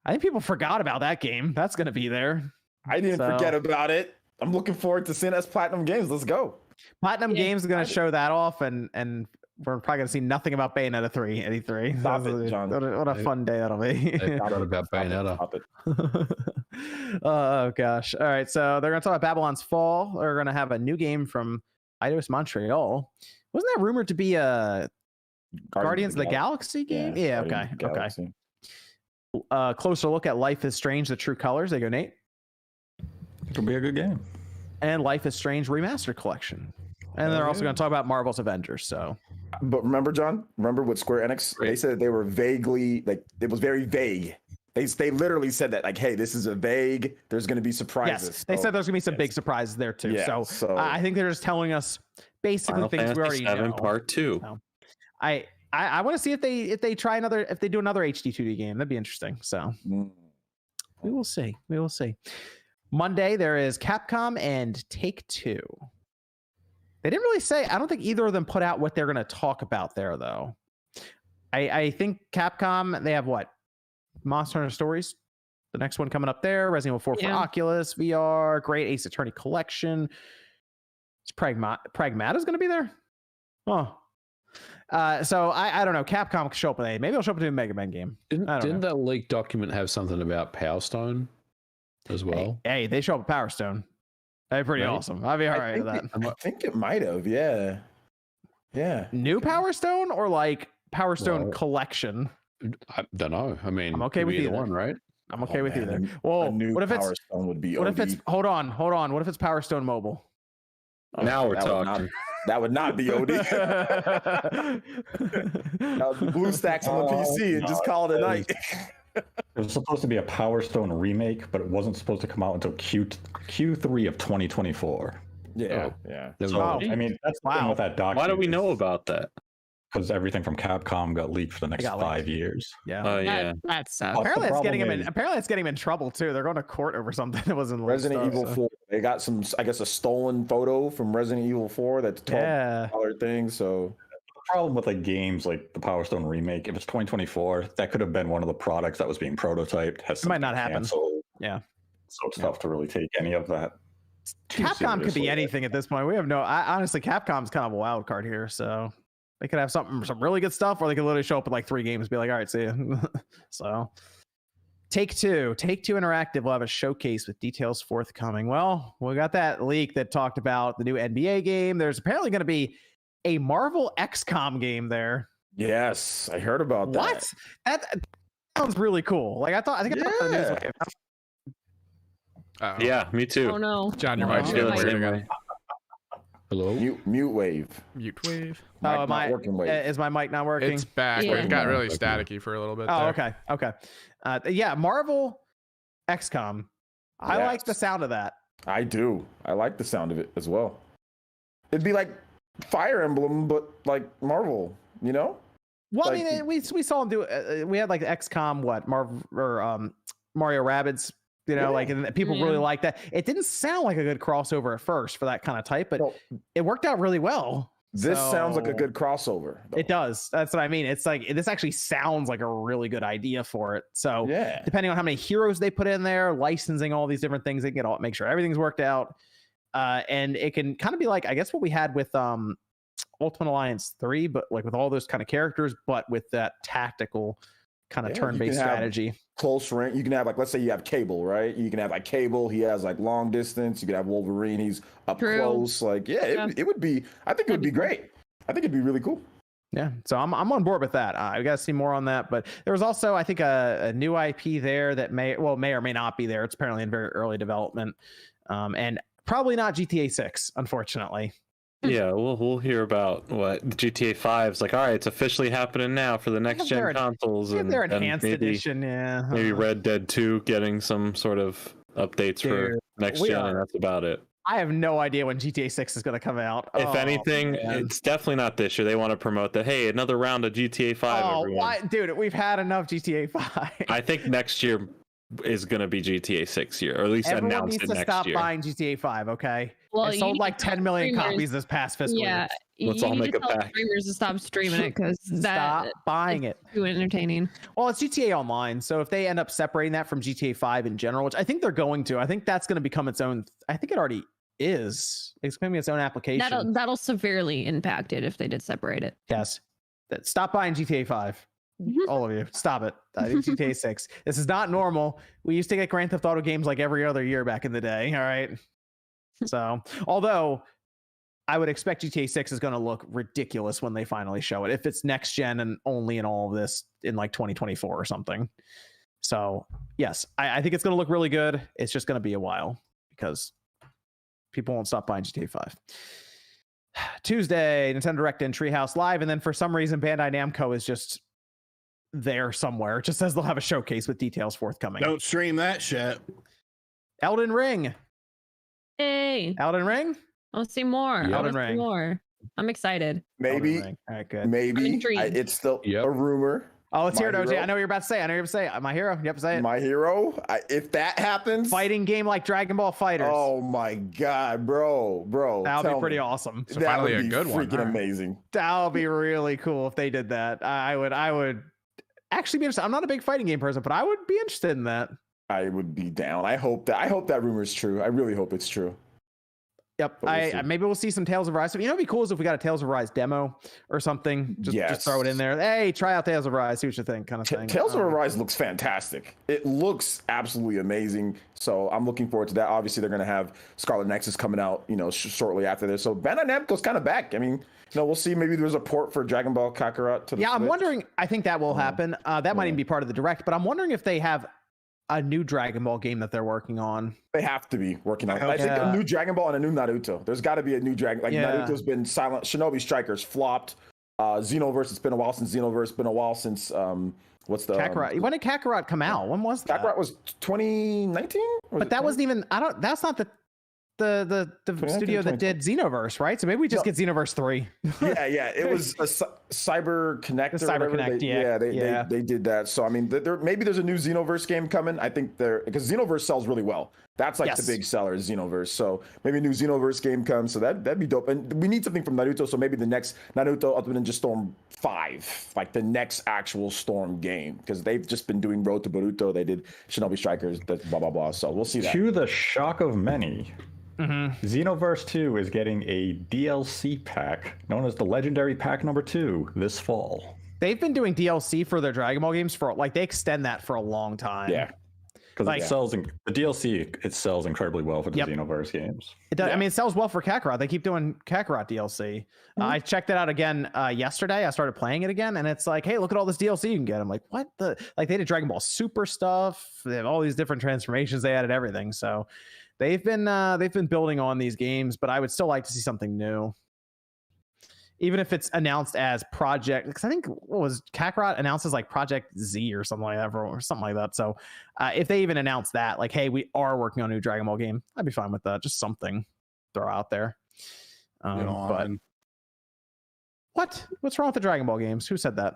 I think people forgot about that game. That's going to be there. I didn't forget about it. I'm looking forward to seeing Platinum Games. Let's go. Platinum Games is going to show that off, and we're probably going to see nothing about Bayonetta 3 at E3. Stop it, John. What a fun day that'll be. They forgot about Bayonetta. Stop it. Oh, gosh. All right, so they're going to talk about Babylon's Fall. They're going to have a new game from Eidos Montreal. Wasn't that rumored to be a Guardians of the Galaxy game? Yeah, okay. Closer look at Life is Strange, The True Colors. There you go, Nate. It'll be a good game. And Life is Strange Remastered Collection. And they're also going to talk about Marvel's Avengers. So, but remember, John, with Square Enix, they said they were vaguely, it was very vague. They literally said that, hey, this is a vague, there's going to be surprises. Yes, they said there's going to be some big surprises there too. Yeah, so I think they're just telling us basically Final things we already Fantasy VII know. Part 2. So, I want to see if they do another HD 2D game. That'd be interesting. So we will see. Monday there is Capcom and Take-Two. They didn't really say. I don't think either of them put out what they're going to talk about there, though. I think Capcom, they have what? Monster Hunter Stories, the next one coming up there. Resident Evil 4 for Oculus VR. Great Ace Attorney Collection. Is Pragmata's going to be there? Oh. So I don't know. Capcom could show up with a. Maybe I'll show up with a Mega Man game. Didn't that leaked document have something about Power Stone as well? Hey, they show up with Power Stone. That'd be pretty awesome. I'd be all right with that. I think it might have. Yeah. New Power Stone or Power Stone Collection? I don't know. I mean, I'm okay with either one, right? I'm okay with either. Well, what if Power Stone would be what if it's hold on? What if it's Power Stone Mobile? Now we're talking. That would not be OD. Blue stacks on the PC and just call it a night. It was supposed to be a Power Stone remake, but it wasn't supposed to come out until Q3 of 2024. Yeah. So, I mean, that's the thing with that document. Why do we know about that? Because everything from Capcom got leaked for the next 5 years. Yeah. Oh yeah. That sucks. Apparently it's getting him in. Apparently it's getting him in trouble too. They're going to court over something that wasn't Resident Evil 4. They got some, I guess, a stolen photo from Resident Evil 4. That's $12 thing. So the problem with like games like the Power Stone remake, if it's 2024, that could have been one of the products that was being prototyped. It might not happen. Yeah. So it's tough to really take any of that. Capcom could be anything at this point. We have no. Honestly, Capcom's kind of a wild card here. So they could have some really good stuff, or they could literally show up with like 3 games and be like, all right, see ya. So Take-Two Interactive will have a showcase with details forthcoming. Well, we got that leak that talked about the new NBA game. There's apparently going to be a Marvel XCOM game there. Yes, I heard about that. What? That sounds really cool. Like I think I thought the news. Yeah, me too. Oh no, John, your I mic's feel not the same working. way. Hello? Mute wave. Mute wave. Oh, Not working wave. is my mic not working? It's back. Yeah. It got really staticky for a little bit. Oh, there. okay. Yeah, Marvel XCOM. I Yes. like the sound of that. I do. I like the sound of it as well. It'd be like Fire Emblem, but like Marvel, you know? Well, Like- I mean, we saw him do. We had like XCOM, Marvel or Mario Rabbids. You know, Yeah. like, and people really like that. It didn't sound like a good crossover at first for that kind of type, but No. it worked out really well. This sounds like a So- good crossover. though. It does. That's what I mean. It's like this actually sounds like a really good idea for it. So Yeah. depending on how many heroes they put in there, licensing all these different things, they can make sure everything's worked out. And it can kind of be like, I guess, what we had with Ultimate Alliance 3, but like with all those kind of characters, but with that tactical kind of Yeah, turn-based you can have strategy. Close range. You can have like, let's say you have Cable, right? You can have like Cable. He has like long distance. You can have Wolverine. He's up True. close. Like, it would be. I think it would be great. I think it'd be really cool. Yeah, so I'm on board with that. I got to see more on that, but there was also, I think, a new IP there that may or may not be there. It's apparently in very early development, and probably not GTA 6, unfortunately. Yeah, we'll hear about what GTA 5's like. All right, it's officially happening now for the next gen consoles, and Their and enhanced maybe edition, maybe Red Dead 2 getting some sort of updates for Dude, next we gen, are- and that's about it. I have no idea when GTA 6 is going to come out. If Oh, anything, man. it's definitely not this year. They want to promote that. Hey, another round of GTA 5. Oh, everyone. why, dude? We've had enough GTA 5. I think next year is going to be GTA 6 year, or at least Everyone announce needs it to next stop year. buying GTA 5. Okay, Well, it you sold need like to tell 10 million streamers- copies this past fiscal Yeah, year. Let's you all need make to a tell pact. streamers to stop streaming it because Stop that buying it. too entertaining. Well, it's GTA Online, so if they end up separating that from GTA 5 in general, which I think they're going to, I think that's going to become its own. I think it already is. It's going to be its own application. That'll severely impact it if they did separate it. Yes. Stop buying GTA 5. Mhm. All of you, stop it. I think GTA 6. This is not normal. We used to get Grand Theft Auto games like every other year back in the day. All right. So, although I would expect GTA 6 is going to look ridiculous when they finally show it, if it's next gen and only in all of this in like 2024 or something. So, yes, I think it's going to look really good. It's just going to be a while because people won't stop buying GTA 5. Tuesday, Nintendo Direct and Treehouse Live, and then for some reason, Bandai Namco is just there somewhere. It just says they'll have a showcase with details forthcoming. Don't stream that shit. Elden Ring. Hey, Elden Ring? I'll see more. Yeah. I wanna Elden see Ring. more. I'm excited. Maybe, Elden Ring. All right, good. maybe intrigued. it's still Yep. a rumor. Oh, let's hear it, My OJ. Hero? I know what you're about to say. My hero. Yep, say it. My Hero. If that happens, Fighting game like Dragon Ball Fighters. Oh my god, bro. That would tell be pretty me. awesome. So That finally would a be good one. freaking All right. amazing. That would be really cool if they did that. I would actually be interested. I'm not a big fighting game person, but I would be interested in that. I would be down. I hope that rumor is true. I really hope it's true. Yep. But we'll see. Maybe we'll see some Tales of Rise. You know, it'd be cool is if we got a Tales of Rise demo or something. Just throw it in there. Hey, try out Tales of Rise. See what you think, kind of thing. Tales of Arise looks fantastic. It looks absolutely amazing. So I'm looking forward to that. Obviously, they're going to have Scarlet Nexus coming out, shortly after this. So Bandai Namco's kind of back. I mean, we'll see. Maybe there's a port for Dragon Ball Kakarot to the Yeah, I'm Switch. wondering. I think that will happen. That might even be part of the direct, but I'm wondering if they have a new Dragon Ball game that they're working on. They have to be working on it. I think a new Dragon Ball and a new Naruto. There's got to be a new Dragon. Like Naruto's been silent. Shinobi Strikers flopped. Xenoverse. It's been a while since Xenoverse. It's been a while since what's the Kakarot? When did Kakarot come out? When was that? Kakarot was 2019. But that wasn't even. I don't. That's not the studio that did Xenoverse, right? So maybe we just get Xenoverse 3. yeah. It was a Cyber Connect. Cyber Connect. They did that. So I mean, maybe there's a new Xenoverse game coming. I think because Xenoverse sells really well. That's like the big seller is Xenoverse. So maybe a new Xenoverse game comes. So that'd be dope. And we need something from Naruto. So maybe the next Naruto Ultimate Ninja Storm 5, like the next actual Storm game, because they've just been doing Road to Boruto. They did Shinobi Strikers, blah blah blah. So we'll see that. To the shock of many, Xenoverse 2 is getting a DLC pack known as the Legendary Pack number 2 this fall. They've been doing DLC for their Dragon Ball games for they extend that for a long time. Yeah. Because the DLC, it sells incredibly well for the Xenoverse games. It does. I mean, it sells well for Kakarot. They keep doing Kakarot DLC. I checked it out again yesterday. I started playing it again, and it's like, hey, look at all this DLC you can get. I'm like, what the? Like, they did Dragon Ball Super stuff. They have all these different transformations. They added everything. So they've been building on these games, but I would still like to see something new. Even if it's announced as Project, because I think what was Kakarot announced as like Project Z or something like that, or something like that. So if they even announce that, like, hey, we are working on a new Dragon Ball game, I'd be fine with that. Just something throw out there. But what's wrong with the Dragon Ball games? Who said that?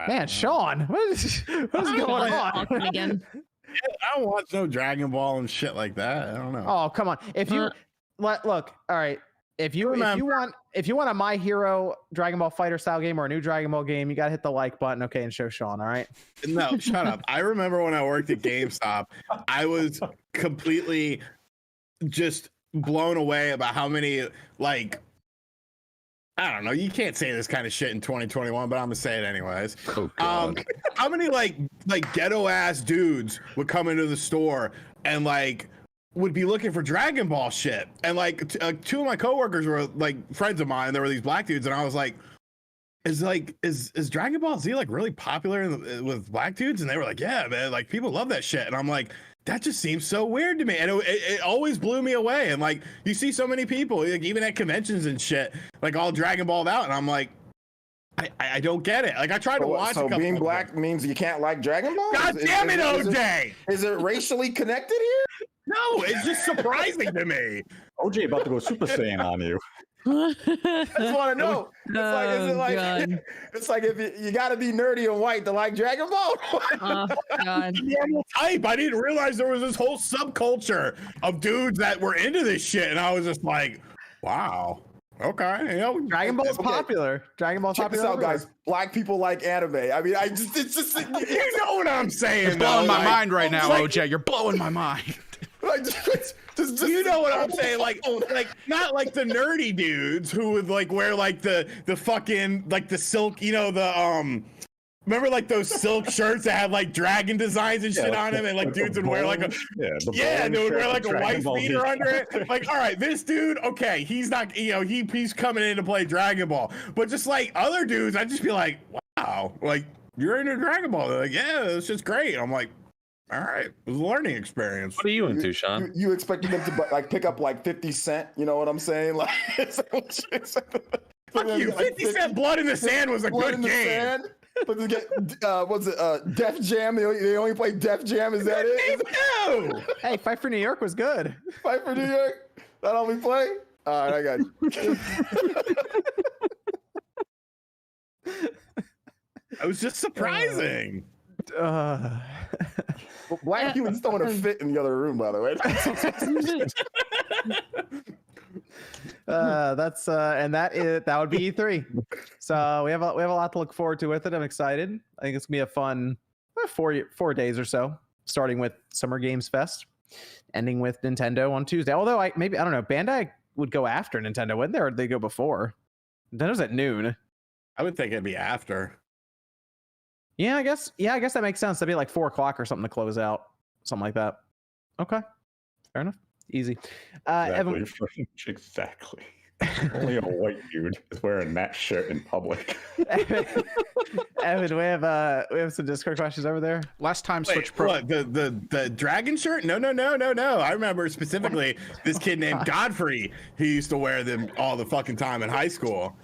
Man, Sean, what is going on? Again. I don't watch no Dragon Ball and shit like that. I don't know. Oh, come on. If you look, all right. If you want a My Hero Dragon Ball Fighter style game or a new Dragon Ball game, you gotta hit the like button, okay, and show Sean. All right. No, shut up. I remember when I worked at GameStop, I was completely just blown away about how many I don't know. You can't say this kind of shit in 2021, but I'm gonna say it anyways. Oh, God. How many like ghetto ass dudes would come into the store and would be looking for Dragon Ball shit, and two of my coworkers were like friends of mine. There were these black dudes, and I was like, "Is Dragon Ball Z really popular with black dudes?" And they were like, "Yeah, man, like people love that shit." And I'm like, that just seems so weird to me, and it always blew me away. And you see so many people, even at conventions and shit, all Dragon Balled out, and I'm like, I don't get it. I tried to watch. So being black means you can't like Dragon Ball? God damn it, OJ! Is it racially connected here? No, it's just surprising to me. OJ about to go Super Saiyan on you. I just want to know. It's like if you got to be nerdy and white to like Dragon Ball. Oh, God. Normal type. I didn't realize there was this whole subculture of dudes that were into this shit, and I was just like, wow. Okay, Dragon Ball's popular. Dragon Ball's Check popular. This out, guys. Black people like anime. I mean, it's just you know what I'm saying. You're blowing my mind right now, OJ. You're blowing my mind. Just you know what I'm saying, not the nerdy dudes who would wear the fucking the silk, remember those silk shirts that had dragon designs and shit on them, and dudes would wear they would wear a white beater under it. All right, this dude, okay, he's not, he's coming in to play Dragon Ball, but just other dudes, I'd just be like, wow, you're into Dragon Ball. They're like, yeah, it's just great. I'm like, all right, it was a learning experience. What are you into, Sean? You expected them to pick up 50 Cent? You know what I'm saying? Fuck you! 50 Cent Blood in the Sand was a good game. But to get what's it? Def Jam. They only play Def Jam. Is that it? No. Hey, Fight for New York was good. Fight for New York. That all we play. All right, I got you. It was just surprising. Black humans don't want to fit in the other room, by the way. that would be E3. So we have a lot to look forward to with it. I'm excited. I think it's gonna be a fun 4 days or so, starting with Summer Games Fest, ending with Nintendo on Tuesday. Although I don't know, Bandai would go after Nintendo, wouldn't they, or they go before? Nintendo's at noon. I would think it'd be after. Yeah, I guess that makes sense. That'd be 4 o'clock or something to close out, something like that. Okay, fair enough. Easy. Exactly. Exactly. Only a white dude is wearing that shirt in public. Evan, we have some Discord questions over there. Last time Wait, Switch Pro. what, the dragon shirt? No. I remember specifically this kid named Godfrey. He used to wear them all the fucking time in high school.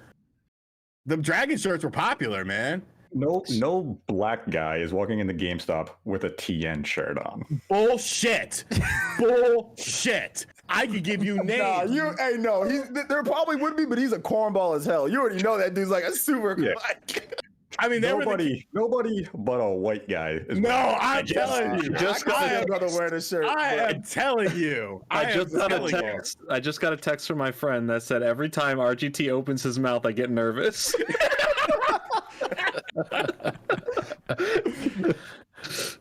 The dragon shirts were popular, man. No black guy is walking into GameStop with a TN shirt on. Bullshit. Bullshit. I could give you names. No, there probably would be, but he's a cornball as hell. You already know that dude's like a super. Yeah. I mean, Nobody but a white guy. No, I'm telling you. I am gonna wear the shirt. I am telling you. I just got a text from my friend that said every time RGT opens his mouth, I get nervous.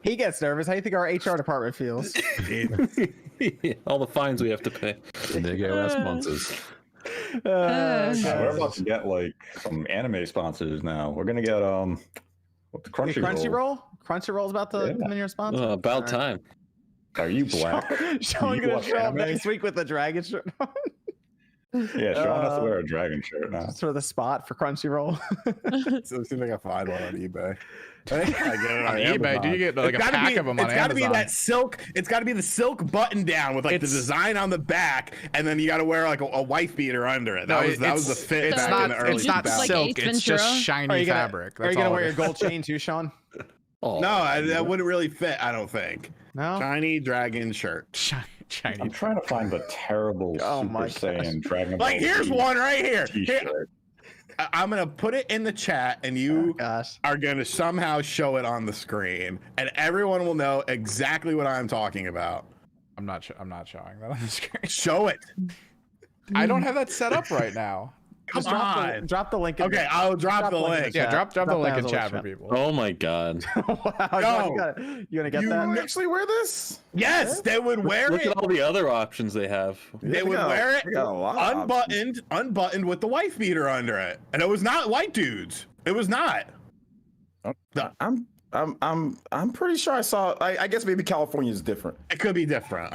He gets nervous. How do you think our HR department feels? All the fines we have to pay. They get less sponsors. We're about to get like some anime sponsors now. We're gonna get what the Crunchyroll. Crunchyroll's about to come in your sponsor. About time. Are you black? Sean gonna show up next week with the dragon shirt on. Yeah, Sean has to wear a dragon shirt now. Just for the spot for Crunchyroll. So see if I can find one on eBay. I think I get it On eBay, do you get like a pack of them on Amazon? It's got to be that silk. It's got to be the silk button down with like the design on the back, and then you got to wear like a wife beater under it. That was the fit back in the early 2000s. It's not silk. It's just shiny fabric. Are you gonna wear your gold chain too, Sean? No, that wouldn't really fit. I don't think. No. Shiny dragon shirt. Shiny. I'm trying to find the terrible Super Saiyan Dragon Ball. Like here's one right here. T-shirt. I'm gonna put it in the chat, and you are gonna somehow show it on the screen, and everyone will know exactly what I'm talking about. I'm not showing that on the screen. Show it. I don't have that set up right now. Come on. Drop the link. Okay, I'll drop the link. Yeah, drop the link in chat for people. Oh my god. Wow, you gonna get that? You actually wear this? Yes, they would wear Look it. at all the other options they have. They would wear it unbuttoned with the wife beater under it, and it was not white dudes. It was not. I'm pretty sure I saw. I guess maybe California is different. It could be different.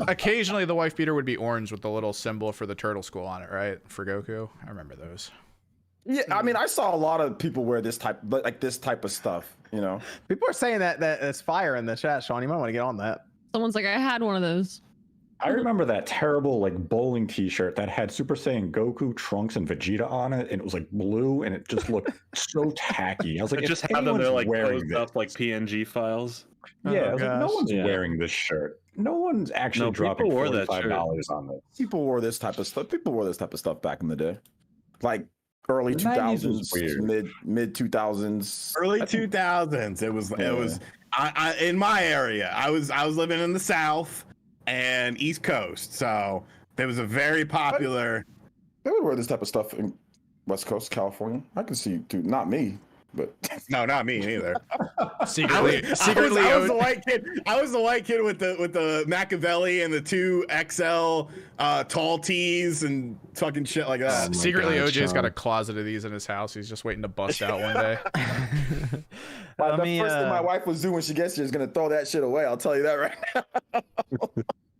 Occasionally, the wife beater would be orange with the little symbol for the turtle school on it, right? For Goku, I remember those. Yeah, I mean, I saw a lot of people wear this type of stuff. You know, people are saying that it's fire in the chat. Sean, you might want to get on that. Someone's like, I had one of those. I remember that terrible like bowling T-shirt that had Super Saiyan Goku, Trunks, and Vegeta on it, and it was like blue, and it just looked so tacky. I was like, just have them there like closed up like PNG files. Yeah, I was like, no one's wearing this shirt. No one's actually dropping $45 on this. People wore this type of stuff. People wore this type of stuff back in the day, like early 2000s, mid 2000s, early 2000s. It was. I in my area. I was living in the South and East Coast, so there was a very popular. They would wear this type of stuff in West Coast, California. I can see, dude. Not me, but no, not me either. Secretly, I was the white kid. I was the white kid with the Machiavelli and the 2XL tall tees and fucking shit like that. Secretly, OJ's got a closet of these in his house. He's just waiting to bust out one day. The first thing my wife was doing when she gets here is gonna throw that shit away. I'll tell you that right now.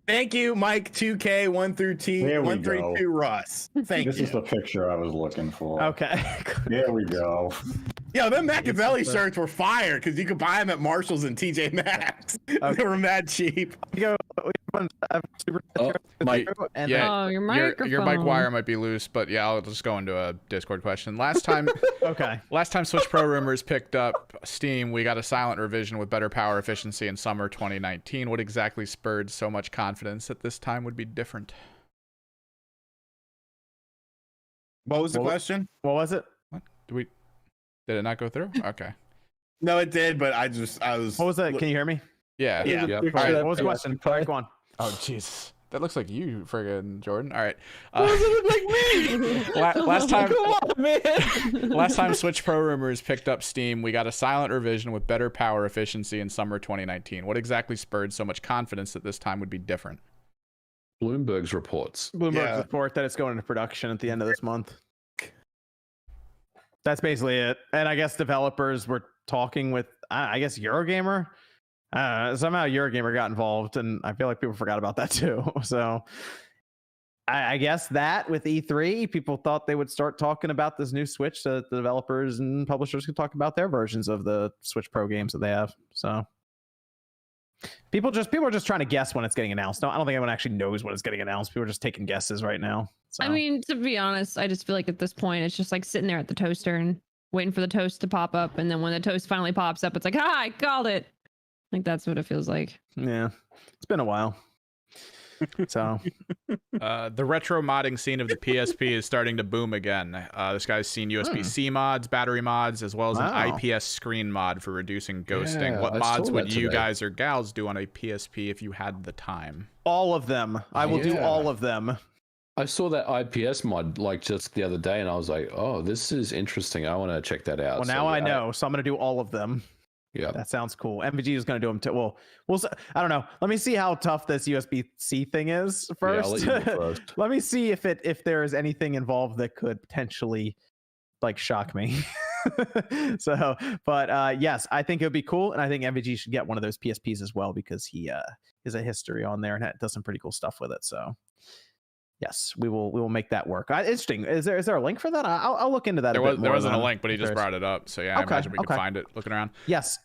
Thank you, Mike 2K 132 Russ. Thank you. This is the picture I was looking for. Okay. There we go. Yeah, them Machiavelli shirts were fire because you could buy them at Marshalls and TJ Maxx. They were mad cheap. Your microphone. Your mic wire might be loose, but yeah, I'll just go into a Discord question. Last time Switch Pro rumors picked up steam, we got a silent revision with better power efficiency in summer 2019. What exactly spurred so much confidence that this time would be different? What was the question? What was it? What? Did it not go through? Okay. No, it did, but I was. What was that? Can you hear me? Yeah. All right, what was the question? All right, go on. Oh, jeez. That looks like you, friggin' Jordan. All right. Does it look like me? Last time, come on, man. Last time Switch Pro rumors picked up steam, we got a silent revision with better power efficiency in summer 2019. What exactly spurred so much confidence that this time would be different? Bloomberg's reports. Bloomberg's report that it's going into production at the end of this month. That's basically it. And I guess developers were talking with, I guess, Eurogamer. Somehow Eurogamer got involved, and I feel like people forgot about that too. So I guess that with E3, people thought they would start talking about this new Switch so that the developers and publishers could talk about their versions of the Switch Pro games that they have. So people are just trying to guess when it's getting announced. No, I don't think anyone actually knows when it's getting announced. People are just taking guesses right now. So. I mean, to be honest, I just feel like at this point, it's just like sitting there at the toaster and waiting for the toast to pop up. And then when the toast finally pops up, it's like, I called it. Like, that's what it feels like. Yeah, it's been a while. So the retro modding scene of the PSP is starting to boom again. This guy's seen USB-C mods, battery mods, as well as an IPS screen mod for reducing ghosting. Yeah, what I mods saw would that you today. guys or gals do on a PSP if you had the time? all of them. I will do Yeah. all of them. I saw that IPS mod like just the other day, and I was like, "Oh, this is interesting. I want to check that out." Well, So, now I yeah, know, so I'm gonna do all of them. Yeah, That sounds cool. MVG is going to do them too. Well, I don't know. Let me see how tough this USB-C thing is first. I'll let you go first. Let me see if there is anything involved that could potentially like shock me. So, but yes, I think it would be cool, and I think MVG should get one of those PSPs as well because he is a history on there and does some pretty cool stuff with it. So. Yes, we will make that work. Interesting. Is there a link for that? I'll look into that. There wasn't a link, but he just There's- brought it up. So yeah, I imagine we could find it looking around. Yes,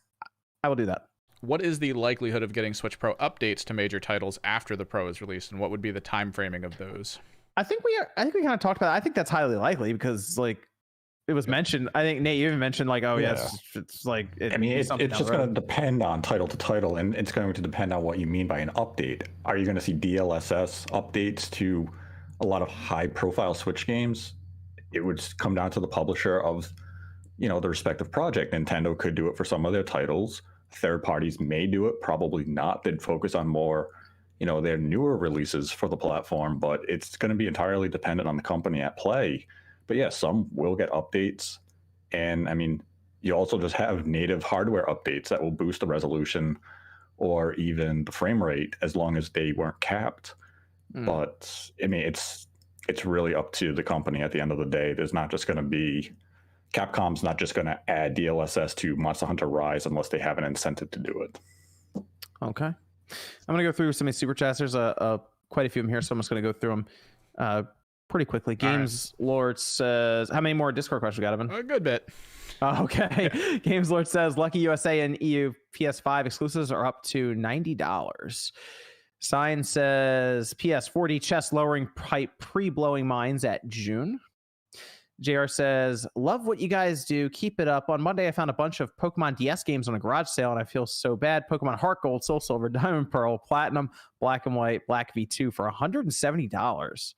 I will do that. What is the likelihood of getting Switch Pro updates to major titles after the Pro is released, and what would be the time framing of those? I think we kind of talked about it. I think that's highly likely because like it was mentioned. I think Nate, you even mentioned like, oh yeah, it's like. It's just going to depend on title to title, and it's going to depend on what you mean by an update. Are you going to see DLSS updates to a lot of high-profile Switch games? It would come down to the publisher of, the respective project. Nintendo could do it for some of their titles. Third parties may do it, probably not. They'd focus on more, their newer releases for the platform, but it's going to be entirely dependent on the company at play. But yeah, some will get updates. And I mean, you also just have native hardware updates that will boost the resolution or even the frame rate as long as they weren't capped. But I mean, it's really up to the company at the end of the day. There's not just going to be Capcom's not just going to add DLSS to Monster Hunter Rise unless they have an incentive to do it. Okay, I'm gonna go through some of these super chats. There's quite a few of them here, so I'm just gonna go through them pretty quickly. Games Lord says, how many more Discord questions we got, Evan? A good bit. Oh, okay. Games Lord says Lucky USA and EU PS5 exclusives are up to $90. Sign says PS4D chest lowering pipe pre-blowing mines at June. JR says, love what you guys do. Keep it up. On Monday, I found a bunch of Pokemon DS games on a garage sale, and I feel so bad. Pokemon Heart Gold, Soul Silver, Diamond Pearl, Platinum, Black and White, Black V2 for $170.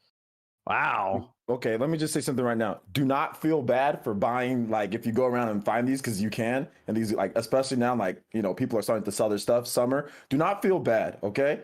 Wow. Okay, let me just say something right now. Do not feel bad for buying, like, if you go around and find these, because you can. And these, like, especially now, like, people are starting to sell their stuff summer. Do not feel bad, okay?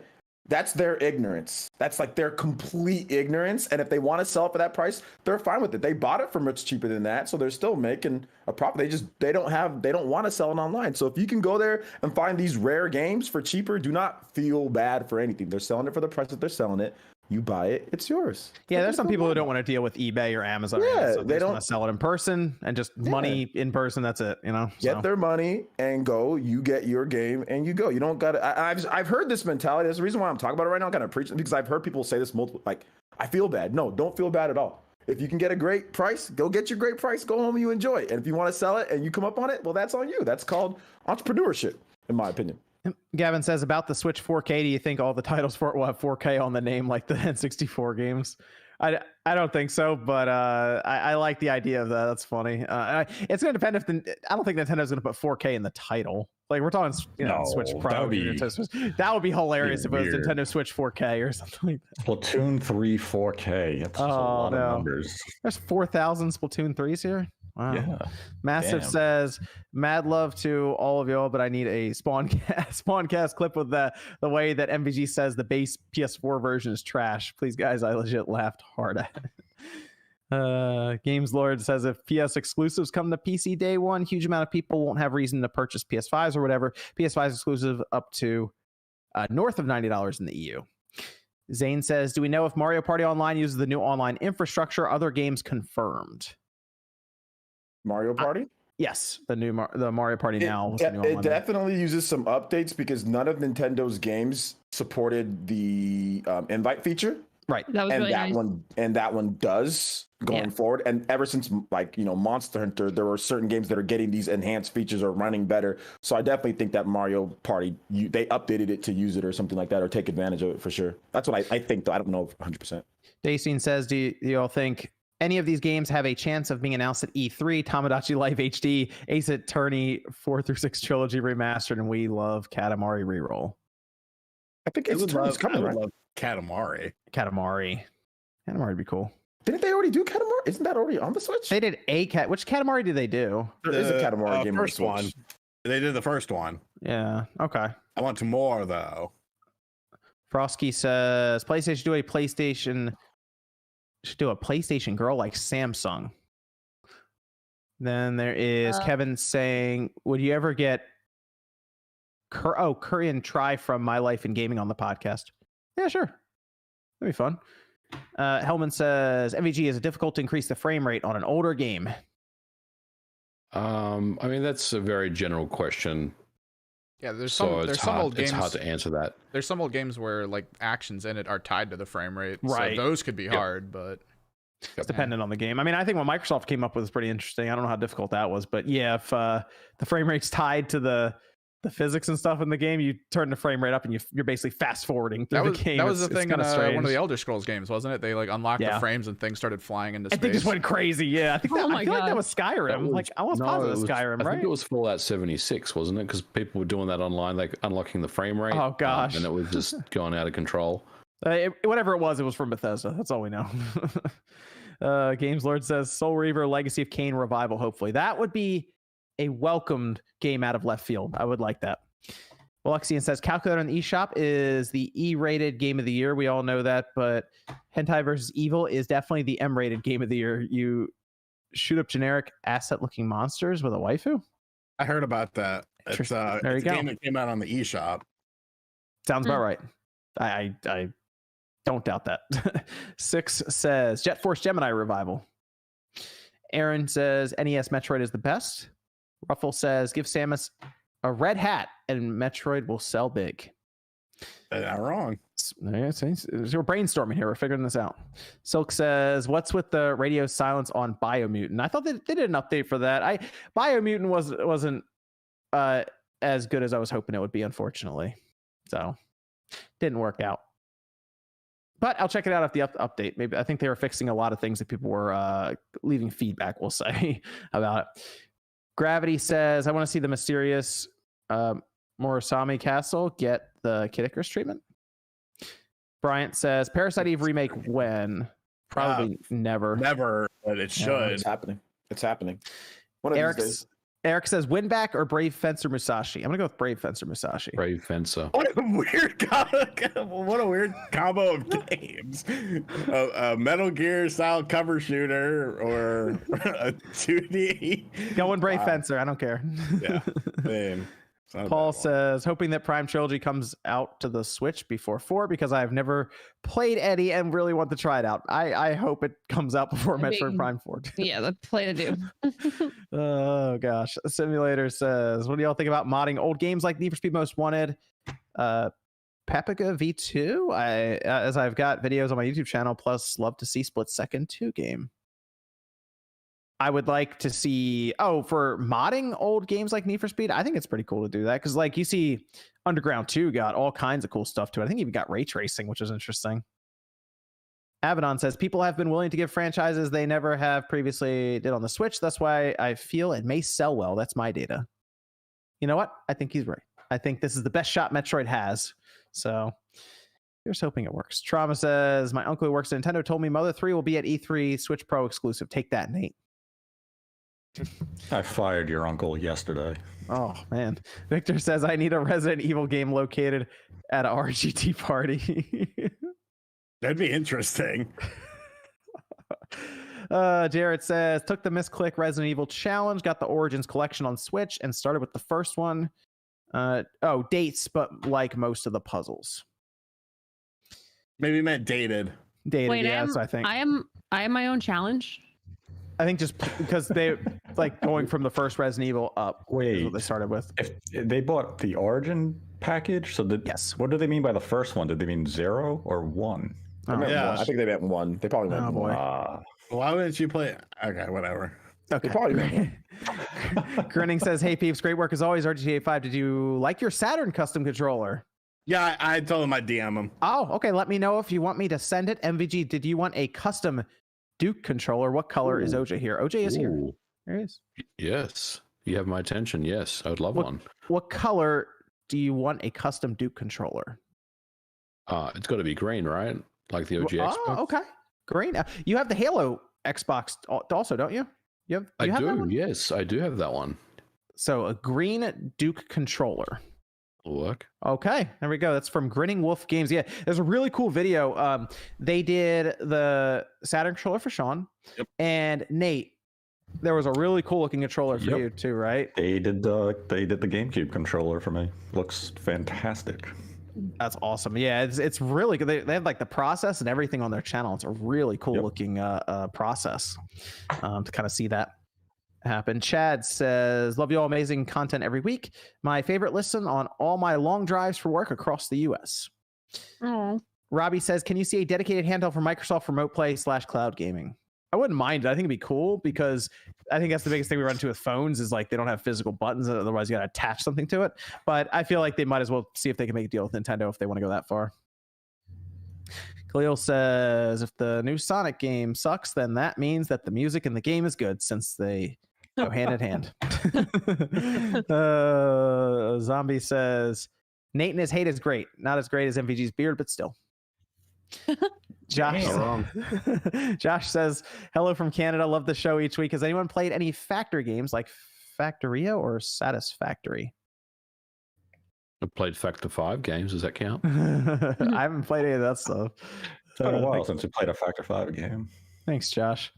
That's their ignorance. That's like their complete ignorance. And if they want to sell it for that price, they're fine with it. They bought it for much cheaper than that, so they're still making a profit. They don't want to sell it online. So if you can go there and find these rare games for cheaper, do not feel bad for anything. They're selling it for the price that they're selling it. You buy it, it's yours. Yeah, there's some people who don't want to deal with eBay or Amazon. Yeah, so they don't want to sell it in person and just money in person. That's it. Get their money and go. You get your game and you go. You don't got to. I've heard this mentality. That's the reason why I'm talking about it right now. I'm kind of preaching because I've heard people say this multiple. Like, I feel bad. No, don't feel bad at all. If you can get a great price, go get your great price. Go home and you enjoy it. And if you want to sell it and you come up on it, well, that's on you. That's called entrepreneurship, in my opinion. Gavin says about the Switch 4K. Do you think all the titles for it will have 4K on the name like the N64 games? I don't think so, but I like the idea of that. That's funny. It's going to depend I don't think Nintendo's going to put 4K in the title. Like we're talking, Switch Pro. That would be hilarious if it was Nintendo Switch 4K or something like that. Splatoon 3 4K. That's a lot of numbers. There's 4,000 Splatoon 3s here. Wow. Yeah. Massive says, mad love to all of y'all, but I need a Spawncast clip with the way that MVG says the base PS4 version is trash. Please, guys, I legit laughed hard at it. Games Lord says if PS exclusives come to PC day one, huge amount of people won't have reason to purchase PS5s or whatever. PS5 exclusive up to north of $90 in the EU. Zane says, do we know if Mario Party Online uses the new online infrastructure? Other games confirmed. Mario Party? Yes, the Mario Party now. It definitely uses some updates because none of Nintendo's games supported the invite feature. Right. That was and really that nice. one does going forward. And ever since Monster Hunter, there were certain games that are getting these enhanced features or running better. So I definitely think that Mario Party, they updated it to use it or something like that, or take advantage of it for sure. That's what I think, though. I don't know 100%. Dacine says, do you all think any of these games have a chance of being announced at E3? Tamagotchi Life HD, Ace Attorney 4-6 Trilogy Remastered, and We Love Katamari Reroll. I think it's coming, right? Love Katamari. Katamari would be cool. Didn't they already do Katamari? Isn't that already on the Switch? They did which Katamari did they do? There is a Katamari game first on the one. Switch. They did the first one. Yeah, okay. I want more though. Frosky says PlayStation should do a PlayStation girl like Samsung. Then there is Kevin saying, would you ever get Korean Try from My Life in Gaming on the podcast? Yeah, sure. That'd be fun. Hellman says MVG, is it difficult to increase the frame rate on an older game? I mean, that's a very general question. Yeah, there's some old games. It's hard to answer that. There's some old games where like actions in it are tied to the frame rate. Right. So those could be hard, but it's dependent on the game. I mean, I think what Microsoft came up with is pretty interesting. I don't know how difficult that was, but yeah, if the frame rate's tied to the physics and stuff in the game, you turn the frame rate up and you're basically fast forwarding through the game. That was the thing in one of the Elder Scrolls games, wasn't it? They like unlocked the frames and things started flying into space. I think just went crazy. Yeah, I think I feel like that was Skyrim. I was positive Skyrim, right? I think it was Fallout 76, wasn't it? Because people were doing that online, like unlocking the frame rate. Oh gosh, and it was just going out of control. Whatever it was from Bethesda. That's all we know. Games Lord says Soul Reaver Legacy of Kain revival. Hopefully, that would be a welcomed game out of left field. I would like that. Alexian says Calculator on the eShop is the E-rated game of the year. We all know that, but Hentai vs. Evil is definitely the M-rated game of the year. You shoot up generic asset-looking monsters with a waifu. I heard about that. It's a game that came out on the eShop. Sounds about right. I don't doubt that. Six says Jet Force Gemini revival. Aaron says NES Metroid is the best. Ruffle says give Samus a red hat and Metroid will sell big. They're not wrong. We're brainstorming here. We're figuring this out. Silk says, what's with the radio silence on Biomutant? I thought they did an update for that. Biomutant wasn't as good as I was hoping it would be, unfortunately. So didn't work out. But I'll check it out at the update. Maybe I think they were fixing a lot of things that people were leaving feedback, we'll say, about it. Gravity says, I want to see the mysterious Morasami Castle get the Kid Icarus treatment. Bryant says, Parasite Eve remake when? Probably never. Never, but it should. It's happening. It's happening. One of these days. Eric says, win back or Brave Fencer Musashi? I'm going to go with Brave Fencer Musashi. Brave Fencer. What a weird combo of games. A Metal Gear style cover shooter or a 2D. Going Brave Fencer. I don't care. Yeah. Man. Paul says, hoping that Prime Trilogy comes out to the Switch before 4 because I've never played Eddie and really want to try it out. I hope it comes out before Metroid Prime 4. Yeah, the play to do. Oh, gosh. Simulator says, what do y'all think about modding old games like Need for Speed Most Wanted? Paprika V2? As I've got videos on my YouTube channel, plus love to see Split Second 2 game. I would like to see, for modding old games like Need for Speed, I think it's pretty cool to do that. Because, like, you see Underground 2 got all kinds of cool stuff to it. I think even got ray tracing, which is interesting. Abaddon says, people have been willing to give franchises they never have previously did on the Switch. That's why I feel it may sell well. That's my data. You know what? I think he's right. I think this is the best shot Metroid has. So here's hoping it works. Trauma says, my uncle who works at Nintendo told me Mother 3 will be at E3 Switch Pro exclusive. Take that, Nate. I fired your uncle yesterday. Oh, man. Victor says, I need a Resident Evil game located at a RGT party. That'd be interesting. Jared says, took the misclick Resident Evil challenge, got the Origins collection on Switch, and started with the first one. Dates, but like most of the puzzles. Maybe meant dated. Wait, yes, I think. I am my own challenge. I think just because they like going from the first Resident Evil up. Wait, what they started with. If they bought the Origin package, so yes. What do they mean by the first one? Did they mean 0 or 1? Yeah. I think they meant one. They probably meant Oh, boy. one. Why wouldn't you play? Okay, whatever. Okay. They probably meant one. Grinning says, "Hey peeps, great work as always. RGTA 5. Did you like your Saturn custom controller?" Yeah, I told him I'd DM him. Oh, okay. Let me know if you want me to send it. MVG, did you want a custom Duke controller? What color is OJ here? OJ is here. Ooh. There he is. Yes, you have my attention. Yes, I would love one. What color do you want a custom Duke controller? It's got to be green, right? Like the OG Xbox. Oh, okay. Green. You have the Halo Xbox also, don't you? You have I that do. one? Yes, I do have that one. So a green Duke controller. Look. Okay, there we go. That's from Grinning Wolf Games. Yeah, there's a really cool video. They did the Saturn controller for Sean, Yep. and Nate. There was a really cool looking controller for Yep. you too, right? They did the GameCube controller for me. Looks fantastic. That's awesome. Yeah, it's really good. They have like the process and everything on their channel. It's a really cool looking process to kind of see that happen. Chad says, "Love you all, amazing content every week. My favorite listen on all my long drives for work across the U.S." Oh, Robbie says, "Can you see a dedicated handheld for Microsoft Remote Play / cloud gaming?" I wouldn't mind it. I think it'd be cool because I think that's the biggest thing we run into with phones is like they don't have physical buttons. Otherwise, you got to attach something to it. But I feel like they might as well see if they can make a deal with Nintendo if they want to go that far. Khalil says, "If the new Sonic game sucks, then that means that the music in the game is good since they go hand in hand." Zombie says, "Nate and his hate is great. Not as great as MVG's beard, but still." Josh, Josh says, "Hello from Canada. Love the show each week. Has anyone played any Factor games like Factorio or Satisfactory?" I played Factor 5 games. Does that count? I haven't played any of that stuff. It's been a while since we played a Factor 5 game. Thanks, Josh.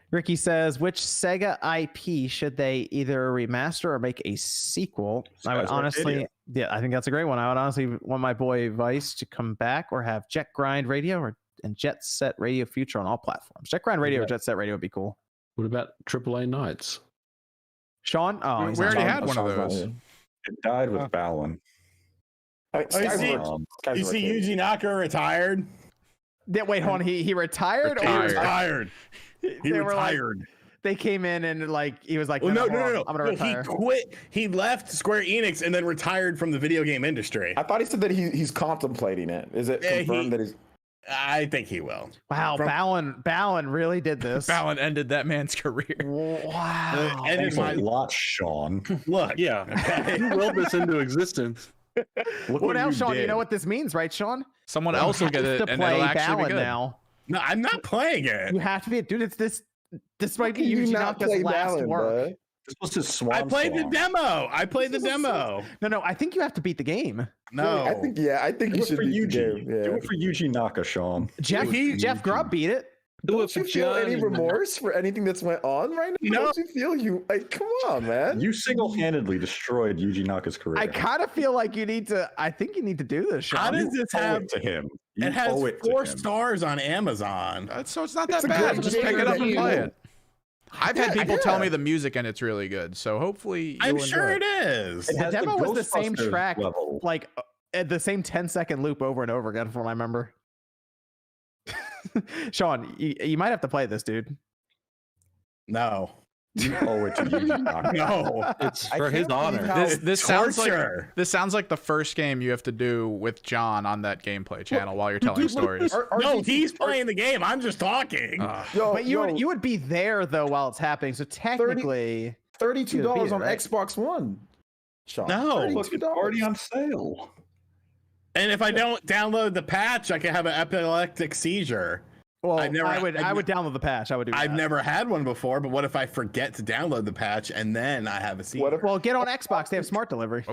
Ricky says, "Which Sega IP should they either remaster or make a sequel?" I would honestly, I think that's a great one. I would honestly want my boy Vice to come back or have Jet Grind Radio and Jet Set Radio Future on all platforms. Jet Grind Radio or Jet Set Radio would be cool. What about AAA Nights? Sean? Oh, We already had one of those. It died with Balin. You see Yuji Naka retired? Wait, hold on. He retired? He retired. He They were like- retired. They came in and like he was like, Well, no. I'm gonna retire. He quit. He left Square Enix and then retired from the video game industry. I thought he said that he's contemplating it. Is it confirmed that he's? I think he will. Wow, Balin really did this. Balin ended that man's career. Wow. And Thanks in a my lot, Sean. look, Yeah, you willed this into existence. Look What else, you Sean? did. You know what this means, right, Sean? Someone else will get You it, have to and play it'll actually be Balin good. now. no, I'm not playing it. You have to be, dude. It's this. This might be You Yuji not Naka's play last Balin, work. bud. This was his swan I played the song. demo. I played the demo. No. I think you have to beat the game. No, I think Do you it should for beat the Yuji. game. Yeah. Do it for Yuji Naka, Sean. Jeff Grubb beat it. Don't you feel any remorse for anything that's went on right now? No. Don't you feel come on, man? You single-handedly destroyed Yuji Naka's career. I kind of feel like you need to. I think you need to do this, Sean. how does this owe have? it to him. You It has owe it to 4 him. stars on Amazon. So it's not that It's a bad. great Just game pick it up that and you play know. it. I've had people tell me the music and it's really good. So hopefully I'm you'll sure enjoy it is. It The has demo was the same Ghostbusters track, level. like at the same 10-second loop over and over again, from what I remember. Sean, you might have to play this, dude. No, You owe it to Yuji Naka. no. It's I for his can't believe honor. how- This sounds like Torture. this sounds like the first game you have to do with John on that gameplay channel while you're telling stories. No, he's playing the game. I'm just talking. Yo, But you would be there though while it's happening. So technically, $32 you would beat it, on right? Xbox One. Sean, No. Look, $32. it's already on sale. And if I don't download the patch, I can have an epileptic seizure. well, I've never- I would I've download the patch. I would do. I've that. never had one before, but what if I forget to download the patch and then I have a seizure? What if Well, get on Xbox. They have smart delivery.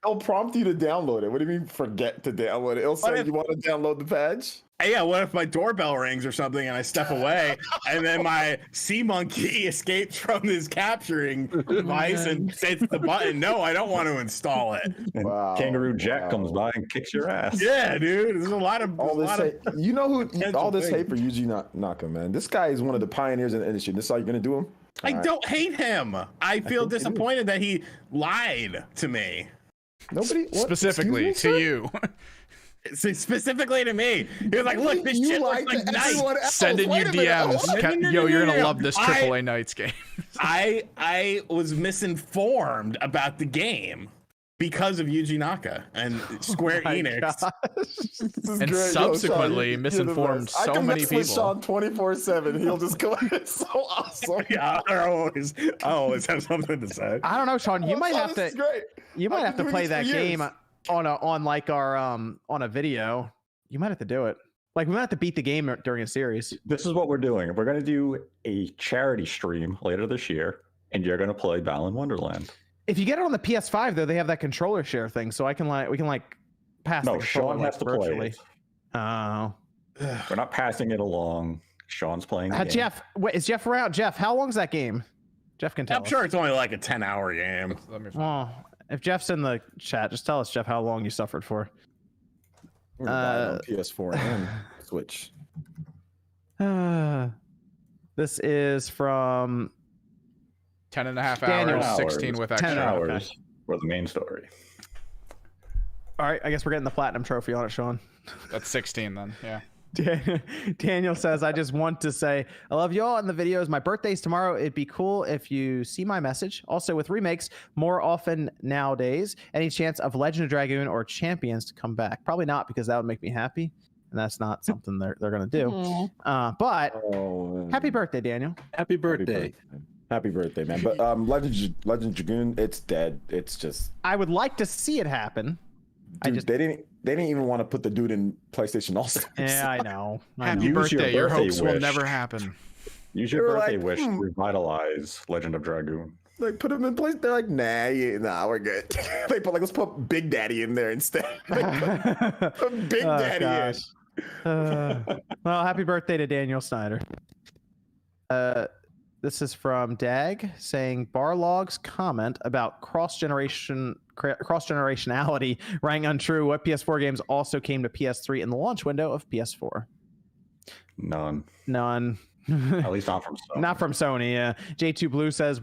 it'll prompt you to download it? What do you mean forget to download it? It'll say if- you want to download the patch? Yeah, what if my doorbell rings or something and I step away and then my sea monkey escapes from his capturing device and hits the button? No, I don't want to install it. And Wow, Kangaroo Jack wow. comes by and kicks your ass. Yeah, dude. There's a lot of All this hate. You know who? potential All this things. hate for Yuji Naka, man. This guy is one of the pioneers in the industry. This is all you're gonna do him? I All right. don't hate him. I feel think you do. disappointed that he lied to me. Nobody. What? Specifically Excuse me, to sir? you. See, specifically to me. He was like, look, this shit looks like nice. Sending you DMs. Yo, you're gonna love this AAA Nights game. I was misinformed about the game because of Yuji Naka and Square Enix. And subsequently misinformed so many people. Sean 24/7. He'll just go. It's so awesome. Yeah, I always have something to say. I don't know, Sean. You might have to. You might have to play that game on a video. You might have to do it. Like we might have to beat the game during a series. This is what we're doing. We're going to do a charity stream later this year, and you're going to play Balan Wonderland. If you get it on the PS5, though, they have that controller share thing, so we can pass. No, the Sean has to play it. Oh, we're not passing it along. Sean's playing. The game. Jeff, wait, is Jeff around? Jeff, how long's that game? Jeff can tell. I'm sure it's only like a 10-hour game. Oh, if Jeff's in the chat, just tell us, Jeff, how long you suffered for. On PS4 and Switch. This is from 10.5 hours, 16 with extra. 10 hours for the main story. All right, I guess we're getting the platinum trophy on it, Sean. That's 16 then, yeah. Daniel says, I just want to say I love you all in the videos. My birthday's tomorrow. It'd be cool if you see my message. Also, with remakes more often nowadays, any chance of Legend of Dragoon or Champions to come back? Probably not, because that would make me happy, and that's not something they're going to do. But happy birthday, Daniel. Happy birthday. Happy birthday, man. But Legend of Dragoon, it's dead. It's just. I would like to see it happen. Dude, they didn't even want to put the dude in PlayStation All-Stars. Yeah, I know. Happy birthday. Your hopes will never happen. Use your birthday wish to revitalize Legend of Dragoon. Like, put him in place. They're like, nah, we're good. They put let's put Big Daddy in there instead. Put Big Daddy in. Well, happy birthday to Daniel Snyder. This is from Dag saying Barlog's comment about cross-generationality rang untrue. What PS4 games also came to PS3 in the launch window of PS4? None. At least not from Sony. Not from Sony. Yeah. J2 Blue says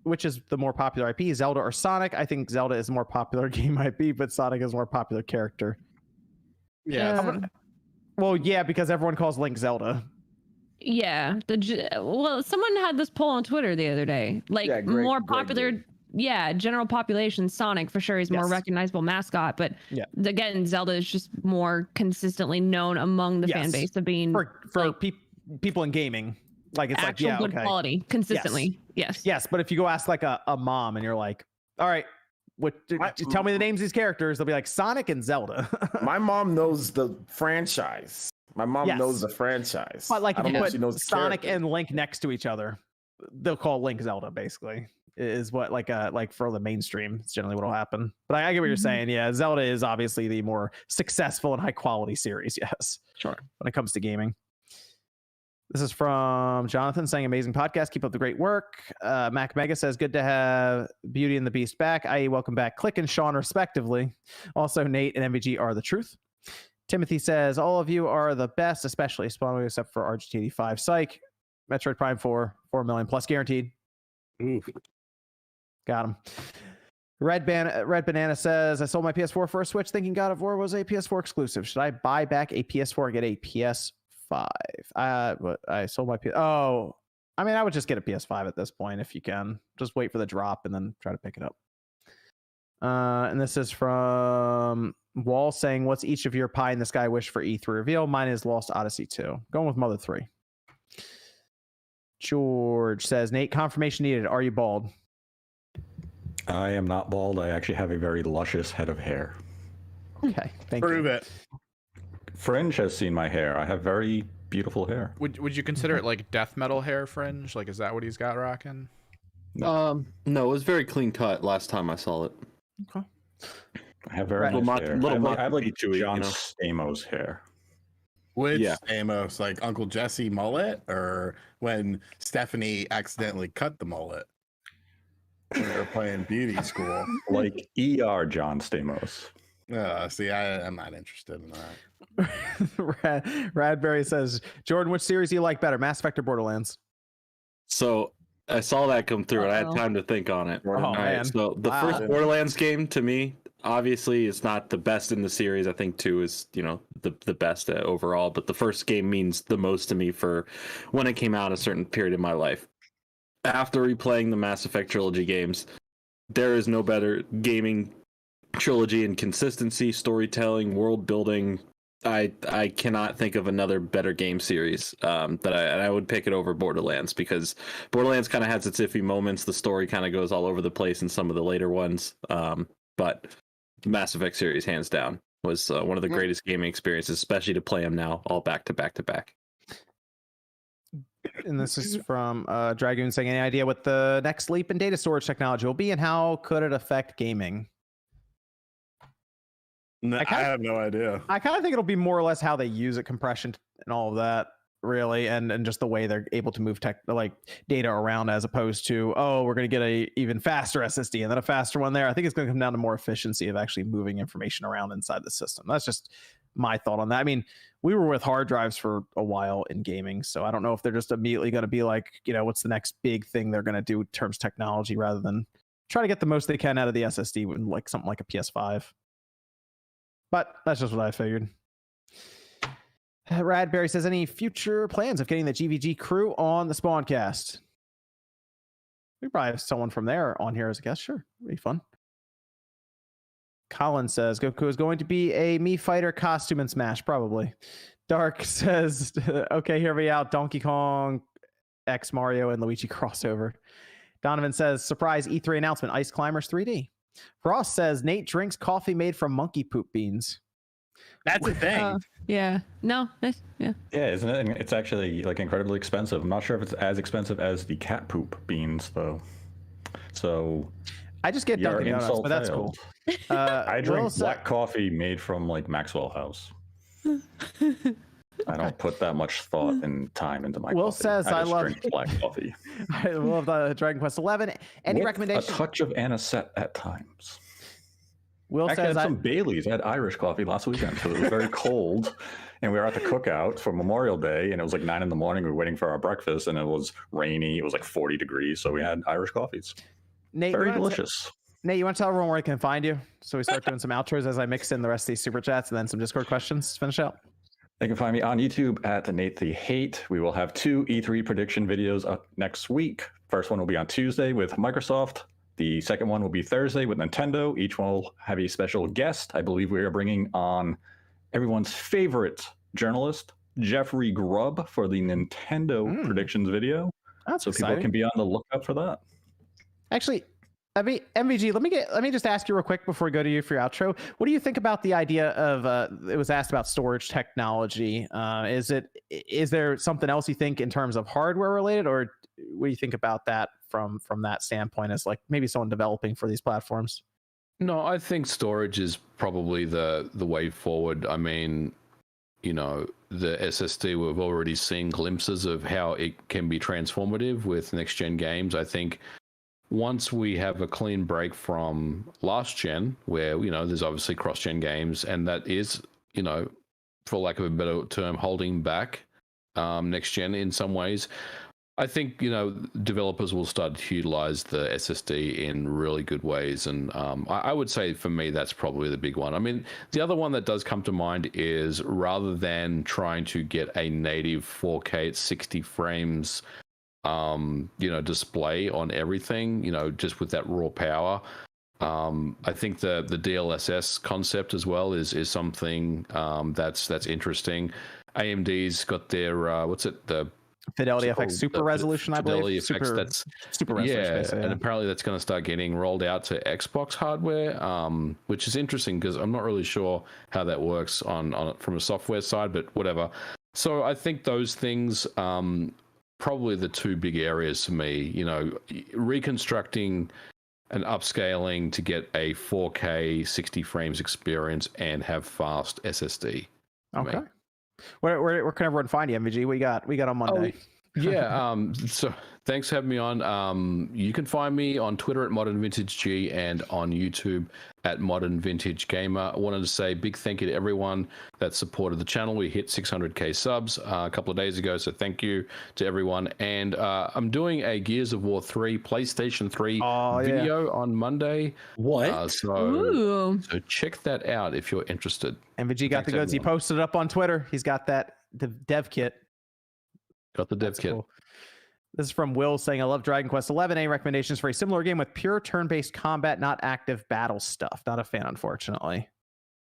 which is the more popular IP, Zelda or Sonic? I think Zelda is the more popular game IP, but Sonic is a more popular character. Yeah. Well, yeah, because everyone calls Link Zelda. Yeah. Someone had this poll on Twitter the other day. Like, more popular. General population, Sonic for sure is more recognizable mascot, but again, Zelda is just more consistently known among the fan base of being for people in gaming. Like it's actual like good quality consistently. Yes. But if you go ask like a mom and you're like, all right, tell me the names of these characters, they'll be like Sonic and Zelda. My mom knows the franchise. My mom knows the franchise. But like if you put Sonic character. and Link next to each other, they'll call Link Zelda basically. Is what like for the mainstream, it's generally what'll happen. But I get what you're saying. Yeah, Zelda is obviously the more successful and high quality series. Yes, sure. When it comes to gaming. This is from Jonathan saying, amazing podcast. Keep up the great work. Mac Mega says, good to have Beauty and the Beast back, i.e. welcome back Click and Sean respectively. Also, Nate and MVG are the truth. Timothy says, all of you are the best, especially Spawn except for RGT85. Psych. Metroid Prime 4 million plus guaranteed. Oof. Got him. Red Banana says, I sold my PS4 for a Switch thinking God of War was a PS4 exclusive. Should I buy back a PS4 or get a PS5? I sold my I mean, I would just get a PS5 at this point if you can. Just wait for the drop and then try to pick it up. And this is from Wall saying, what's each of your pie in the sky wish for E3 reveal? Mine is Lost Odyssey 2. Going with Mother 3. George says, Nate, confirmation needed. Are you bald? I am not bald. I actually have a very luscious head of hair. Okay, thank you. Prove it. Fringe has seen my hair. I have very beautiful hair. Would you consider it like death metal hair, Fringe? Like, is that what he's got rocking? No, it was very clean cut last time I saw it. Okay. I have very nice hair. I have like John Stamos hair. Which Stamos, like Uncle Jesse mullet, or when Stephanie accidentally cut the mullet when they were playing beauty school? Like ER John Stamos. See, I'm not interested in that. Radberry says, Jordan, which series do you like better, Mass Effect or Borderlands? So I saw that come through and I had time to think on it. Oh, man. So the first Borderlands game to me, obviously it's not the best in the series. I think 2 is, the best overall, but the first game means the most to me for when it came out a certain period in my life. After replaying the Mass Effect trilogy games, there is no better gaming trilogy in consistency, storytelling, world building. I cannot think of another better game series that I would pick it over Borderlands, because Borderlands kind of has its iffy moments. The story kind of goes all over the place in some of the later ones. But the Mass Effect series, hands down, was one of the greatest gaming experiences, especially to play them now all back to back to back. And this is from Dragoon saying, any idea what the next leap in data storage technology will be, and how could it affect gaming? I have no idea. I kind of think it'll be more or less how they use it, compression and all of that, really, and just the way they're able to move data around, as opposed to, we're going to get a even faster SSD and then a faster one there. I think it's going to come down to more efficiency of actually moving information around inside the system. That's just my thought on that. I mean, we were with hard drives for a while in gaming, so I don't know if they're just immediately going to be like, what's the next big thing they're going to do in terms of technology, rather than try to get the most they can out of the SSD with like something like a PS5. But that's just what I figured. Radberry says, any future plans of getting the GVG crew on the Spawncast? We probably have someone from there on here as a guest. Sure, it'd be fun. Colin says, Goku is going to be a Mii Fighter costume in Smash, probably. Dark says, okay, hear me out. Donkey Kong X Mario and Luigi crossover. Donovan says, surprise E3 announcement, Ice Climbers 3D. Frost says, Nate drinks coffee made from monkey poop beans. That's a thing. Yeah. No. Yeah. Yeah, isn't it? It's actually like incredibly expensive. I'm not sure if it's as expensive as the cat poop beans, though. So I just get Dunkin' Donuts, but that's cool. I drink black coffee made from like Maxwell House. I don't put that much thought and time into my Will coffee. says, I love drink black coffee. I love Dragon Quest 11. Any recommendations? A touch of anisette at times. Will Actually, says, I had some Baileys. I had Irish coffee last weekend, so it was very cold. And we were at the cookout for Memorial Day, and it was like 9 a.m. We were waiting for our breakfast, and it was rainy. It was like 40 degrees, so we had Irish coffees. Nate, very delicious. Nate, you want to tell everyone where they can find you? So we start doing some outros as I mix in the rest of these super chats and then some Discord questions to finish out. They can find me on YouTube at Nate the Hate. We will have 2 E3 prediction videos up next week. First one will be on Tuesday with Microsoft. The second one will be Thursday with Nintendo. Each one will have a special guest. I believe we are bringing on everyone's favorite journalist, Jeffrey Grubb, for the Nintendo predictions video. That's so exciting. People can be on the lookout for that. Actually, MVG, let me just ask you real quick before we go to you for your outro. What do you think about the idea of it was asked about storage technology? Is there something else you think in terms of hardware related, or what do you think about that from that standpoint as like maybe someone developing for these platforms? No, I think storage is probably the way forward. I mean, the SSD, we've already seen glimpses of how it can be transformative with next gen games. I think once we have a clean break from last gen, where there's obviously cross gen games, and that is, for lack of a better term, holding back next gen in some ways, I think developers will start to utilize the SSD in really good ways, and I would say for me that's probably the big one. I mean, the other one that does come to mind is, rather than trying to get a native 4K at 60 frames display on everything, just with that raw power, I think the DLSS concept as well is something that's interesting. AMD's got their the Fidelity FX Super Resolution, I believe. Fidelity FX, super resolution. Yeah, and apparently that's going to start getting rolled out to Xbox hardware, which is interesting because I'm not really sure how that works on from a software side, but whatever. So I think those things, probably the 2 big areas for me, reconstructing and upscaling to get a 4K 60 frames experience and have fast SSD. Okay. Where can everyone find you, MVG? We got on Monday. Yeah. So thanks for having me on. You can find me on Twitter at Modern Vintage G and on YouTube at Modern Vintage Gamer. I wanted to say a big thank you to everyone that supported the channel. We hit 600k subs a couple of days ago, so thank you to everyone. And I'm doing a Gears of War 3 PlayStation 3 video on Monday. What? So check that out if you're interested. MVG got the goods. Everyone. He posted it up on Twitter. He's got the dev kit. Got the dev kit. Cool. This is from Will saying, I love Dragon Quest 11. Any recommendations for a similar game with pure turn-based combat, not active battle stuff? Not a fan, unfortunately.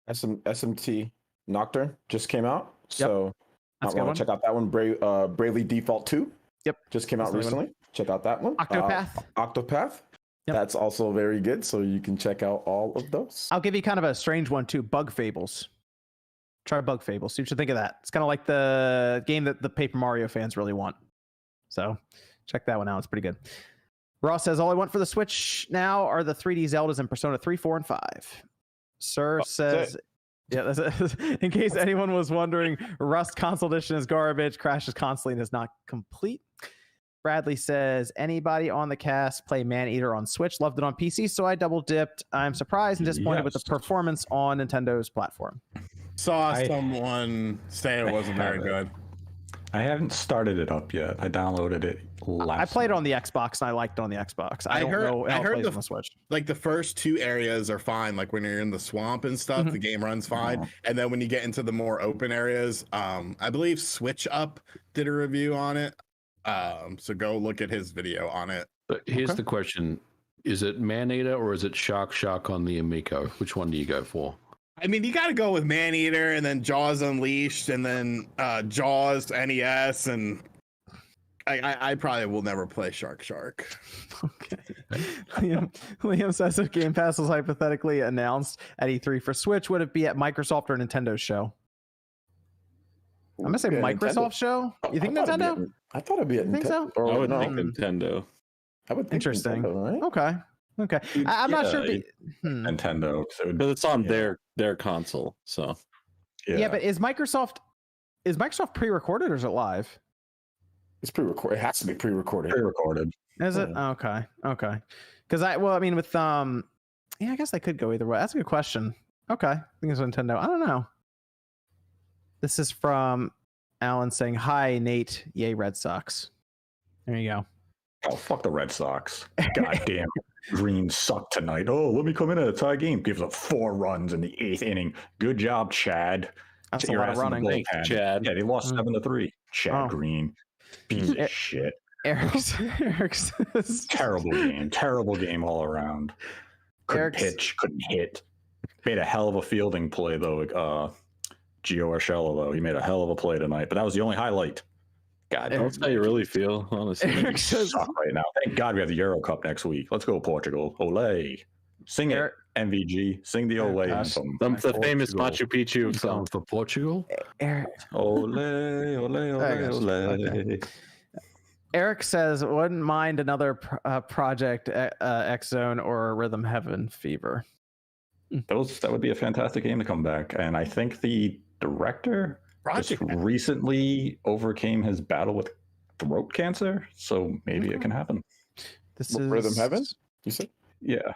SMT Nocturne just came out. So I want to check out that one. Bravely Default 2. Yep. Just came out recently. Check out that one. Octopath. Octopath. Yep. That's also very good. So you can check out all of those. I'll give you kind of a strange one too. Bug Fables. Try Bug Fables. See what you think of that. It's kind of like the game that the Paper Mario fans really want. So check that one out. It's pretty good. Ross says, all I want for the Switch now are the 3D Zeldas and Persona 3, 4, and 5. Sir says, yeah, in case anyone was wondering, Rust console edition is garbage, crashes constantly and is not complete. Bradley says, anybody on the cast play Maneater on Switch? Loved it on PC, so I double dipped. I'm surprised and disappointed with the performance on Nintendo's platform. Saw someone say it wasn't very good. I haven't started it up yet. I downloaded it last I played it on the Xbox and I liked it on the Xbox. I heard on the Switch. Like the first 2 areas are fine. Like when you're in the swamp and stuff, the game runs fine. And then when you get into the more open areas, I believe Switch Up did a review on it. So go look at his video on it. But here's the question. Is it Maneater or is it Shark on the Amico? Which one do you go for? I mean, you got to go with Maneater and then Jaws Unleashed and then Jaws NES. And I probably will never play Shark. Okay. Liam says if Game Pass was hypothetically announced at E3 for Switch, would it be at Microsoft or Nintendo's show? I'm going to say Microsoft Nintendo. Show. You think Nintendo? I thought it'd be at Nintendo. So? I would think Nintendo. I would think interesting. Nintendo, right? Okay. I'm not sure. Nintendo. But it's on their console. So. Yeah, but is Microsoft pre-recorded or is it live? It's pre-recorded. It has to be pre-recorded. Pre-recorded. Is it? Okay. Because with I guess they could go either way. That's a good question. Okay. I think it's Nintendo. I don't know. This is from Alan saying, hi, Nate. Yay, Red Sox. There you go. Oh, fuck the Red Sox. God damn. Green sucked tonight. Oh, let me come in at a tie game. Gives up 4 runs in the 8th inning. Good job, Chad. That's a lot of running. Thanks, Chad. Yeah, they lost 7-3. Chad Green. Piece of shit. Eric says, terrible game all around. Couldn't pitch, couldn't hit. Made a hell of a fielding play, though. Gio Urshela, though. He made a hell of a play tonight, but that was the only highlight. God, that's how you really feel, honestly. Eric says, suck right now. Thank God we have the Euro Cup next week. Let's go, Portugal. Ole. Sing it, MVG. Sing the Ole anthem. The famous Machu Picchu song for Portugal. Eric. Ole, ole, ole, ole. Eric says, wouldn't mind another Project X Zone or Rhythm Heaven Fever. That would be a fantastic game to come back. And I think the director just recently overcame his battle with throat cancer, so maybe it can happen. This is Rhythm Heaven, you said? Yeah.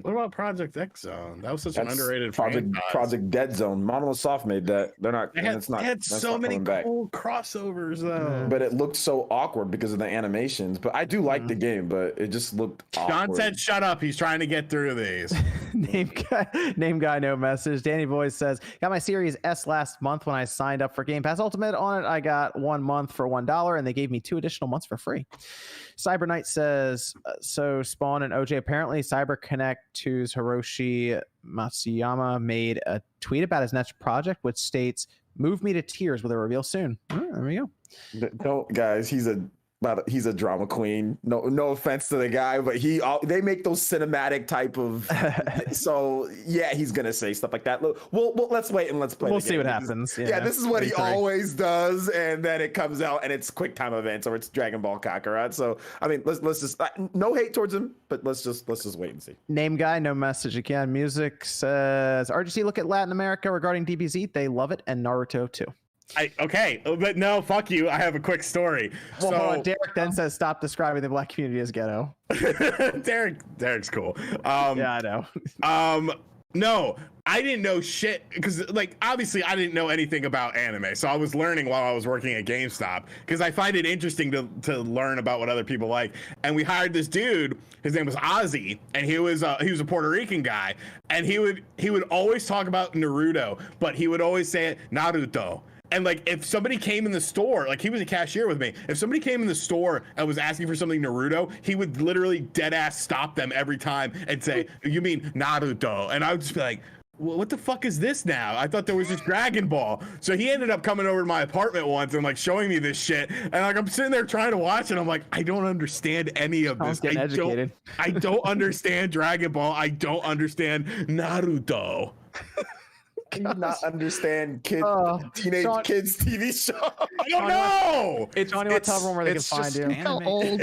What about Project X Zone? That was such an underrated Project Dead Zone. Monolith Soft made that. They're not. They had so many cool crossovers though. But it looked so awkward because of the animations. But I do like the game, but it just looked awkward. John said, "Shut up." He's trying to get through these. Name guy, no message. Danny Boys says, got my Series S last month when I signed up for Game Pass Ultimate. On it, I got 1 month for $1, and they gave me 2 additional months for free. Cyber Knight says, so Spawn and OJ, apparently Cyber Connect 2's Hiroshi Matsuyama made a tweet about his next project, which states, move me to tears with a reveal soon. There we go. Don't, guys, he's a drama queen. No offense to the guy, but they make those cinematic type of. So yeah, he's gonna say stuff like that. Well, let's wait and let's play. We'll see what happens. Yeah, this is what he always does, and then it comes out and it's quick time events or it's Dragon Ball Kakarot. So I mean, let's just no hate towards him, but let's just wait and see. Name guy, no message again. Music says RGC look at Latin America regarding DBZ. They love it, and Naruto too. But no, fuck you. I have a quick story. Well, hold on. Derek then says, "Stop describing the black community as ghetto." Derek's cool. Yeah, I know. No, I didn't know shit because, like, obviously I didn't know anything about anime, so I was learning while I was working at GameStop because I find it interesting to learn about what other people like. And we hired this dude. His name was Ozzy, and he was a Puerto Rican guy, and he would always talk about Naruto, but he would always say it Naruto. And like, if somebody came in the store, like he was a cashier with me, if somebody came in the store and was asking for something Naruto, he would literally dead ass stop them every time and say, "You mean Naruto?" And I would just be like, well, what the fuck is this now? I thought there was this Dragon Ball. So he ended up coming over to my apartment once and like showing me this shit. And like, I'm sitting there trying to watch it. I'm like, I don't understand any of this. I don't understand Dragon Ball. I don't understand Naruto. Can you not understand kids TV show? I don't know. Johnny, what tell everyone where they can find you? So old.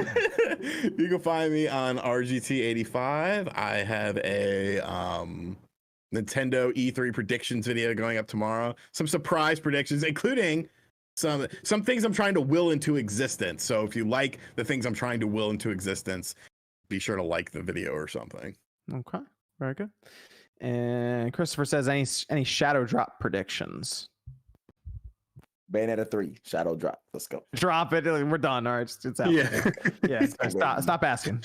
You can find me on RGT85. I have a Nintendo E3 predictions video going up tomorrow. Some surprise predictions, including some things I'm trying to will into existence. So if you like the things I'm trying to will into existence, be sure to like the video or something. Okay, very good. And Christopher says, any Shadow Drop predictions? Bayonetta 3 Shadow Drop. Let's go. Drop it. We're done. All right, it's out. Yeah. Stop asking.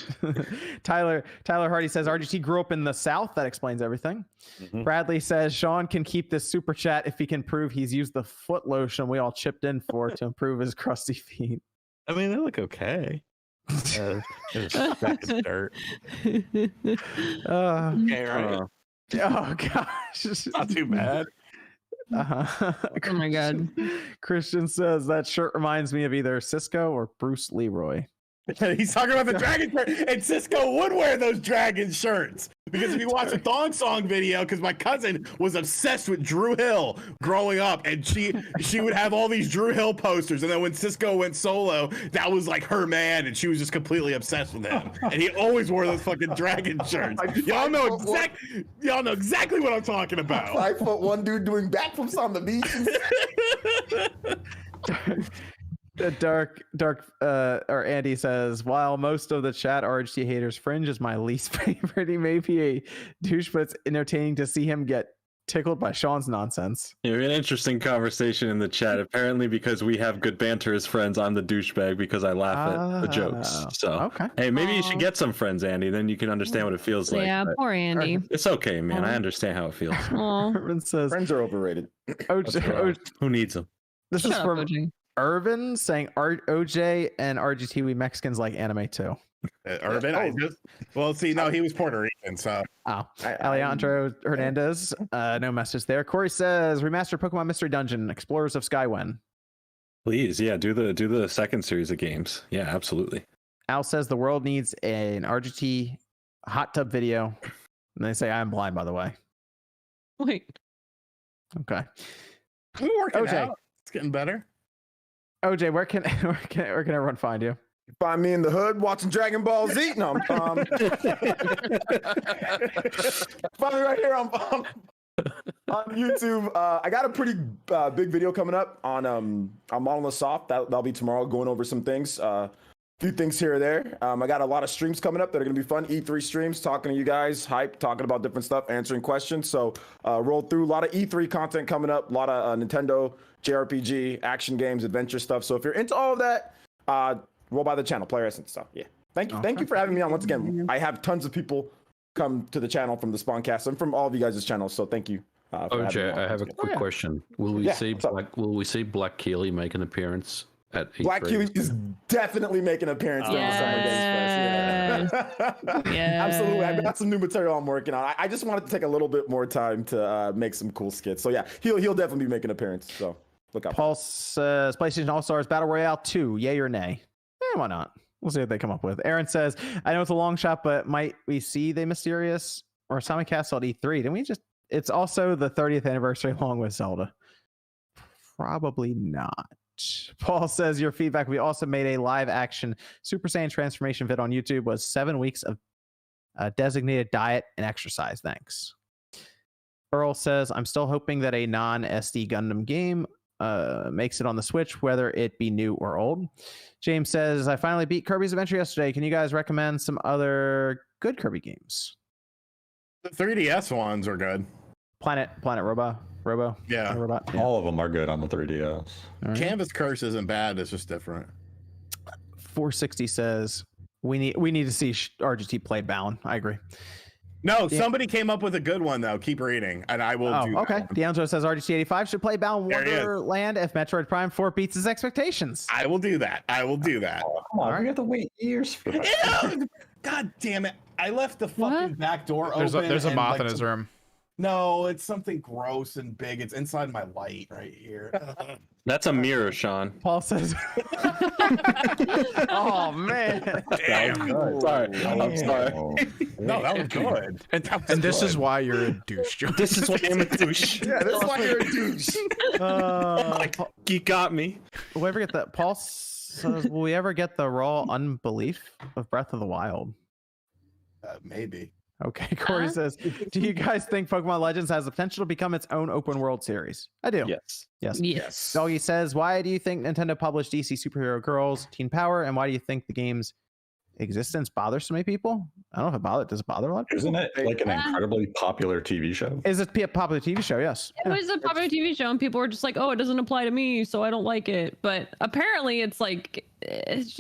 Tyler Hardy says RGT grew up in the South. That explains everything. Mm-hmm. Bradley says Sean can keep this super chat if he can prove he's used the foot lotion we all chipped in for to improve his crusty feet. I mean, they look okay. Dirt. Okay, right. Oh gosh, not too bad. Oh my god. Christian says that shirt reminds me of either Cisco or Bruce Leroy. He's talking about the dragon shirt, and Cisco would wear those dragon shirts because if you watch a Thong Song video, because my cousin was obsessed with Drew Hill growing up, and she would have all these Drew Hill posters, and then when Cisco went solo, that was like her man, and she was just completely obsessed with him, and he always wore those fucking dragon shirts. Y'all know exactly what I'm talking about. 5'1" dude doing backflips on the beach. Dark or Andy says, while most of the chat RGT haters, Fringe is my least favorite. He may be a douche, but it's entertaining to see him get tickled by Sean's nonsense. Yeah, we had an interesting conversation in the chat. Apparently, because we have good banter as friends, I'm the douchebag because I laugh at the jokes. So, okay. Hey, maybe you should get some friends, Andy. Then you can understand what it feels like. Yeah, poor Andy. It's okay, man. I understand how it feels. Irvin says, friends are overrated. Who needs them? This is from Irvin saying OJ and RGT, we Mexicans like anime too. Irvin, he was Puerto Rican, so. Alejandro Hernandez, no message there. Corey says remastered Pokemon Mystery Dungeon, Explorers of Skywen. Please, yeah, do the second series of games. Yeah, absolutely. Al says the world needs an RGT hot tub video. And they say I am blind, by the way. Wait. Okay. We're working out. It's getting better. OJ, where can everyone find you? Find me in the hood watching Dragon Ball Z. No, find me right here on YouTube. I got a pretty big video coming up on Monolith Soft. That'll be tomorrow, going over some things. Few things here or there. I got a lot of streams coming up that are going to be fun. E3 streams, talking to you guys, hype, talking about different stuff, answering questions. So roll through a lot of E3 content coming up, a lot of Nintendo, JRPG, action games, adventure stuff. So if you're into all of that, roll by the channel, Player Essence stuff. Yeah. Thank you for having me on once again. I have tons of people come to the channel from the Spawncast and from all of you guys' channels. So thank you. OJ, I have a quick question. Will we see Black Keely make an appearance? Black Keely is definitely making an appearance during the Summer Games Fest. Yeah. Absolutely. I've got some new material I'm working on. I just wanted to take a little bit more time to make some cool skits. So yeah, he'll definitely be making an appearance. So look out. Paul says PlayStation All-Stars Battle Royale 2, yay or nay? Why not? We'll see what they come up with. Aaron says, I know it's a long shot, but might we see the Mysterious or Simulcast at E3? Didn't we just... It's also the 30th anniversary along with Zelda. Probably not. Paul says your feedback. We also made a live action Super Saiyan transformation vid on YouTube. Was 7 weeks of designated diet and exercise. Thanks. Earl says I'm still hoping that a non-SD Gundam game makes it on the Switch, whether it be new or old. James says, I finally beat Kirby's Adventure yesterday. Can you guys recommend some other good Kirby games? The 3DS ones are good. Planet Robo. Yeah. Robot. Yeah. All of them are good on the 3DS. Right. Canvas Curse isn't bad. It's just different. 460 says we need to see RGT play Bound. I agree. No, somebody came up with a good one though. Keep reading, and I will do. Okay. D'Angelo says RGT 85 should play Bound There he is. Wonderland if Metroid Prime 4 beats his expectations. I will do that. I will do that. Oh, come on, we have to wait years for that. God damn it! I left the fucking back door open. There's a and, moth like, in his room. No, it's something gross and big. It's inside my light right here. That's a mirror, Sean. Paul says, "Oh man, Damn. Sorry. I'm sorry. No, that was good. And this is why you're a douche, Joe. This is why I'm a douche. Yeah, that's why you're a douche. You got me. will we ever get that?" Paul says, "Will we ever get the raw unbelief of Breath of the Wild?" Maybe. Okay, Corey says, "Do you guys think Pokemon Legends has the potential to become its own open world series?" I do. Yes. Yes. Doggy says, "Why do you think Nintendo published DC Superhero Girls Teen Power, and why do you think the game's existence bothers so many people?" I don't know if does it bother a lot of people? Isn't it like an incredibly popular TV show? Is it a popular TV show? Yes. It was a popular TV show, and people were just like, "Oh, it doesn't apply to me, so I don't like it." But apparently, it's like it's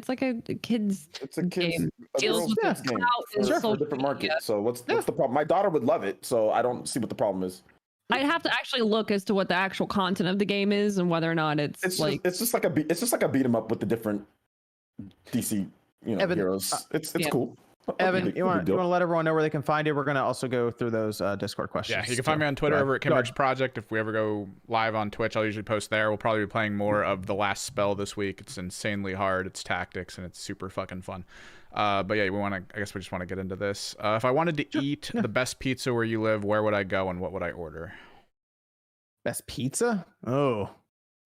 like a kid's It's a kid's game. a Deals girl's with kids the game clout and for a social different market. media. So what's the problem? My daughter would love it, so I don't see what the problem is. I'd have to actually look as to what the actual content of the game is and whether or not it's like it's just like a beat 'em up with the different DC Evan, heroes. It's yeah. cool. Evan, you want to let everyone know where they can find it? We're going to also go through those Discord questions. Yeah, you can find me on Twitter Go over at ahead. Kimber's Project. If we ever go live on Twitch, I'll usually post there. We'll probably be playing more of The Last Spell this week. It's insanely hard. It's tactics, and it's super fucking fun. But yeah, I guess we just want to get into this. If I wanted to eat the best pizza where you live, where would I go and what would I order? Best pizza? Oh.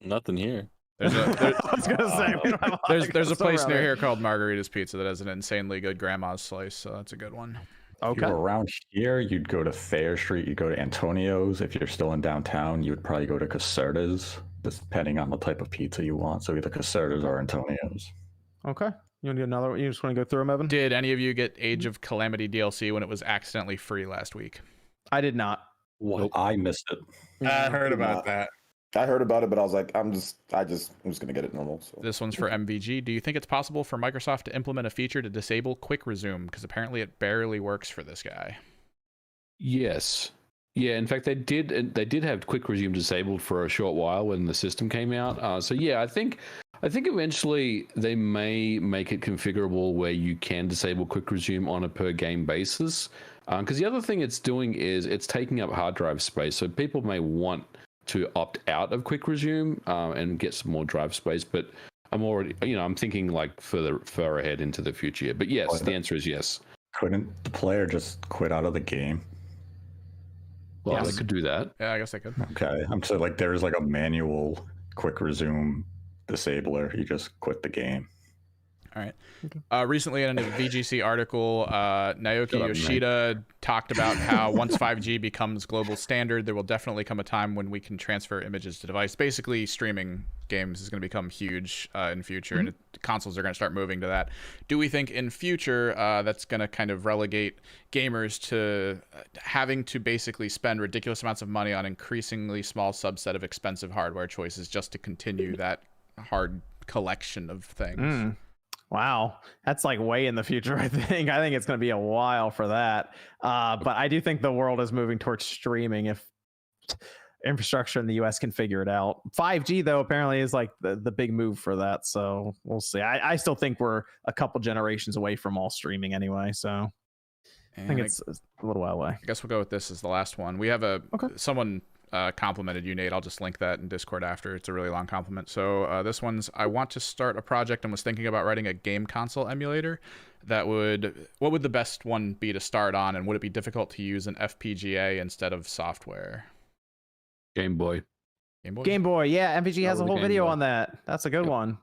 Nothing here. There's I was going to say. we don't have there's a stuff place around near here. here called Margarita's Pizza that has an insanely good grandma's slice, so that's a good one. If Okay. you were around here, you'd go to Thayer Street, you'd go to Antonio's. If you're still in downtown, you would probably go to Caserta's, depending on the type of pizza you want. So either Caserta's or Antonio's. Okay. You want to get another one? You just want to go through them, Evan? Did any of you get Age of Calamity DLC when it was accidentally free last week? I did not. I missed it. I heard about that. I heard about it, but I was like, I'm just gonna get it normal. So. This one's for MVG. Do you think it's possible for Microsoft to implement a feature to disable Quick Resume? Because apparently it barely works for this guy. Yes. Yeah, in fact, they did have Quick Resume disabled for a short while when the system came out. So yeah, I think eventually they may make it configurable where you can disable Quick Resume on a per game basis. Because the other thing it's doing is it's taking up hard drive space, so people may want to opt out of Quick Resume and get some more drive space. But I'm already, I'm thinking like further ahead into the future. But yes, the answer is yes. Couldn't the player just quit out of the game? Well, they could do that. Yeah, I guess I could. Okay, I'm so like there's like a manual Quick Resume disabler. You just quit the game. All right. Recently in a VGC article, Naoki Yoshida talked about how once 5G becomes global standard, there will definitely come a time when we can transfer images to device. Basically, streaming games is going to become huge in future, and consoles are going to start moving to that. Do we think in future that's going to kind of relegate gamers to having to basically spend ridiculous amounts of money on increasingly small subset of expensive hardware choices just to continue that hard collection of things? Wow, that's like way in the future. I think it's going to be a while for that. But I do think the world is moving towards streaming if infrastructure in the US can figure it out. 5G though apparently is like the big move for that. So we'll see. I still think we're a couple generations away from all streaming anyway. So I think it's a little while away. I guess we'll go with this as the last one. We have someone complimented you, Nate. I'll just link that in Discord after. It's a really long compliment. So this one's, I want to start a project and was thinking about writing a game console emulator. What would the best one be to start on, and would it be difficult to use an FPGA instead of software? Game Boy. Game Boy, yeah. MVG has a whole video on that. That's a good one.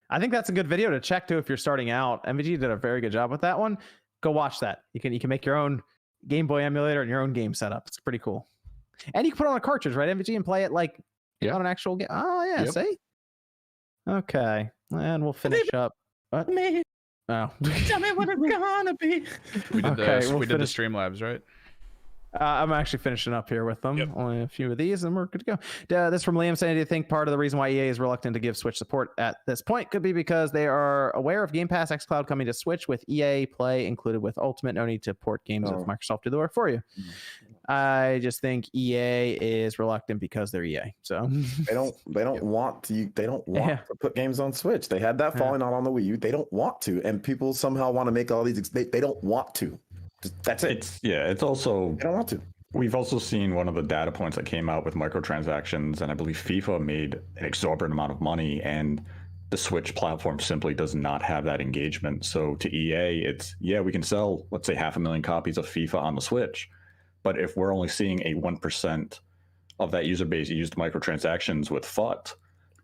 I think that's a good video to check too if you're starting out. MVG did a very good job with that one. Go watch that. You can make your own Game Boy emulator and your own game setup. It's pretty cool. And you can put it on a cartridge, right, MVG, and play it like Yeah. Not an actual game. Oh yeah, Yep. see. Okay, and we'll finish up. What? Me, Oh. tell me what it's gonna be. We did Okay, the we'll we did the finish- Streamlabs, right? I'm actually finishing up here with them. Yep. Only a few of these, and we're good to go. This from Liam saying, do you think part of the reason why EA is reluctant to give Switch support at this point could be because they are aware of Game Pass xCloud coming to Switch with EA Play included with Ultimate? No need to port games if Microsoft do the work for you. I just think EA is reluctant because they're EA. So They don't want to. They don't want to put games on Switch. They had that falling out on the Wii U. They don't want to, and people somehow want to make all these. They don't want to. That's it. It's also They don't want to. We've also seen one of the data points that came out with microtransactions, and I believe FIFA made an exorbitant amount of money, and the Switch platform simply does not have that engagement. So to EA, it's we can sell, let's say, 500,000 copies of FIFA on the Switch, but if we're only seeing a 1% of that user base use the microtransactions with FUT,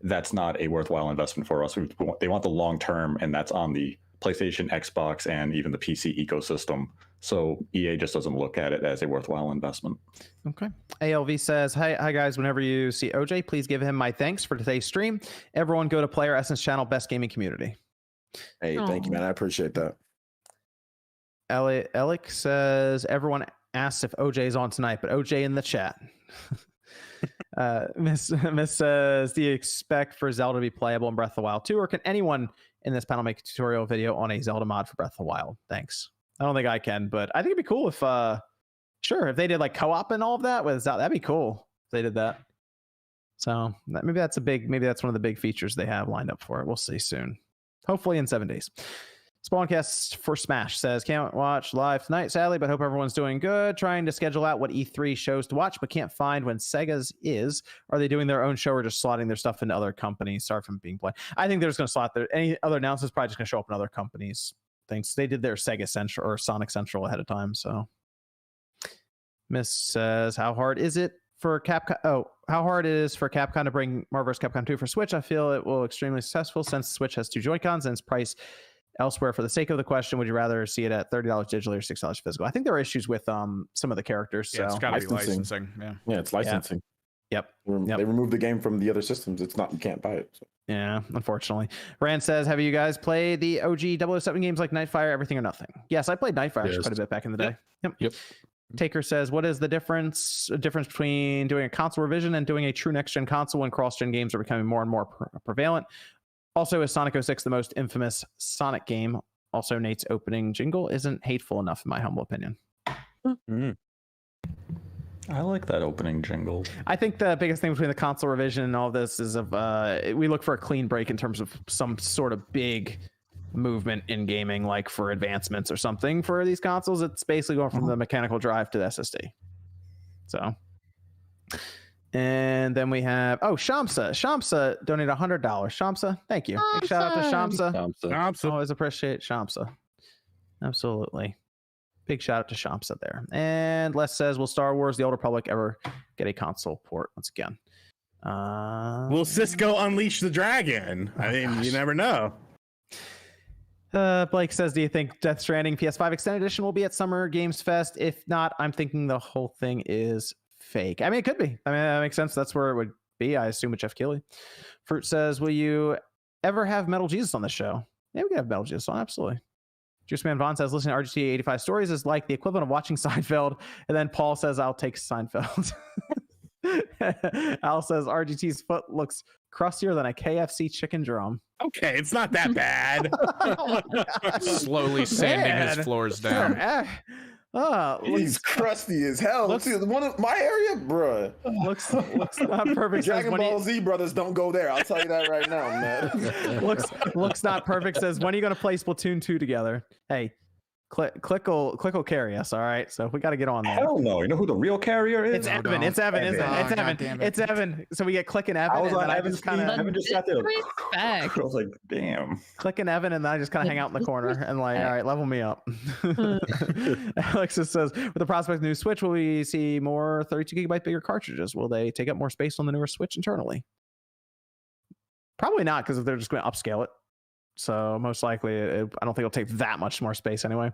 that's not a worthwhile investment for us. They want the long term, and that's on the PlayStation, Xbox, and even the PC ecosystem. So EA just doesn't look at it as a worthwhile investment. Okay. ALV says, hi guys. Whenever you see OJ, please give him my thanks for today's stream. Everyone go to Player Essence channel, best gaming community. Hey, thank you, man. I appreciate that. Alec says, everyone asks if OJ is on tonight, but OJ in the chat. Miss says, do you expect for Zelda to be playable in Breath of the Wild 2, or can anyone in this panel make a tutorial video on a Zelda mod for Breath of the Wild? Thanks. I don't think I can, but I think it'd be cool if if they did like co-op and all of that with Zelda. That'd be cool if they did that. So maybe that's one of the big features they have lined up for it. We'll see soon. Hopefully in 7 days. Spawncast for Smash says, can't watch live tonight, sadly, but hope everyone's doing good. Trying to schedule out what E3 shows to watch, but can't find when Sega's is. Are they doing their own show or just slotting their stuff into other companies? Sorry from being played. I think they're just going to slot their any other announcements, probably just going to show up in other companies. Things they did their Sega Central or Sonic Central ahead of time. So Miss says, how hard is it for Capcom? How hard it is for Capcom to bring Marvel vs. Capcom 2 for Switch? I feel it will extremely successful since Switch has 2 Joy-Cons and its price elsewhere. For the sake of the question, would you rather see it at $30 digitally or $6 physical? I think there are issues with some of the characters. Yeah, so. it's got to be licensing. Yeah, it's licensing. Yep. They removed the game from the other systems. It's not, you can't buy it. So. Yeah, unfortunately. Rand says, have you guys played the OG 007 games like Nightfire, Everything or Nothing? Yes, I played Nightfire quite a bit back in the day. Yep. Taker says, what is the difference between doing a console revision and doing a true next-gen console when cross-gen games are becoming more and more prevalent? Also, is Sonic 06 the most infamous Sonic game? Also, Nate's opening jingle isn't hateful enough, in my humble opinion. Mm-hmm. I like that opening jingle. I think the biggest thing between the console revision and all this is we look for a clean break in terms of some sort of big movement in gaming, like for advancements or something for these consoles. It's basically going from the mechanical drive to the SSD. So, and then we have Shamsa donated $100. Shamsa, thank you. Big shout out to Shamsa. Always appreciate Shamsa. Absolutely. Big shout out to Shamsa there. And Les says, will Star Wars The Old Republic ever get a console port once again? Will Cisco unleash the dragon? I mean, you never know. Blake says, do you think Death Stranding PS5 Extended Edition will be at Summer Games Fest? If not, I'm thinking the whole thing is fake. I mean, it could be. I mean, that makes sense. That's where it would be, I assume, with Jeff Keighley. Fruit says, will you ever have Metal Jesus on the show? Yeah, we can have Metal Jesus on, absolutely. Juice Man Vaughn says, listening to RGT 85 Stories is like the equivalent of watching Seinfeld. And then Paul says, I'll take Seinfeld. Al says, RGT's foot looks crustier than a KFC chicken drum. Okay, it's not that bad. Slowly sanding his floors down. He's crusty as hell. One of my area, bruh. Looks not perfect. Dragon Ball Z brothers don't go there. I'll tell you that right now, man. looks not perfect. Says, when are you going to play Splatoon 2 together? Hey, Click will carry us, all right? So we got to get on there. Hell no. You know who the real carrier is? It's Evan. It's Evan, isn't it? It's Evan. It's Evan. So we get Click and Evan. I just sat there. I was like, damn. Click and Evan, and then I just kind of hang out in the corner and like, all right, level me up. Alexis says, with the prospect of new Switch, will we see more 32 gigabyte bigger cartridges? Will they take up more space on the newer Switch internally? Probably not, because they're just going to upscale it. So most likely, I don't think it'll take that much more space anyway.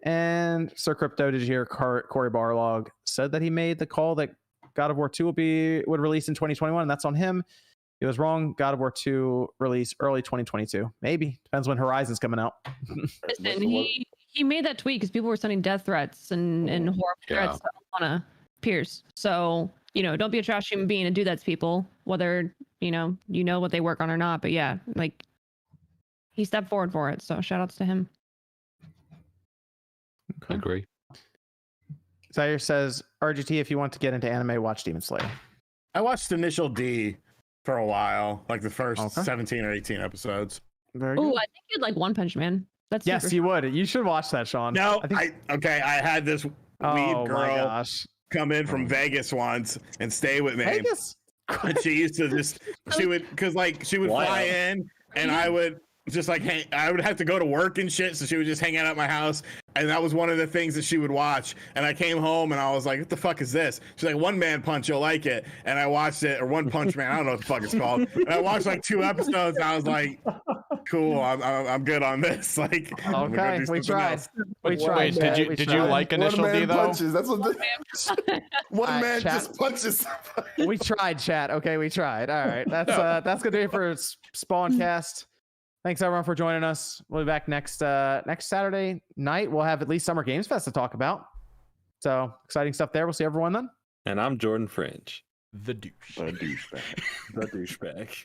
And Sir Crypto, did you hear Corey Barlog said that he made the call that God of War 2 would release in 2021, and that's on him. He was wrong. God of War 2 release early 2022. Maybe. Depends when Horizon's coming out. Listen, he made that tweet because people were sending death threats and horrible threats to Lana Pierce. So, don't be a trash human being and do that to people, whether, you know what they work on or not. But yeah, like, he stepped forward for it. So shout outs to him. I agree. Zaire says, RGT, if you want to get into anime, watch Demon Slayer. I watched Initial D for a while, like the first 17 or 18 episodes. Very good. Oh, I think you'd like One Punch Man. That's yes, you would. You should watch that, Sean. No, I had this weed girl come in from Vegas once and stay with me. Vegas? And she used to she would fly in, and I would just like I would have to go to work and shit, so she would just hang out at my house, and that was one of the things that she would watch. And I came home and I was like, what the fuck is this? She's like, One Man Punch, you'll like it. And I watched it, or One Punch Man, I don't know what the fuck it's called. And I watched like 2 episodes and I was like, cool, I'm good on this. Like, okay, we tried. Wait, did you like Initial D though? Punches. That's what one man chat. just punches somebody. We tried, chat. Okay, we tried. All right, that's gonna do it for Spawncast. Thanks everyone for joining us. We'll be back next Saturday night. We'll have at least Summer Games Fest to talk about. So exciting stuff there. We'll see everyone then. And I'm Jordan Fringe. The douche. The douchebag. The douchebag.